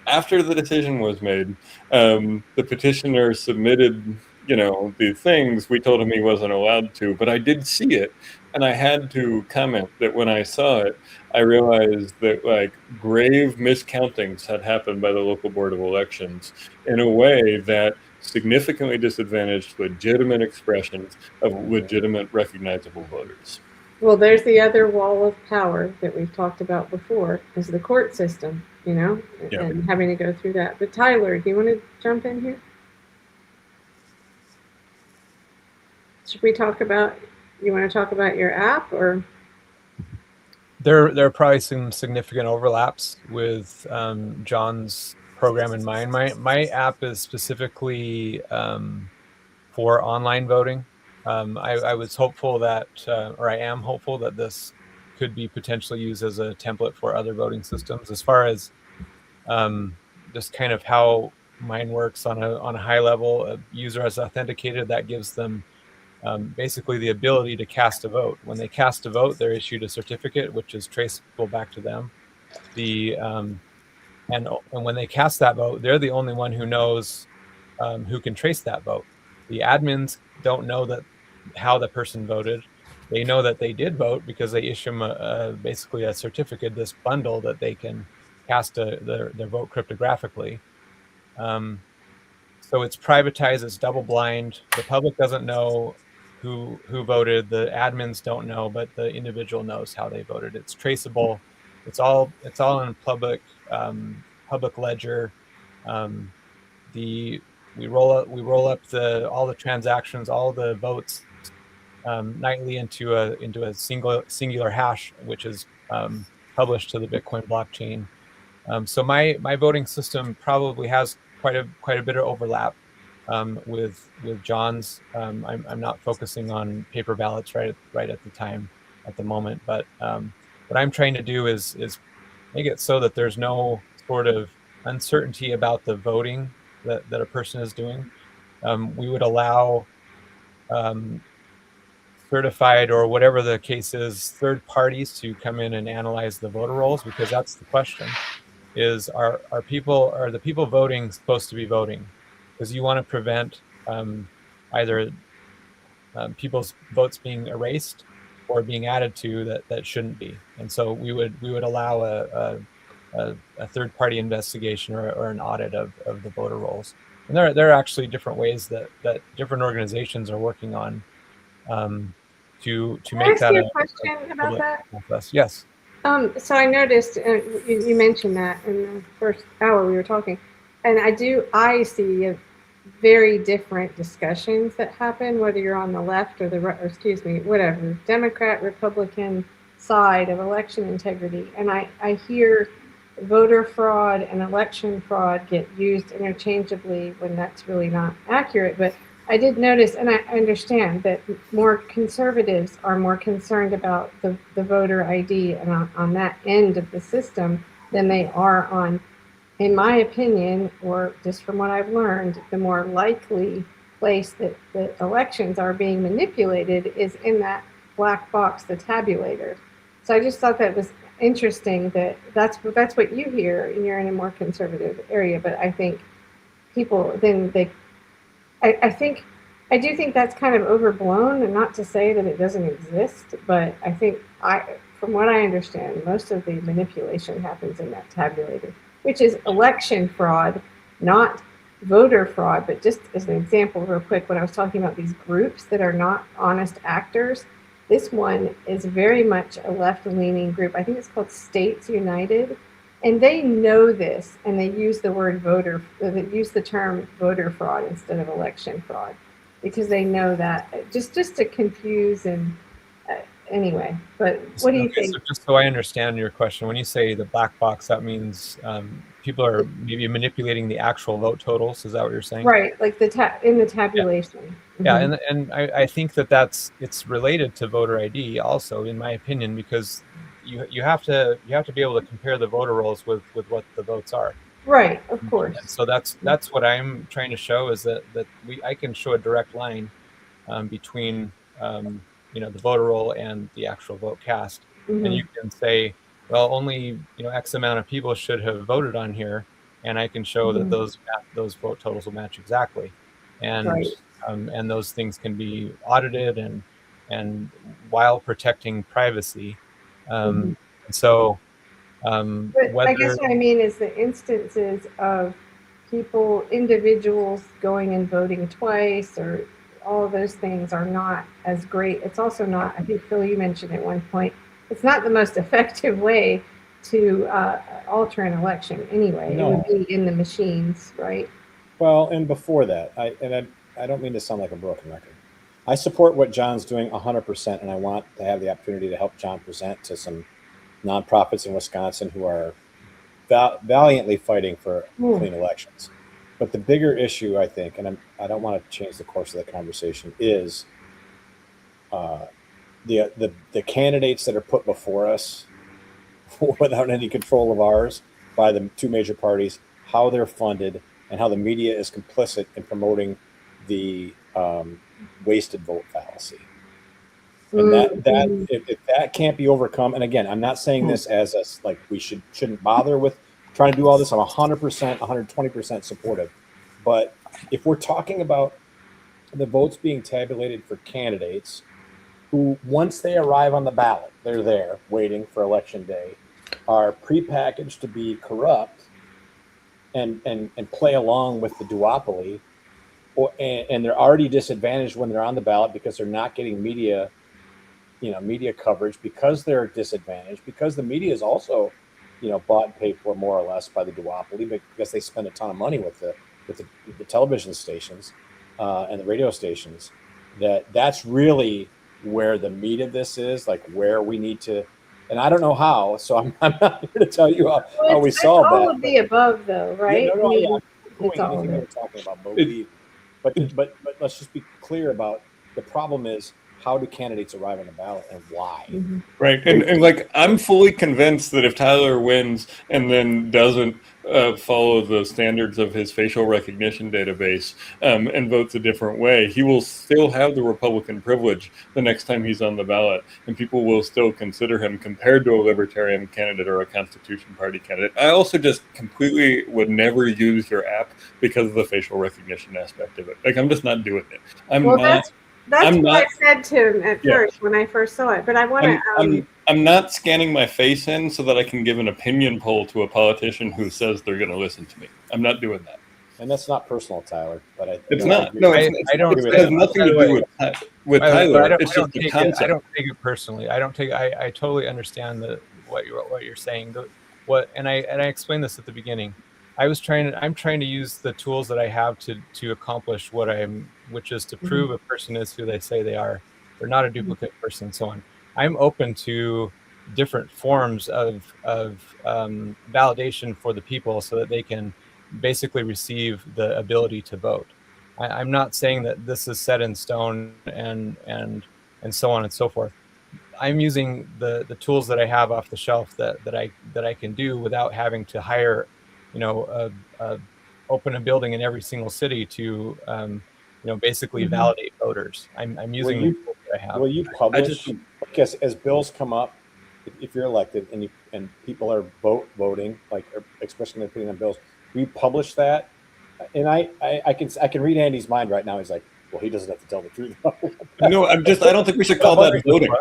after the decision was made, the petitioner submitted, you know, the things. We told him he wasn't allowed to, but I did see it, and I had to comment that when I saw it, I realized that, like, grave miscountings had happened by the local board of elections in a way that significantly disadvantaged legitimate expressions of legitimate recognizable voters. Well, there's the other wall of power that we've talked about before, is the court system, you know, and having to go through that. But Tyler, do you want to jump in here? should we talk about, you want to talk about your app or? There are probably some significant overlaps with John's program and mine. My app is specifically for online voting. I was hopeful that, or I am hopeful that this could be potentially used as a template for other voting systems. As far as just kind of how mine works on a high level, a user is authenticated. That gives them basically the ability to cast a vote. When they cast a vote, they're issued a certificate, which is traceable back to them. And when they cast that vote, they're the only one who knows who can trace that vote. The admins don't know that how the person voted. They know that they did vote because they issue them basically a certificate, this bundle that they can cast their vote cryptographically. So it's privatized, it's double blind. The public doesn't know who voted, the admins don't know, but the individual knows how they voted. It's traceable. It's all in public ledger. We roll up all the transactions, all the votes nightly into a singular hash, which is published to the Bitcoin blockchain. So my voting system probably has quite a bit of overlap with John's. I'm not focusing on paper ballots right at the moment, but what I'm trying to do is make it so that there's no sort of uncertainty about the voting that a person is doing. We would allow certified, or whatever the case is, third parties to come in and analyze the voter rolls, because that's the question: is are the people voting supposed to be voting? Because you want to prevent either people's votes being erased or being added to that shouldn't be. And so we would allow a third party investigation or an audit of the voter rolls. And there are actually different ways that different organizations are working on to make that a question about that. Process. Yes. So I noticed you mentioned that in the first hour we were talking, and I see very different discussions that happen, whether you're on the left or whatever, Democrat, Republican side of election integrity. And I hear voter fraud and election fraud get used interchangeably when that's really not accurate. But I did notice, and I understand that more conservatives are more concerned about the voter ID and on that end of the system than they are on, in my opinion, or just from what I've learned, the more likely place that elections are being manipulated is in that black box, the tabulator. So I just thought that was interesting that's what you hear, and you're in a more conservative area. But I think people I do think that's kind of overblown, and not to say that it doesn't exist, but I think from what I understand, most of the manipulation happens in that tabulator, which is election fraud, not voter fraud. But just as an example, real quick, when I was talking about these groups that are not honest actors, this one is very much a left-leaning group. I think it's called States United, and they know this, and they use they use the term voter fraud instead of election fraud, because they know that, just to confuse. And anyway, but what do you think? So just so I understand your question, when you say the black box, that means people are maybe manipulating the actual vote totals. Is that what you're saying? Right, like in the tabulation. Yeah, and I think it's related to voter ID also, in my opinion, because you have to be able to compare the voter rolls with what the votes are. Right, of course. And so that's what I'm trying to show, is that I can show a direct line between the voter roll and the actual vote cast. Mm-hmm. And you can say, well, only X amount of people should have voted on here, and I can show that those vote totals will match exactly. And right. And those things can be audited and while protecting privacy. So but I guess what I mean is the instances of individuals going and voting twice, or all of those things, are not as great. It's also not, I think, Phil, you mentioned at one point, it's not the most effective way to alter an election anyway. No. It would be in the machines, right? Well, and before that, I don't mean to sound like a broken record, I support what John's doing 100%, and I want to have the opportunity to help John present to some nonprofits in Wisconsin who are valiantly fighting for clean elections. But the bigger issue, I think, and I don't want to change the course of the conversation, is the candidates that are put before us without any control of ours by the two major parties, how they're funded, and how the media is complicit in promoting the wasted vote fallacy. And that if that can't be overcome, and again, I'm not saying this as a like we shouldn't bother with trying to do all this. I'm 100%, 120% supportive. But if we're talking about the votes being tabulated for candidates who, once they arrive on the ballot, they're there waiting for election day, are prepackaged to be corrupt and play along with the duopoly, and they're already disadvantaged when they're on the ballot because they're not getting media coverage, because they're disadvantaged, because the media is also, bought and paid for more or less by the duopoly, because they spend a ton of money with the television stations and the radio stations. That's really where the meat of this is, like where we need to. And I don't know how, so I'm not here to tell you how we solve that. All of the above, though, right? Yeah, no, yeah, It's all anything of that it. we're talking about, but let's just be clear about the problem is, how do candidates arrive on the ballot and why? Right. And like, I'm fully convinced that if Tyler wins and then doesn't follow the standards of his facial recognition database and votes a different way, he will still have the Republican privilege the next time he's on the ballot. And people will still consider him compared to a Libertarian candidate or a Constitution Party candidate. I also just completely would never use your app because of the facial recognition aspect of it. Like, I'm just not doing it. That's what I said to him at first when I first saw it. But I want to. I'm not scanning my face in so that I can give an opinion poll to a politician who says they're going to listen to me. I'm not doing that. And that's not personal, Tyler. But it's not. No, I don't. It has nothing to do with Tyler. It's just the concept. I don't take it personally. I totally understand what you're saying. And I explained this at the beginning. I'm trying to use the tools that I have to accomplish which is to prove a person is who they say they are. They're not a duplicate person, and so on. I'm open to different forms of validation for the people so that they can basically receive the ability to vote. I'm not saying that this is set in stone and so on and so forth. I'm using the tools that I have off the shelf that I can do without having to hire, open a building in every single city to, basically validate voters. I'm using the tools that I have. Will you publish? Because as bills come up, if you're elected and people are voting, like expressing their opinion on bills, we publish that. And I can read Andy's mind right now. He's like, well, he doesn't have to tell the truth. No, I don't think we should call that voting.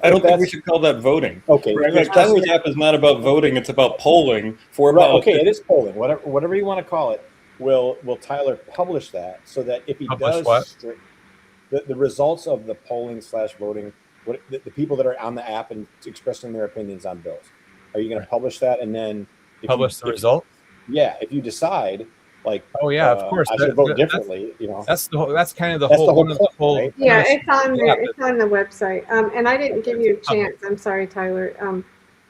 I don't think we should call that voting. Okay. Right? Like, Tyler's app is not about voting; it's about polling for. Right. Okay, it is polling. Whatever you want to call it. Will Tyler publish that so that if he does the results of the polling / voting, the people that are on the app and expressing their opinions on bills, are you going to publish that and then publish the result? Yeah, if you decide. Like, of course, I should vote differently. That's kind of the whole. Right? Yeah, it's on there. It's on the website. And I didn't give you a chance. I'm sorry, Tyler.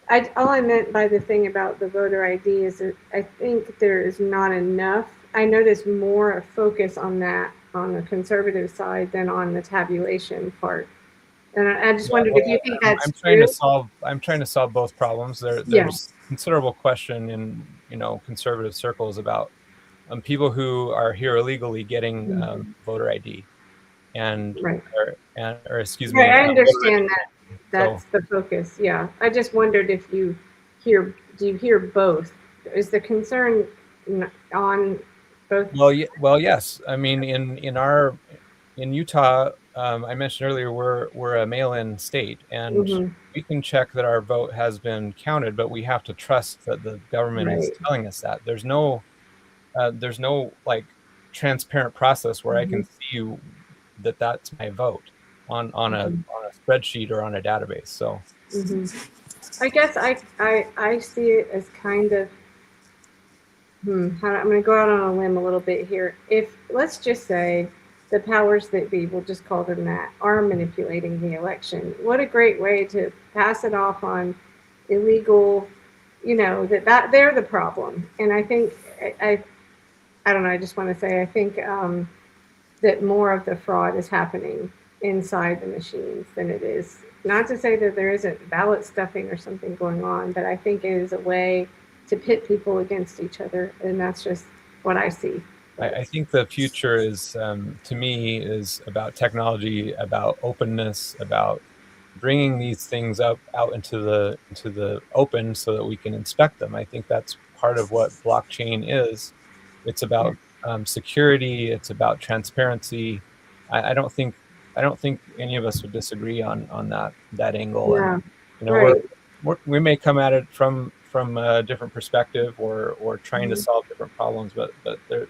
All I meant by the thing about the voter ID is that I think there is not enough. I noticed more a focus on that on the conservative side than on the tabulation part. And I just wondered if you think that's true. I'm trying to solve both problems. There's considerable question in conservative circles about people who are here illegally getting voter ID, or excuse me. Right, I understand that. That's the focus. Yeah, I just wondered if do you hear both? Is the concern on both? Well, yes. I mean, in Utah, I mentioned earlier we're a mail-in state, and we can check that our vote has been counted, but we have to trust that the government is telling us that. There's no like transparent process where I can see that that's my vote on a spreadsheet or on a database. So I guess I see it as kind of I'm going to go out on a limb a little bit here. If let's just say the powers that be, we'll just call them that, are manipulating the election. What a great way to pass it off on illegal, that they're the problem. And I think, I don't know, I just want to say, I think that more of the fraud is happening inside the machines than it is. Not to say that there isn't ballot stuffing or something going on, but I think it is a way to pit people against each other. And that's just what I see. I think the future is, to me, is about technology, about openness, about bringing these things out into the open so that we can inspect them. I think that's part of what blockchain is. It's about security. It's about transparency. I don't think any of us would disagree on that angle. Yeah, And right. we may come at it from a different perspective or trying to solve different problems, but there,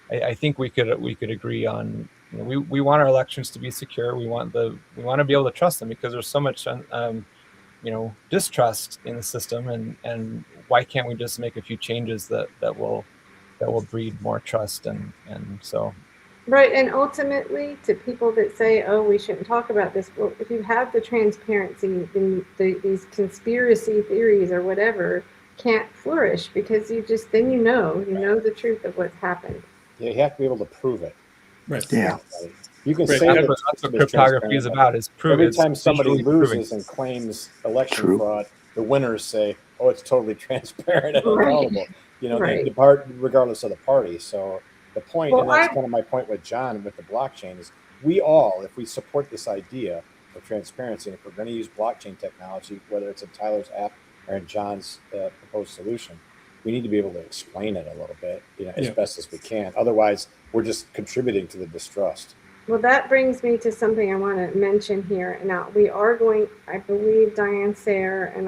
I think we could agree on, we want our elections to be secure. We want to be able to trust them, because there's so much distrust in the system, and why can't we just make a few changes that will breed more trust, and so. Right, and ultimately, to people that say, "Oh, we shouldn't talk about this," well, if you have the transparency, then these conspiracy theories or whatever can't flourish, because then you know the truth of what's happened. Yeah, you have to be able to prove it. Right. Yeah. You can Right. say Yeah, that But that's what it's cryptography is transparent. about, is Every time somebody visually proving. loses and claims election True. fraud, the winners say, "Oh, it's totally transparent and Right. accountable." Right. The part, regardless of the party. So the point, Well, and that's kind of my point with John with the blockchain, is we all, if we support this idea of transparency, and if we're going to use blockchain technology, whether it's in Tyler's app or in John's proposed solution, we need to be able to explain it a little bit, as best as we can. Otherwise, we're just contributing to the distrust. Well, that brings me to something I want to mention here. Now, we are going, I believe Diane Sayre and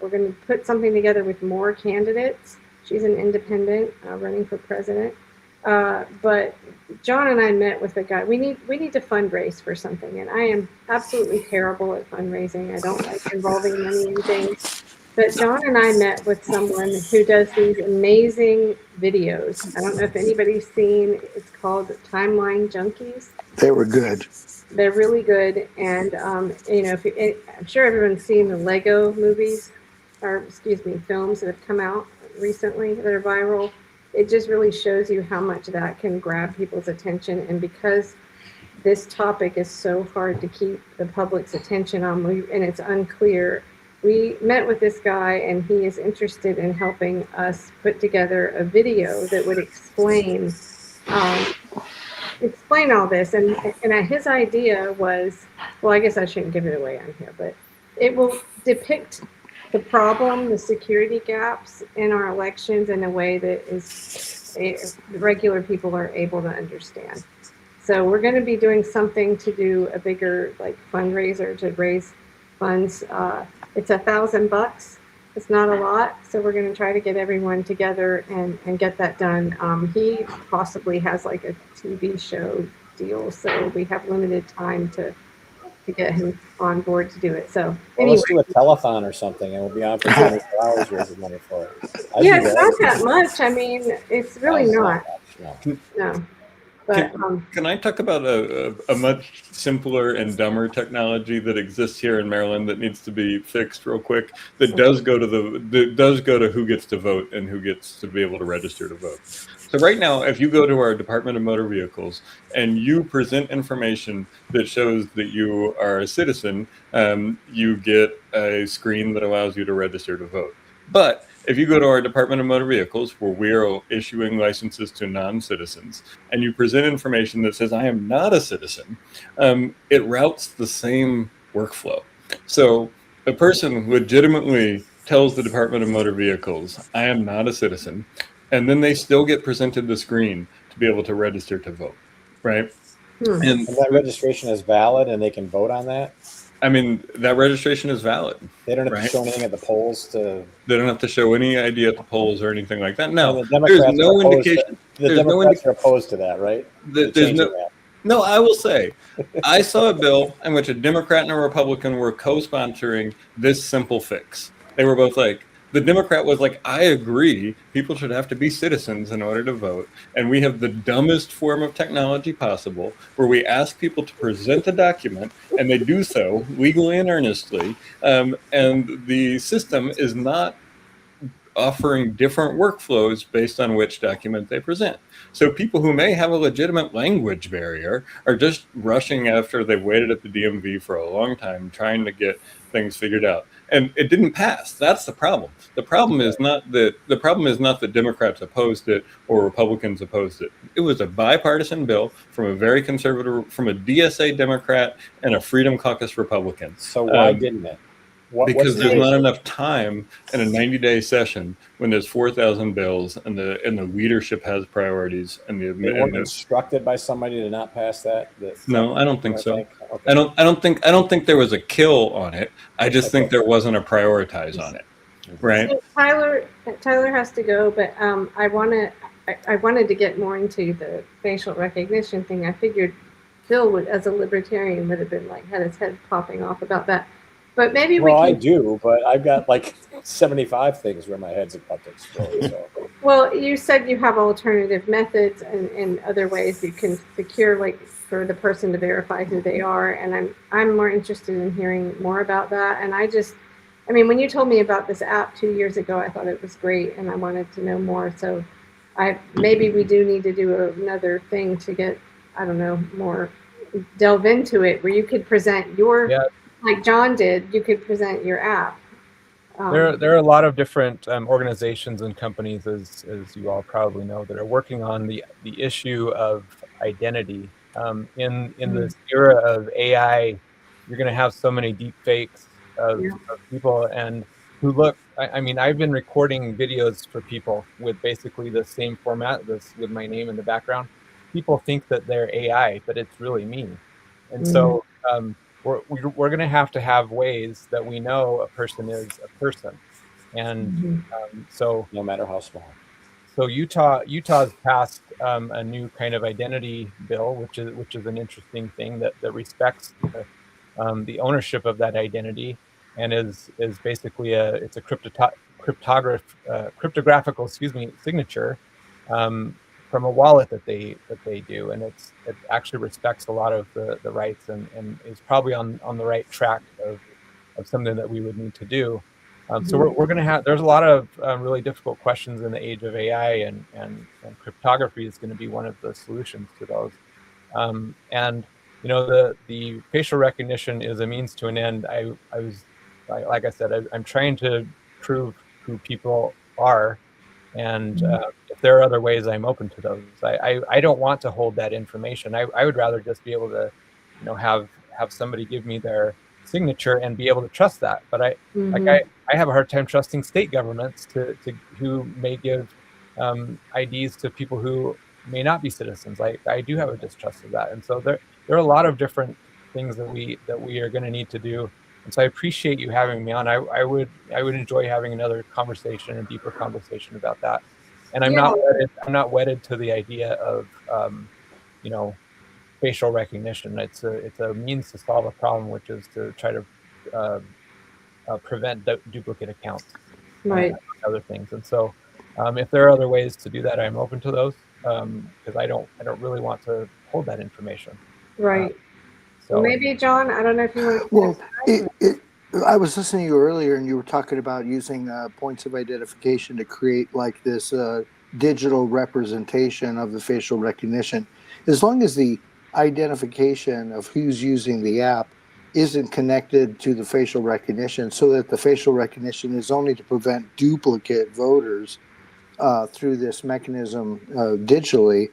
we're going to put something together with more candidates. She's an independent running for president. But John and I met with a guy. We need to fundraise for something, and I am absolutely terrible at fundraising. I don't like involving money in things. But John and I met with someone who does these amazing videos. I don't know if anybody's seen. It's called Timeline Junkies. They were good. They're really good, and I'm sure everyone's seen the Lego movies, films that have come out recently that are viral. It just really shows you how much that can grab people's attention, and because this topic is so hard to keep the public's attention on, and it's unclear. We met with this guy, and he is interested in helping us put together a video that would explain all this. And his idea was, well, I guess I shouldn't give it away on here, but it will depict the problem, the security gaps in our elections in a way that regular people are able to understand. So we're going to be doing something to do a bigger fundraiser to raise funds. It's $1,000. It's not a lot, so we're going to try to get everyone together and get that done. He possibly has a TV show deal, so we have limited time to get him on board to do it. So Well, anyway, let's do a telethon or something, and we'll be on for 24 hours raising money for it. yeah, it's not that much. I mean, it's really not. No. But Can I talk about a much simpler and dumber technology that exists here in Maryland that needs to be fixed real quick? That does go to who gets to vote and who gets to be able to register to vote. So right now, if you go to our Department of Motor Vehicles and you present information that shows that you are a citizen, you get a screen that allows you to register to vote. But if you go to our Department of Motor Vehicles, where we are issuing licenses to non-citizens, and you present information that says, I am not a citizen, it routes the same workflow. So a person legitimately tells the Department of Motor Vehicles, I am not a citizen, and then they still get presented the screen to be able to register to vote, right? And that registration is valid, and they can vote on that? I mean, that registration is valid. They don't have to show anything at the polls to... They don't have to show any ID at the polls or anything like that. No, the there's no indication. The Democrats are opposed to that, right? There's no, I will say, I saw a bill in which a Democrat and a Republican were co-sponsoring this simple fix. They were both like, The Democrat was like, I agree, people should have to be citizens in order to vote. And we have the dumbest form of technology possible, where we ask people to present a document and they do so legally and earnestly. And the system is not offering different workflows based on which document they present. So people who may have a legitimate language barrier are just rushing after they've waited at the DMV for a long time trying to get things figured out. And it didn't pass. That's the problem. The problem is not that Democrats opposed it or Republicans opposed it. It was a bipartisan bill from a very conservative, from a DSA Democrat and a Freedom Caucus Republican. So why didn't it? Because there's not enough time in a 90-day session when there's 4,000 bills and the leadership has priorities and They weren't instructed by somebody to not pass that. No, I don't think so. Okay. I don't think there was a kill on it. I just think there wasn't a prioritize on it, right? So Tyler has to go, but I wanted to get more into the facial recognition thing. I figured Phil would, as a libertarian, would have been like had his head popping off about that. But maybe we can. I do, but I've got like 75 things where my head's about to explode. So. Well, you said you have alternative methods and other ways you can secure, like for the person to verify who they are. And I'm more interested in hearing more about that. And I mean, when you told me about this app 2 years ago, I thought it was great, and I wanted to know more. So maybe we do need to do another thing to get, I don't know, more delve into it, where you could present your. Yeah. Like John did, you could present your app. There are a lot of different organizations and companies, as you all probably know, that are working on the issue of identity. In this era of AI, you're going to have so many deep fakes of people and who look. I mean, I've been recording videos for people with basically the same format, with my name in the background. People think that they're AI, but it's really me, and so. We're going to have ways that we know a person is a person, and so no matter how small. So Utah's passed a new kind of identity bill, which is an interesting thing that respects the ownership of that identity, and is basically a cryptographical signature. From a wallet that they do, and it actually respects a lot of the rights and is probably on the right track of something that we would need to do. So we're going to have, there's a lot of really difficult questions in the age of AI, and cryptography is going to be one of the solutions to those. And you know, the facial recognition is a means to an end. Like I said, I'm trying to prove who people are. And if there are other ways, I'm open to those. I don't want to hold that information. I would rather just be able to, you know, have somebody give me their signature and be able to trust that. But I have a hard time trusting state governments to who may give IDs to people who may not be citizens. I do have a distrust of that. And so there are a lot of different things that we are going to need to do. And so I appreciate you having me on. I would enjoy having another conversation, a deeper conversation about that. And I'm not wedded to the idea of you know, facial recognition. It's a means to solve a problem, which is to try to prevent duplicate accounts, right? Other things. And so if there are other ways to do that, I'm open to those, because I don't really want to hold that information. Right. So maybe John, I don't know if you want to. Well, I was listening to you earlier, and you were talking about using points of identification to create like this digital representation of the facial recognition. As long as the identification of who's using the app isn't connected to the facial recognition, so that the facial recognition is only to prevent duplicate voters through this mechanism digitally,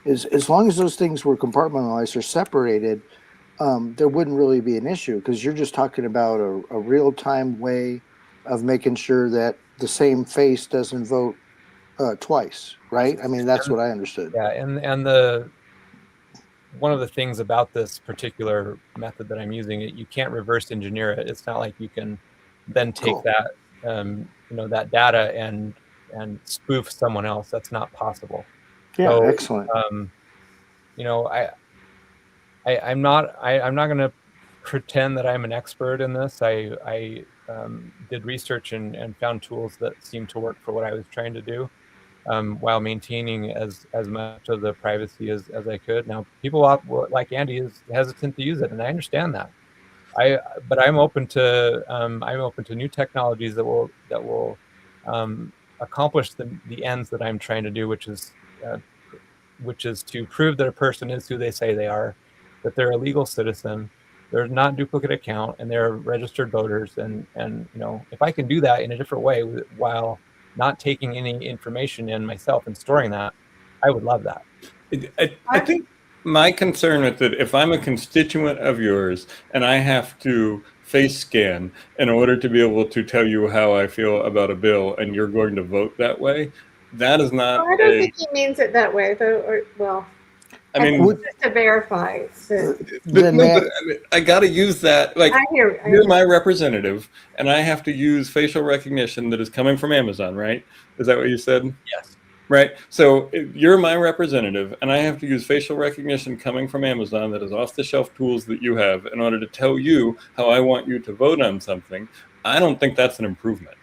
as long as those things were compartmentalized or separated, there wouldn't really be an issue, because you're just talking about a real-time way of making sure that the same face doesn't vote twice, right? I mean, that's what I understood. Yeah, and one of the things about this particular method that I'm using, you can't reverse engineer it. It's not like you can then take that that data and spoof someone else. That's not possible. Yeah, so, excellent. You know, I'm not going to pretend that I'm an expert in this. I did research and found tools that seemed to work for what I was trying to do, while maintaining as much of the privacy as I could. Now, people like Andy is hesitant to use it, and I understand that. But I'm open to new technologies that will accomplish the ends that I'm trying to do, which is to prove that a person is who they say they are, that they're a legal citizen, they're not duplicate account, and they're registered voters. And if I can do that in a different way while not taking any information in myself and storing that, I would love that. I think my concern with it, if I'm a constituent of yours and I have to face scan in order to be able to tell you how I feel about a bill, and you're going to vote that way, that is not. Well, I don't think he means it that way, though. I mean, just to verify. I got to use that. Like, you're my representative, and I have to use facial recognition that is coming from Amazon, right? Is that what you said? Yes. Right. So you're my representative, and I have to use facial recognition coming from Amazon that is off-the-shelf tools that you have in order to tell you how I want you to vote on something. I don't think that's an improvement.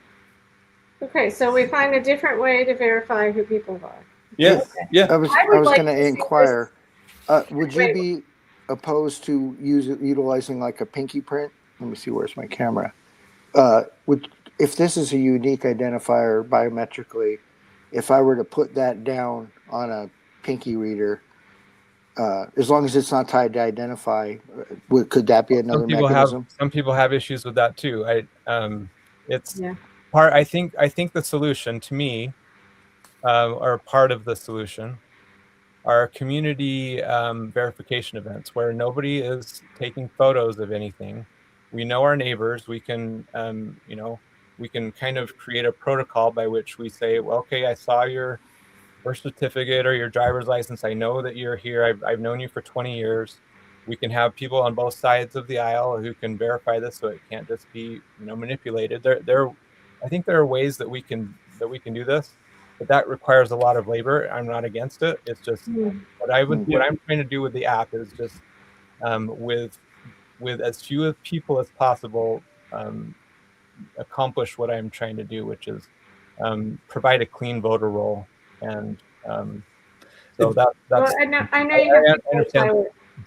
Okay, so we find a different way to verify who people are. Yeah. Okay. Yeah. I was going to inquire. Would you be opposed to utilizing like a pinky print? Let me see. Where's my camera? If this is a unique identifier biometrically, if I were to put that down on a pinky reader, as long as it's not tied to identify, could that be another mechanism? Some people have issues with that too. I think the solution to me, or part of the solution, are community verification events where nobody is taking photos of anything. We know our neighbors. We can we can kind of create a protocol by which we say, well, okay, I saw your birth certificate or your driver's license. I know that you're here. I've known you for 20 years. We can have people on both sides of the aisle who can verify this, so it can't just be manipulated. I think there are ways that we can do this, but that requires a lot of labor. I'm not against it. It's just what I'm trying to do with the app is just with as few people as possible, accomplish what I'm trying to do, which is provide a clean voter roll. And so that's. Well, I know you have to go.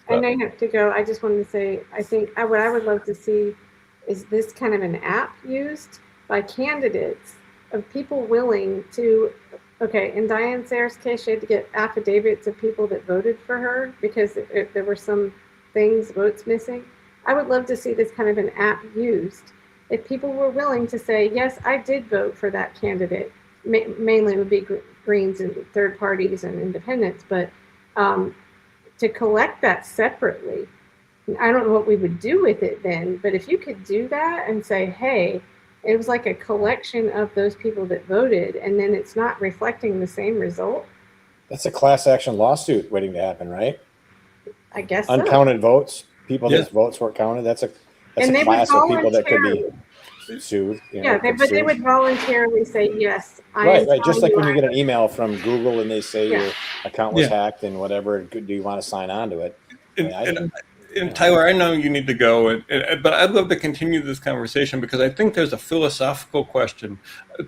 I know you have to go. I just wanted to say, I think what I would love to see is this kind of an app used by candidates of people willing to. Okay, in Diane Sayre's case, she had to get affidavits of people that voted for her because there were some votes missing. I would love to see this kind of an app used. If people were willing to say, yes, I did vote for that candidate, mainly it would be Greens and third parties and independents, but to collect that separately, I don't know what we would do with it then, but if you could do that and say, hey, it was like a collection of those people that voted, and then it's not reflecting the same result. That's a class action lawsuit waiting to happen, right? I guess uncounted votes, people whose votes weren't counted. That's a class of people that could be sued. But they would voluntarily say yes. Right. Just like when you get an email from Google and they say your account was hacked and whatever, do you want to sign on to it? And Tyler, I know you need to go, but I'd love to continue this conversation because I think there's a philosophical question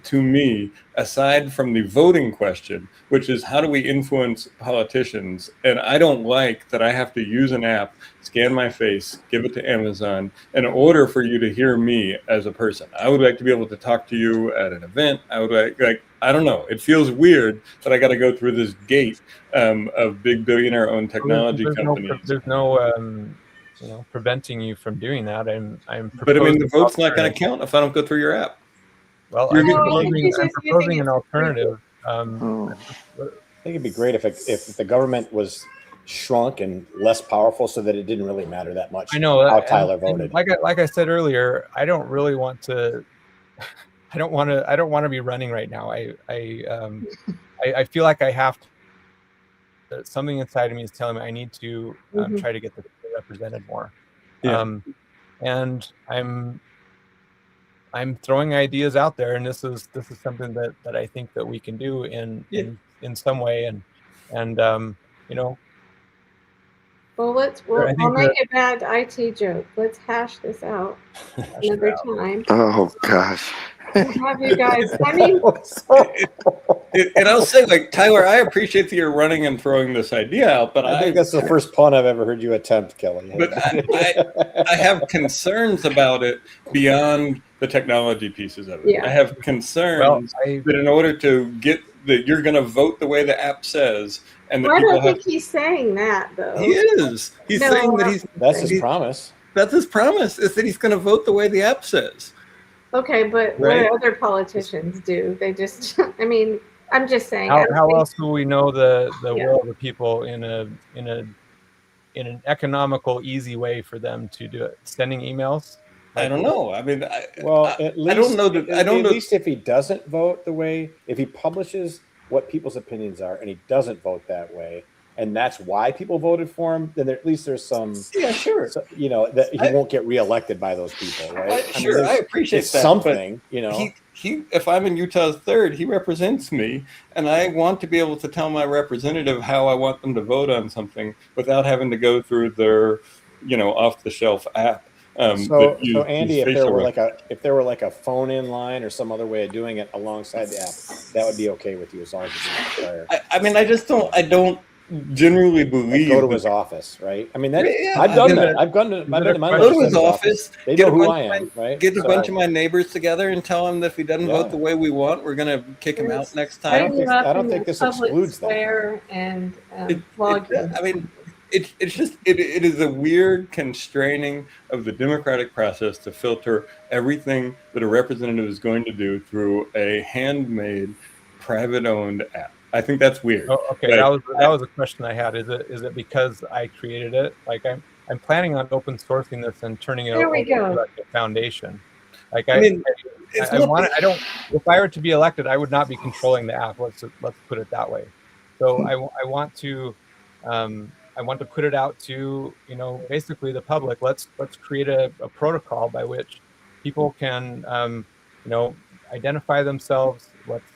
to me, aside from the voting question, which is how do we influence politicians? And I don't like that I have to use an app, scan my face, give it to Amazon in order for you to hear me as a person. I would like to be able to talk to you at an event. I would like I don't know. It feels weird that I got to go through this gate of big billionaire-owned technology companies. There's no preventing you from doing that. But I mean, the vote's not going to count if I don't go through your app. Well, I'm proposing an alternative. I think it'd be great if the government was shrunk and less powerful, so that it didn't really matter that much. I know how Tyler voted. Like I said earlier, I don't really want to. I don't want to be running right now. I feel like I have to. Something inside of me is telling me I need to try to get the represented more. Yeah. And I'm throwing ideas out there, and this is something that I think that we can do in some way, and Well, I I'll think make a bad IT joke. Let's hash this out another time. Oh gosh. We'll have you guys. I mean, And I'll say, like, Tyler, I appreciate that you're running and throwing this idea out, but I think that's the first pun I've ever heard you attempt, Kelly. But I have concerns about it beyond the technology pieces of it. Yeah. I have well, concerns that in order to get that you're going to vote the way the app says, and that I people don't have. think he's saying that though. He is. He's No, saying that he's. That's his promise. That's his promise. Is that he's going to vote the way the app says. Okay, but Right. what do other politicians do? They just. I mean, I'm just saying. I how, don't how think- else will we know the Yeah. will of the people in an economical, easy way for them to do it? Sending emails? I don't know. I mean, Well, at least I don't know that. I don't at know. least if he doesn't vote the way, if he publishes what people's opinions are, and he doesn't vote that way, and that's why people voted for him, then at least there's some. Yeah, sure. That he won't get reelected by those people, right? Sure, I appreciate it's that, something, He, if I'm in Utah's third, he represents me, and I want to be able to tell my representative how I want them to vote on something without having to go through their, off-the-shelf app. So Andy, if there were like a phone-in line or some other way of doing it alongside the app, that would be okay with you as long as it's not prior. I mean, I don't generally believe. Go to his office, right? I mean, Yeah, I've done that. I've gone to my go to his legislature's office. They get know a who bunch I of am, right? Get a So- bunch of my neighbors together and tell him that if he doesn't vote the way we want, we're going to kick him out next I time. don't think- in the this public excludes that. square and flog you. I mean, it's just it is a weird constraining of the democratic process to filter everything that a representative is going to do through a handmade, private-owned app. I think that's weird. Oh, okay, But that was a question I had. Is it because I created it? Like I'm planning on open sourcing this and turning it There over we go. to like a foundation. Like I mean, it's I not want. I don't. If I were to be elected, I would not be controlling the app. Let's put it that way. So I want to. I want to put it out to basically the public. Let's create a protocol by which people can identify themselves. Let's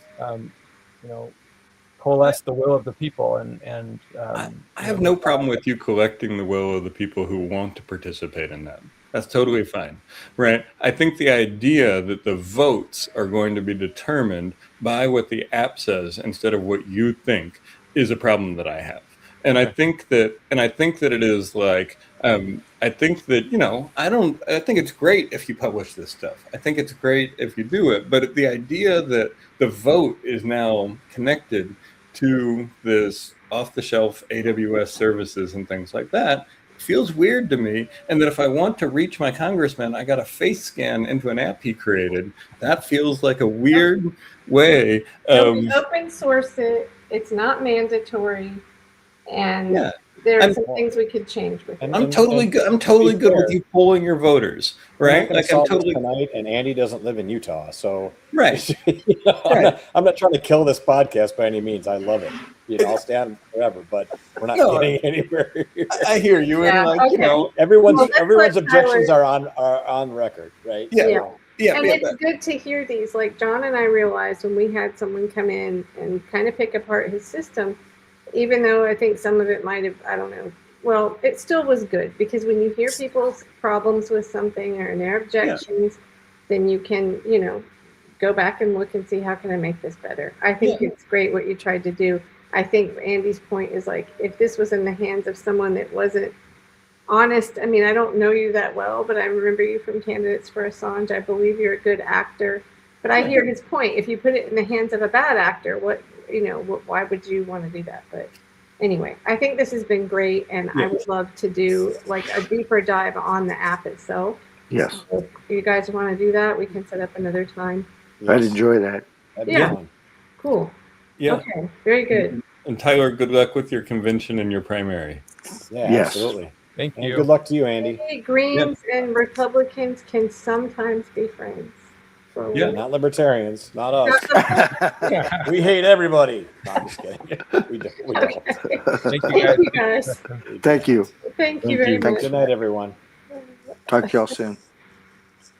coalesce the will of the people and I have no problem with you collecting the will of the people who want to participate in that. That's totally fine, right? I think the idea that the votes are going to be determined by what the app says instead of what you think is a problem that I have. And I think that it is like, I think that, I think it's great if you publish this stuff. I think it's great if you do it. But the idea that the vote is now connected to this off-the-shelf AWS services and things like that feels weird to me. And that if I want to reach my congressman, I got a face scan into an app he created. That feels like a weird way of... We open source it. It's not mandatory. And Yeah. there are some things we could change with it. I'm totally good. I'm totally good with you polling your voters, right? Like I'm totally tonight, and Andy doesn't live in Utah, so right. I'm not trying to kill this podcast by any means. I love it. I'll stay on forever, but we're not getting anywhere. I hear you, Yeah, and okay. everyone's let's let objections Tyler- are on record, right? Yeah. Yeah, And it's good to hear these. Like John and I realized when we had someone come in and kind of pick apart his system, even though I think some of it might have, I don't know. Well, it still was good because when you hear people's problems with something or their objections, then you can, go back and look and see how can I make this better. I think it's great what you tried to do. I think Andy's point is like, if this was in the hands of someone that wasn't honest, I mean, I don't know you that well, but I remember you from Candidates for Assange. I believe you're a good actor. But I hear his point. If you put it in the hands of a bad actor, why would you want to do that? But anyway, I think this has been great, and I would love to do like a deeper dive on the app itself. Yes. So if you guys want to do that, we can set up another time. I'd enjoy that. That'd be Yeah. fun. Cool. Yeah. Okay. Very good. And Tyler, good luck with your convention and your primary. Yeah, Yes. absolutely. thank And you. good luck to you, Andy. Hey, Greens and Republicans can sometimes be friends. For a Yeah, little. Not libertarians, not us. We hate everybody. No, I'm just kidding. We don't. Okay. Thank you Thank guys. you guys. Thank you. Thank you very much. Good night, everyone. Talk to y'all soon.